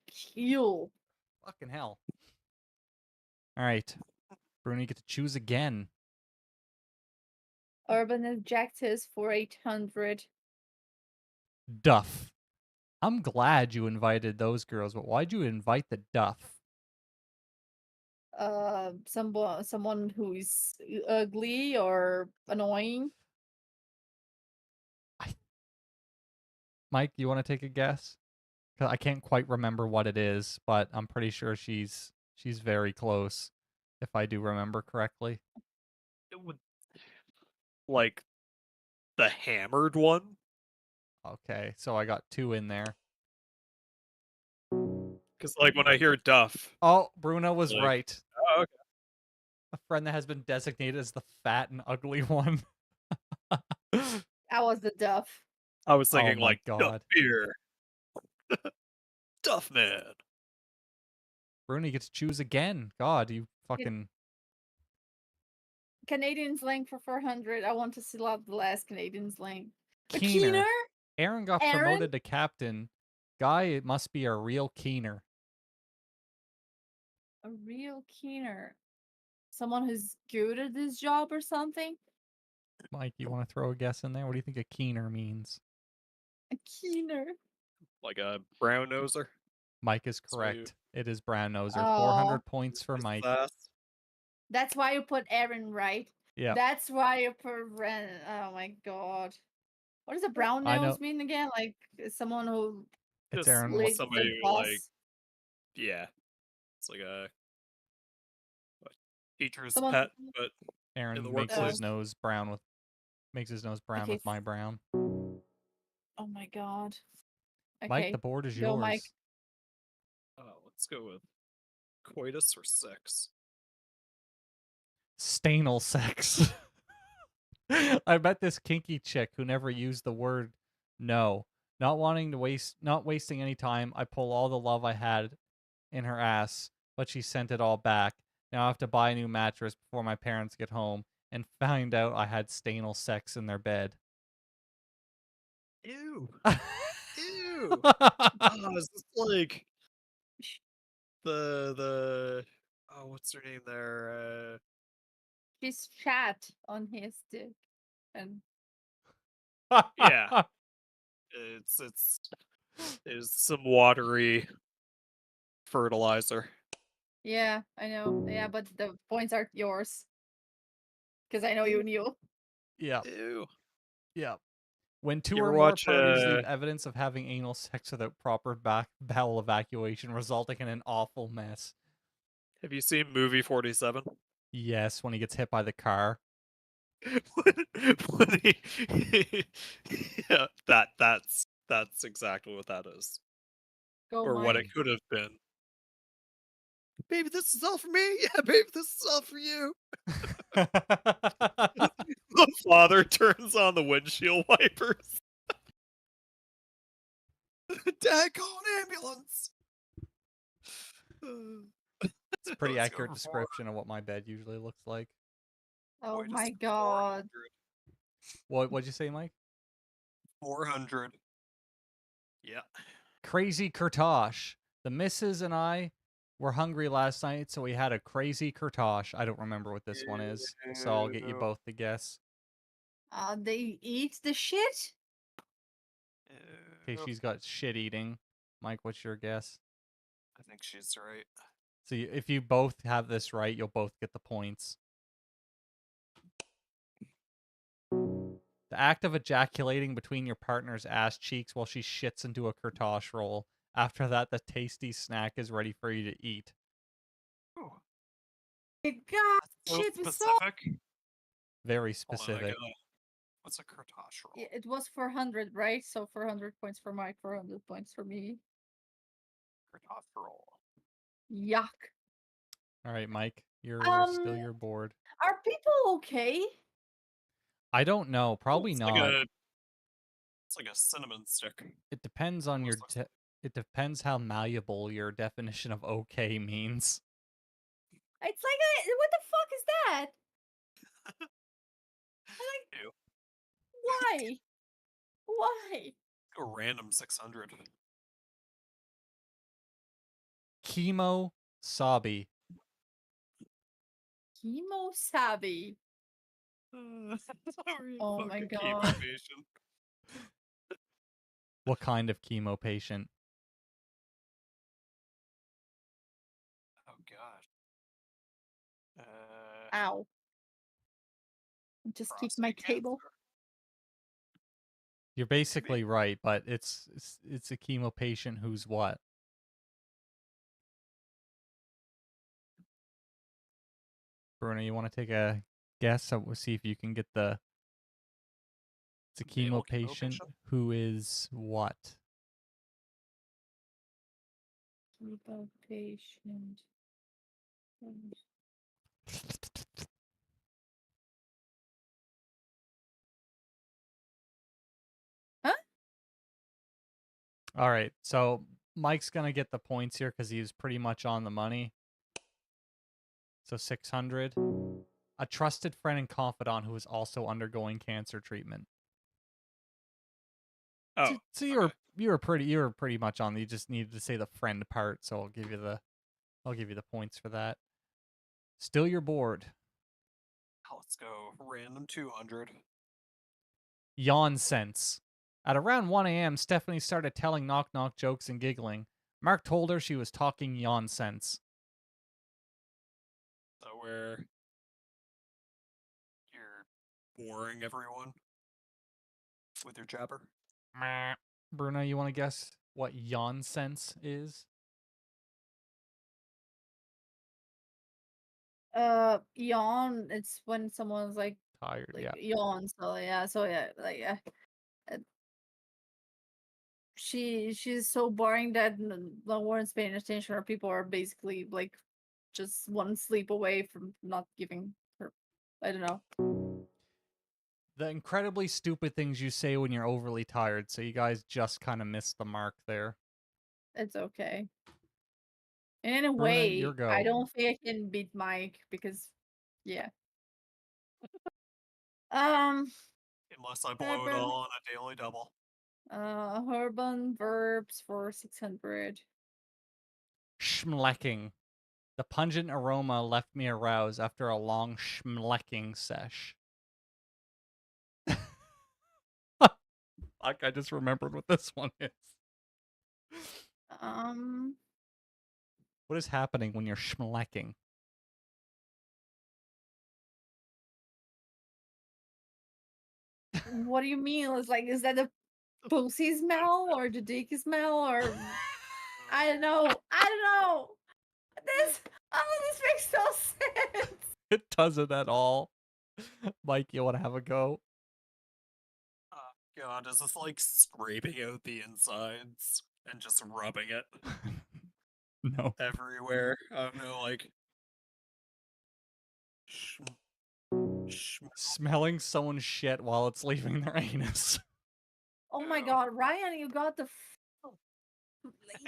kill. Fucking hell. All right. Bruno, you get to choose again. Urban adjectives for 800. Duff. I'm glad you invited those girls, but why'd you invite the duff? Someone who is ugly or annoying. Mike, you want to take a guess? 'Cause I can't quite remember what it is, but I'm pretty sure she's very close, if I do remember correctly. It would, like the hammered one. Okay, so I got 2 in there. Because like when I hear Duff. Oh, Bruno was Like- right. Oh, okay. A friend that has been designated as the fat and ugly one. I was the Duff. I was Oh thinking my like God. Duff beer. Duff man. Bruno, you get to choose again. God, you fucking. Canadian slang for 400. I want to see the last Canadian slang. A Keener. keener? Aaron got Aaron? promoted to captain. Guy, it must be a real keener. A real keener. Someone who's good at this job or something? Mike, you want to throw a guess in there? What do you think a keener means? A keener. Like a brown noser. Mike is That's why you- correct. It is brown noser. Oh. 400 points for Mike. Fast. That's why you put Aaron, right? Yeah. That's why you put Ren. Oh my god. What does a brown I know. nose mean again? Like someone who It's Just Aaron. licks somebody the who, boss? like, yeah. It's like a teacher's Someone- pet, but Aaron in the makes workplace. his nose brown with Okay, with my brown. Oh my god. Okay. Mike, the board is go, yours. Mike. let's go with coitus or sex. Stanal sex. I met this kinky chick who never used the word no. Not wasting any time, I pull all the love I had in her ass, but she sent it all back. Now I have to buy a new mattress before my parents get home and find out I had stanal sex in their bed. Ew. Ew. Is this like the what's her name there? She's chat on his dick. And Yeah. It's some watery fertilizer. yeah, I know. Yeah, but the points are yours. Because I know you knew. Yeah. Ew. Yeah. When two You or ever more watch, parties leave evidence of having anal sex without proper bowel evacuation, resulting in an awful mess. Have you seen movie 47? Yes, when he gets hit by the car. when yeah, that's exactly what that is. Go, Or what Mike. it could have been. Baby, this is all for me. Yeah, baby, this is all for you. The father turns on the windshield wipers. Dad, call an ambulance. It's a pretty Let's go accurate for description of what my bed usually looks like. Oh Coitus my for god. 400. What'd you say, Mike? 400. Yeah. Crazy Kurtosh. The missus and I were hungry last night, so we had a crazy Kurtosh. I don't remember what this one is, so I'll get you Ew. both to guess. They eat the shit? Okay, she's got shit eating. Mike, what's your guess? I think she's right. So if you both have this right, you'll both get the points. The act of ejaculating between your partner's ass cheeks while she shits into a Kurtosh roll. After that, the tasty snack is ready for you to eat. Ooh, My god, so shit was so. specific. Very Hold on, I specific. gotta- What's a Kurtosh roll? It was 400, right? So 400 points for Mike, 400 points for me. Kurtosh roll. Yuck. All right, Mike, you're still your board. Are people okay? I don't know. Probably It's not. It's like a cinnamon stick. It depends on your. Almost looks It depends how malleable your definition of okay means. It's like what the fuck is that? Like, Ew. why? Why? A random 600. Chemo Sabi. Chemo savvy. Sorry, Oh my fucking chemo God. patient. What kind of chemo patient? Oh god. Ow. Just keep my prostate table. cancer. You're basically right, but it's a chemo patient who's what? Bruno, you want to take a guess? So we'll see if you can get the. It's a Male chemo patient patient? who is what? Keep a patient. Huh? All right, so Mike's gonna get the points here because he's pretty much on the money. So 600. A trusted friend and confidant who is also undergoing cancer treatment. Oh, So you were pretty much on. You just needed to say the friend part, so I'll give you the points for that. Still your board. let's go random 200. Yawn sense. At around 1 a.m., Stephanie started telling knock-knock jokes and giggling. Mark told her she was talking yawn sense. So where you're boring everyone with your jabber. Meh. Bruno, you want to guess what yawn sense is? Yawn. It's when someone's like Tired, yeah. yawn. So yeah, like uh, she's so boring that no one's paying attention, or people are basically like just one sleep away from not giving her. I don't know. The incredibly stupid things you say when you're overly tired, so you guys just kind of missed the mark there. It's okay. In a Bruna, way, your go. I don't think I can beat Mike because, yeah. Unless I blow it all on a daily double. Urban verbs for 600. Schmlecking. The pungent aroma left me aroused after a long schmlecking sesh. Fuck, I just remembered what this one is. What is happening when you're schmlecking? What do you mean? It's like, is that the pussy smell or the dick smell or I don't know. This makes no sense. It doesn't at all. Mike, you want to have a go? God, is this like scraping out the insides and just rubbing it No. everywhere? I don't know, like Smelling someone's shit while it's leaving their anus. Oh my god, Ryan, you got the.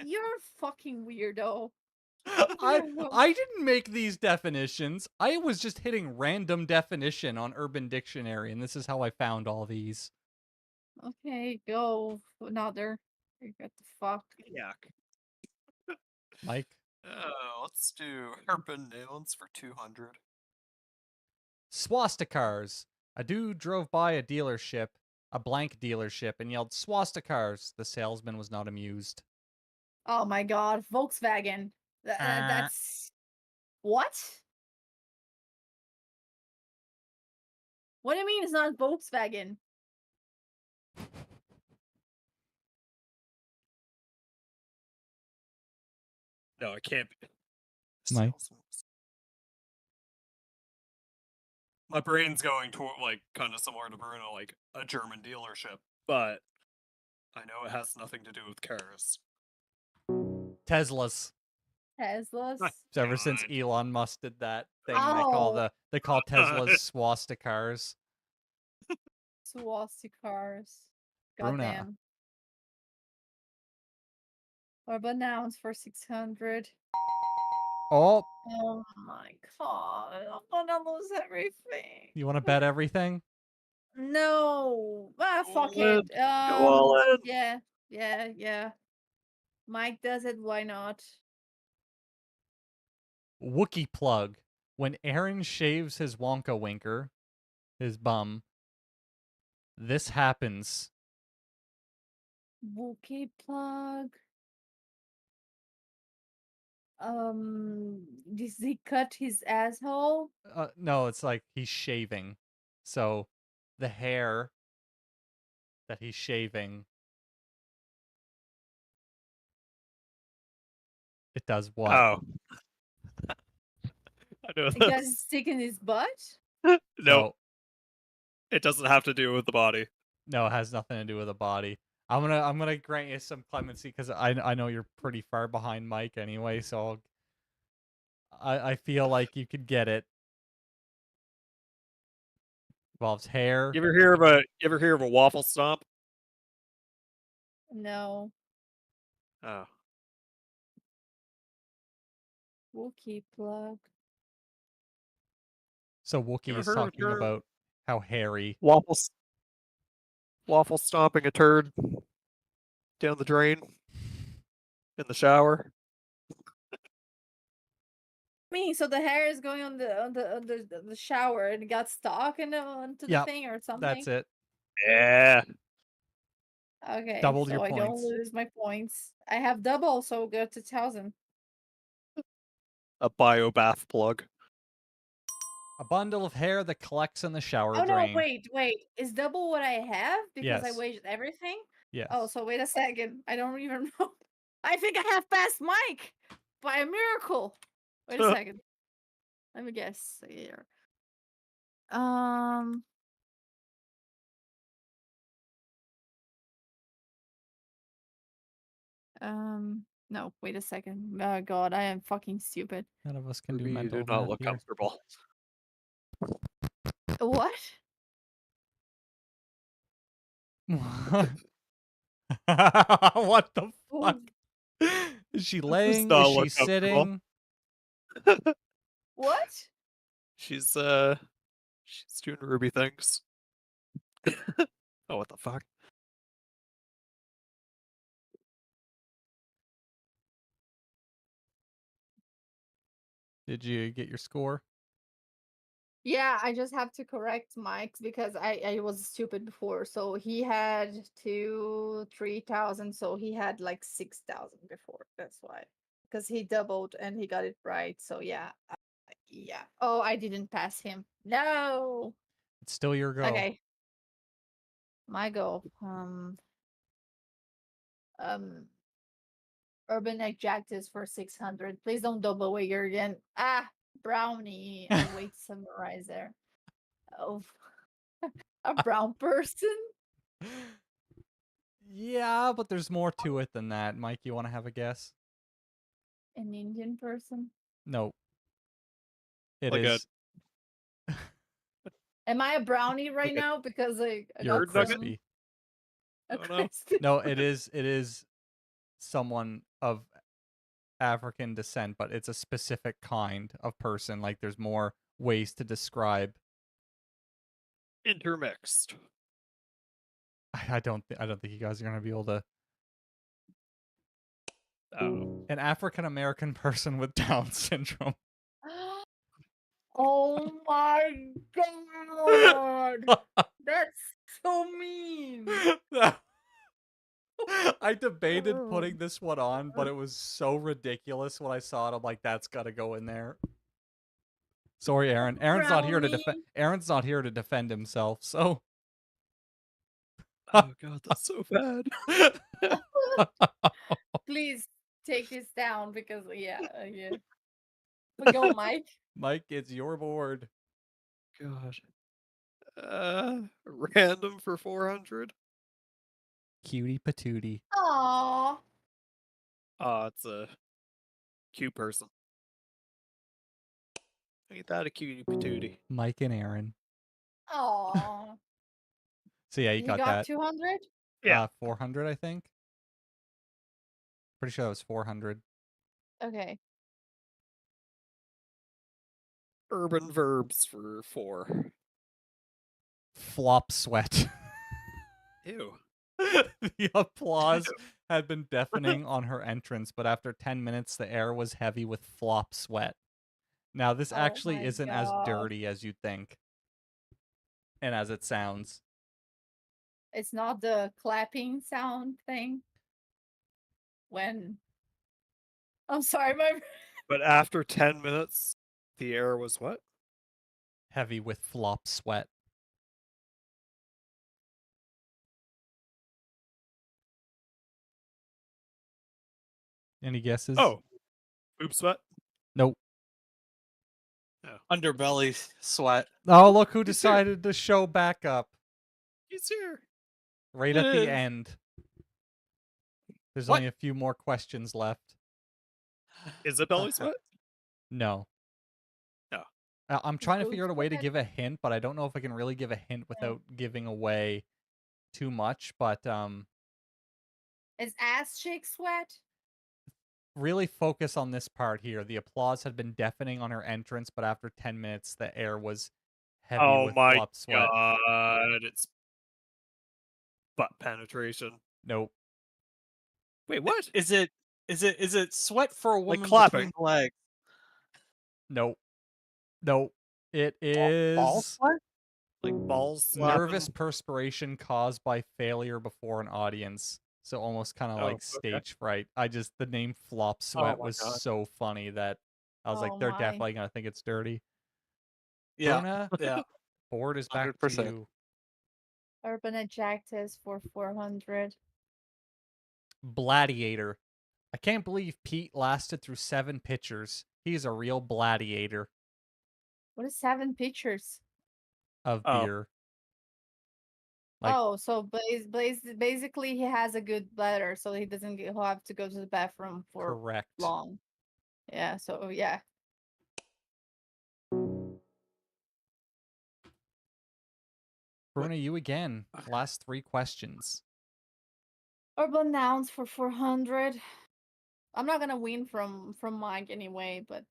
You're a fucking weirdo. I didn't make these definitions. I was just hitting random definition on Urban Dictionary, and this is how I found all these. Okay, go another. What the fuck? Yuck. Mike? Let's do urban nouns for 200. Swastikars. A dude drove by a dealership, a blank dealership, and yelled swastikars. The salesman was not amused. Oh my god, Volkswagen. That's what? What do you mean it's not Volkswagen? No, it can't be. Mike? My brain's going toward like kind of similar to Bruno, like a German dealership, but I know it has nothing to do with cars. Teslas. Teslas? Ever since Elon Musk did that thing Oh. they call Teslas swastikars. Swastikars. Bruna. Goddamn. Urban nouns for 600. Oh, Oh my god, I'm gonna lose everything. you want to bet everything? No. Fuck Go it. all in. Yeah. Mike does it, why not? Wookie plug. When Aaron shaves his Wonka winker, his bum, this happens. Wookie plug. Does he cut his asshole? No, it's like he's shaving. So the hair that he's shaving, it does what? Oh. I know He got his stick in his butt? No, So, it doesn't have to do with the body. no, it has nothing to do with the body. I'm gonna grant you some clemency because I know you're pretty far behind Mike anyway, so I feel like you could get it. Involves hair. You ever hear of a waffle stomp? No. Oh. Wookie plug. So Wookie ever is heard of a talking term? about how hairy. Waffle stomping a turd down the drain in the shower. Me, so the hair is going on the shower and it got stuck onto the Yep, thing or something. That's it. Yeah. Okay, Doubled so your I don't points. lose my points. I have double, so go to 1,000. A biobath plug. A bundle of hair that collects in the shower Oh no, drain. wait. Is double what I have because I Yes. waged everything? Yes. Oh, so wait a second. I don't even know. I think I have passed Mike by a miracle. Wait a second. Let me guess here. No, wait a second. Oh god, I am fucking stupid. None of us can do Ruby, you mental do not math look here. comfortable. What? What the Oh, fuck? Is she Does laying? not Is she look comfortable. sitting? what? She's doing Ruby things. Oh, what the fuck? Did you get your score? Yeah, I just have to correct Mike's because I was stupid before. So he had 3,000, so he had like 6,000 before. That's why. Because he doubled and he got it right. So yeah. Yeah. Oh, I didn't pass him. No. It's still your go. Okay. My go. Urban adjectives for 600. Please don't double wigger again. Brownie. I'll wait to summarize there. Oh, a brown person? Yeah, but there's more to it than that. Mike, you want to have a guess? An Indian person? No. It Like is. Am I a brownie right Like a now? Because I You're got nugget? some. crispy. A Oh, no. crispy. No, it is someone of African descent, but it's a specific kind of person. Like there's more ways to describe. Intermixed. I don't think you guys are gonna be able to. Oh. An African American person with Down syndrome. Oh my god! That's so mean. I debated putting this one on, but it was so ridiculous when I saw it. I'm like, that's gotta go in there. Sorry, Aaron. Aaron's not here to defend. Aaron's not here to defend himself. So. Oh god, that's so bad. Please take this down because yeah. But go, Mike. Mike, it's your board. God. Random for 400. Cutie patootie. Aww. It's a cute person. Ain't that a cutie patootie? Mike and Aaron. Aww. So yeah, you got that. 200? Yeah. 400, I think. Pretty sure that was 400. Okay. Urban verbs for 4. Flop sweat. Ew. The applause had been deafening on her entrance, but after 10 minutes, the air was heavy with flop sweat. Now, this actually my isn't as God. dirty as you'd think, and as it sounds. It's not the clapping sound thing. When I'm sorry, my But after 10 minutes, the air was what? Heavy with flop sweat. Any guesses? Oh. Boob sweat? Nope. Underbelly sweat. Oh, look who He's here. decided to show back up. He's here. Right at the end. There's What? only a few more questions left. Is it belly sweat? No. No. I'm trying to Boob figure out a way to sweat? give a hint, but I don't know if I can really give a hint without giving away too much. But Is ass cheek sweat? really focus on this part here. The applause had been deafening on her entrance, but after 10 minutes, the air was heavy Oh with my flop sweat. god, it's butt penetration. Nope. Wait, what? Is it sweat for a woman clapping. between the legs? Nope. Nope. It Ball is sweat? Like balls slapping? nervous perspiration caused by failure before an audience. So almost kind of Oh, like okay. stage fright. The name flop sweat my was God. so funny that I was like, Oh they're my. definitely going to think it's dirty. Yeah. Bruna, Yeah. board is back to 100%. you. Urban adjectives for 400. Gladiator. I can't believe Pete lasted through 7 pitchers. He's a real gladiator What is 7 pictures? of Oh. beer. Like- Oh, so basically he has a good bladder, so he doesn't he'll have to go to the bathroom for Correct. long. Yeah, so yeah. Bruna, you again. Last 3 questions. Urban nouns for 400. I'm not gonna win from Mike anyway, but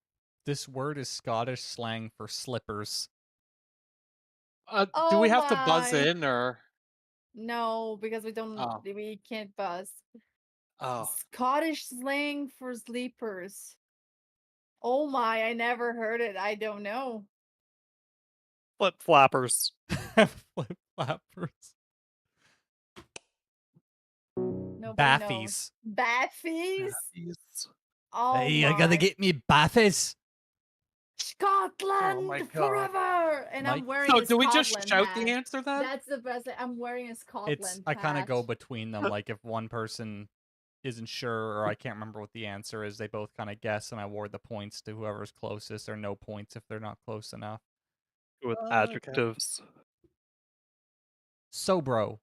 This word is Scottish slang for slippers. Do we have to Oh buzz my. in or? no, because we don't Oh. we can't buzz. Oh. Scottish slang for sleepers. Oh my, I never heard it. I don't know. Flip flappers. Flip flappers. Nobody knows. Baffies. Baffies? Yes. Oh Hey, I my. gotta get me baffies. Scotland my God. forever! And I'm Mike- wearing So a do we just Scotland shout hat. the answer then? That's the best thing. I'm wearing a Scotland I kind of go hat. between them. Like if one person isn't sure or I can't remember what the answer is, they both kind of guess, and I award the points to whoever's closest, or no points if they're not close enough. With Okay. adjectives. So, bro,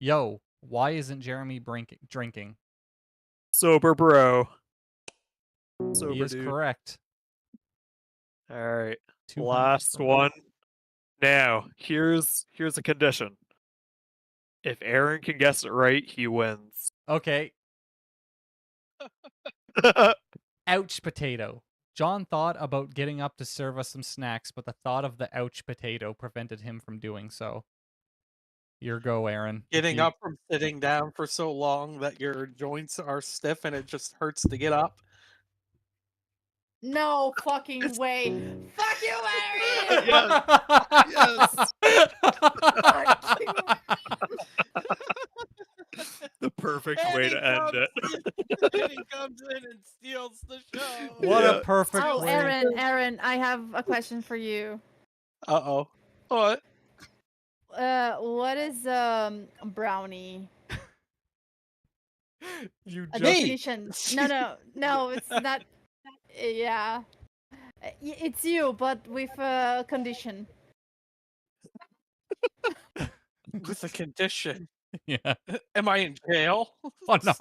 yo, why isn't Jeremy drinking? Sober bro. He Sober is dude. correct. Alright. 200 Last points. one. Now, here's a condition. If Aaron can guess it right, he wins. Okay. Ouch potato. John thought about getting up to serve us some snacks, but the thought of the ouch potato prevented him from doing so. Your go, Aaron. Getting You- up from sitting down for so long that your joints are stiff and it just hurts to get up. No fucking way. Fuck you, Aaron! Yes. Fuck you. The perfect And way he to end it. And he comes in and steals the show. What Yeah. a perfect Oh, way. Aaron, I have a question for you. Uh-oh. What? What is brownie? You A just definition. No, it's not. Yeah, it's you, but with a condition. With a condition. yeah. Am I in jail? Oh no.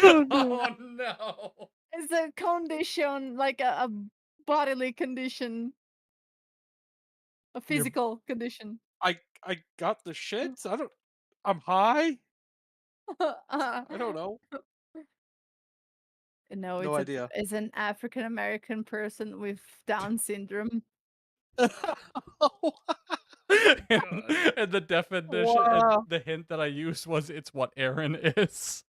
Oh no. It's a condition, like a bodily condition, a physical condition. I got the shits. I'm high. I don't know. No, No idea. It's an African American person with Down syndrome. And the definition, Wow. the hint that I used was it's what Aaron is.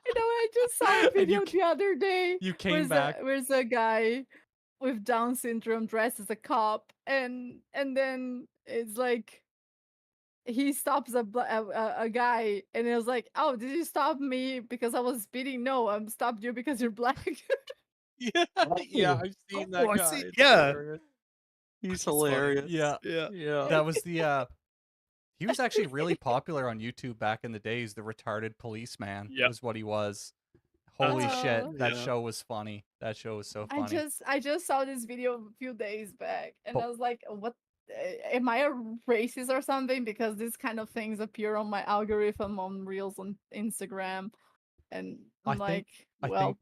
You know, I just saw a And you video the other day. You came back. Where's a guy with Down syndrome dressed as a cop, and then it's like he stops a guy, and it was like, "Oh, did you stop me because I was speeding? No, I stopped you because you're black." Yeah, yeah, I've seen that I guy. see- It's yeah. hilarious. He's funny. hilarious. Yeah. Yeah. Yeah. That was the he was actually really popular on YouTube back in the days. The retarded policeman Yep. was what he was. Holy shit, Oh. that Yeah. show was funny. That show was so funny. I just saw this video a few days back, and But- I was like, "What? am I a racist or something? Because these kind of things appear on my algorithm on Reels on Instagram, and I I'm think like, I well, think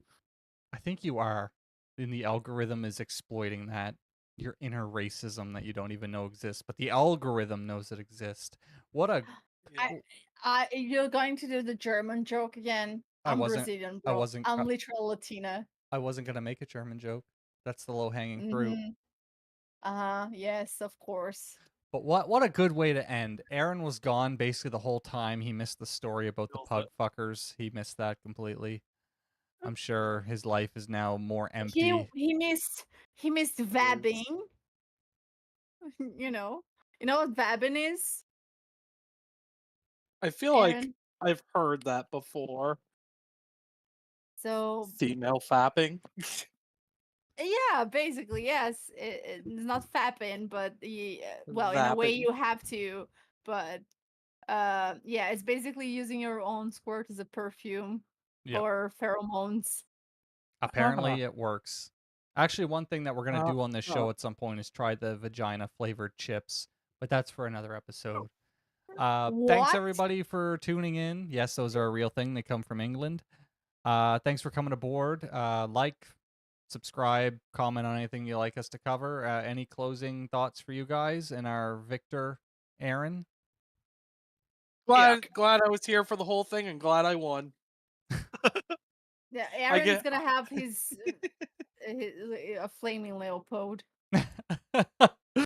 I think you are. And the algorithm is exploiting that your inner racism that you don't even know exists, but the algorithm knows it exists. What a you're going to do the German joke again. I I'm wasn't Brazilian, I bro. wasn't I'm literal Latina. I wasn't gonna make a German joke. That's the low hanging fruit. Yes, of course. But what a good way to end. Aaron was gone basically the whole time. He missed the story about the pug fuckers. He missed that completely. I'm sure his life is now more empty. He missed vabbing. You know what vabbing is, I feel like Aaron? I've heard that before. So Female fapping. yeah, basically yes. It's not fapping, but well, in a way Vapping. you have to. But yeah, it's basically using your own squirt as a perfume Yeah. or pheromones. Apparently it works. Actually, one thing that we're going to do on this show oh. at some point is try the vagina flavored chips, but that's for another episode. Thanks What? everybody for tuning in. Yes, those are a real thing. They come from England. Thanks for coming aboard. Like, subscribe, comment on anything you like us to cover. Any closing thoughts for you guys and our Victor, Aaron? Glad I was here for the whole thing and glad I won. Yeah, Aaron's gonna have his a flaming Leopold.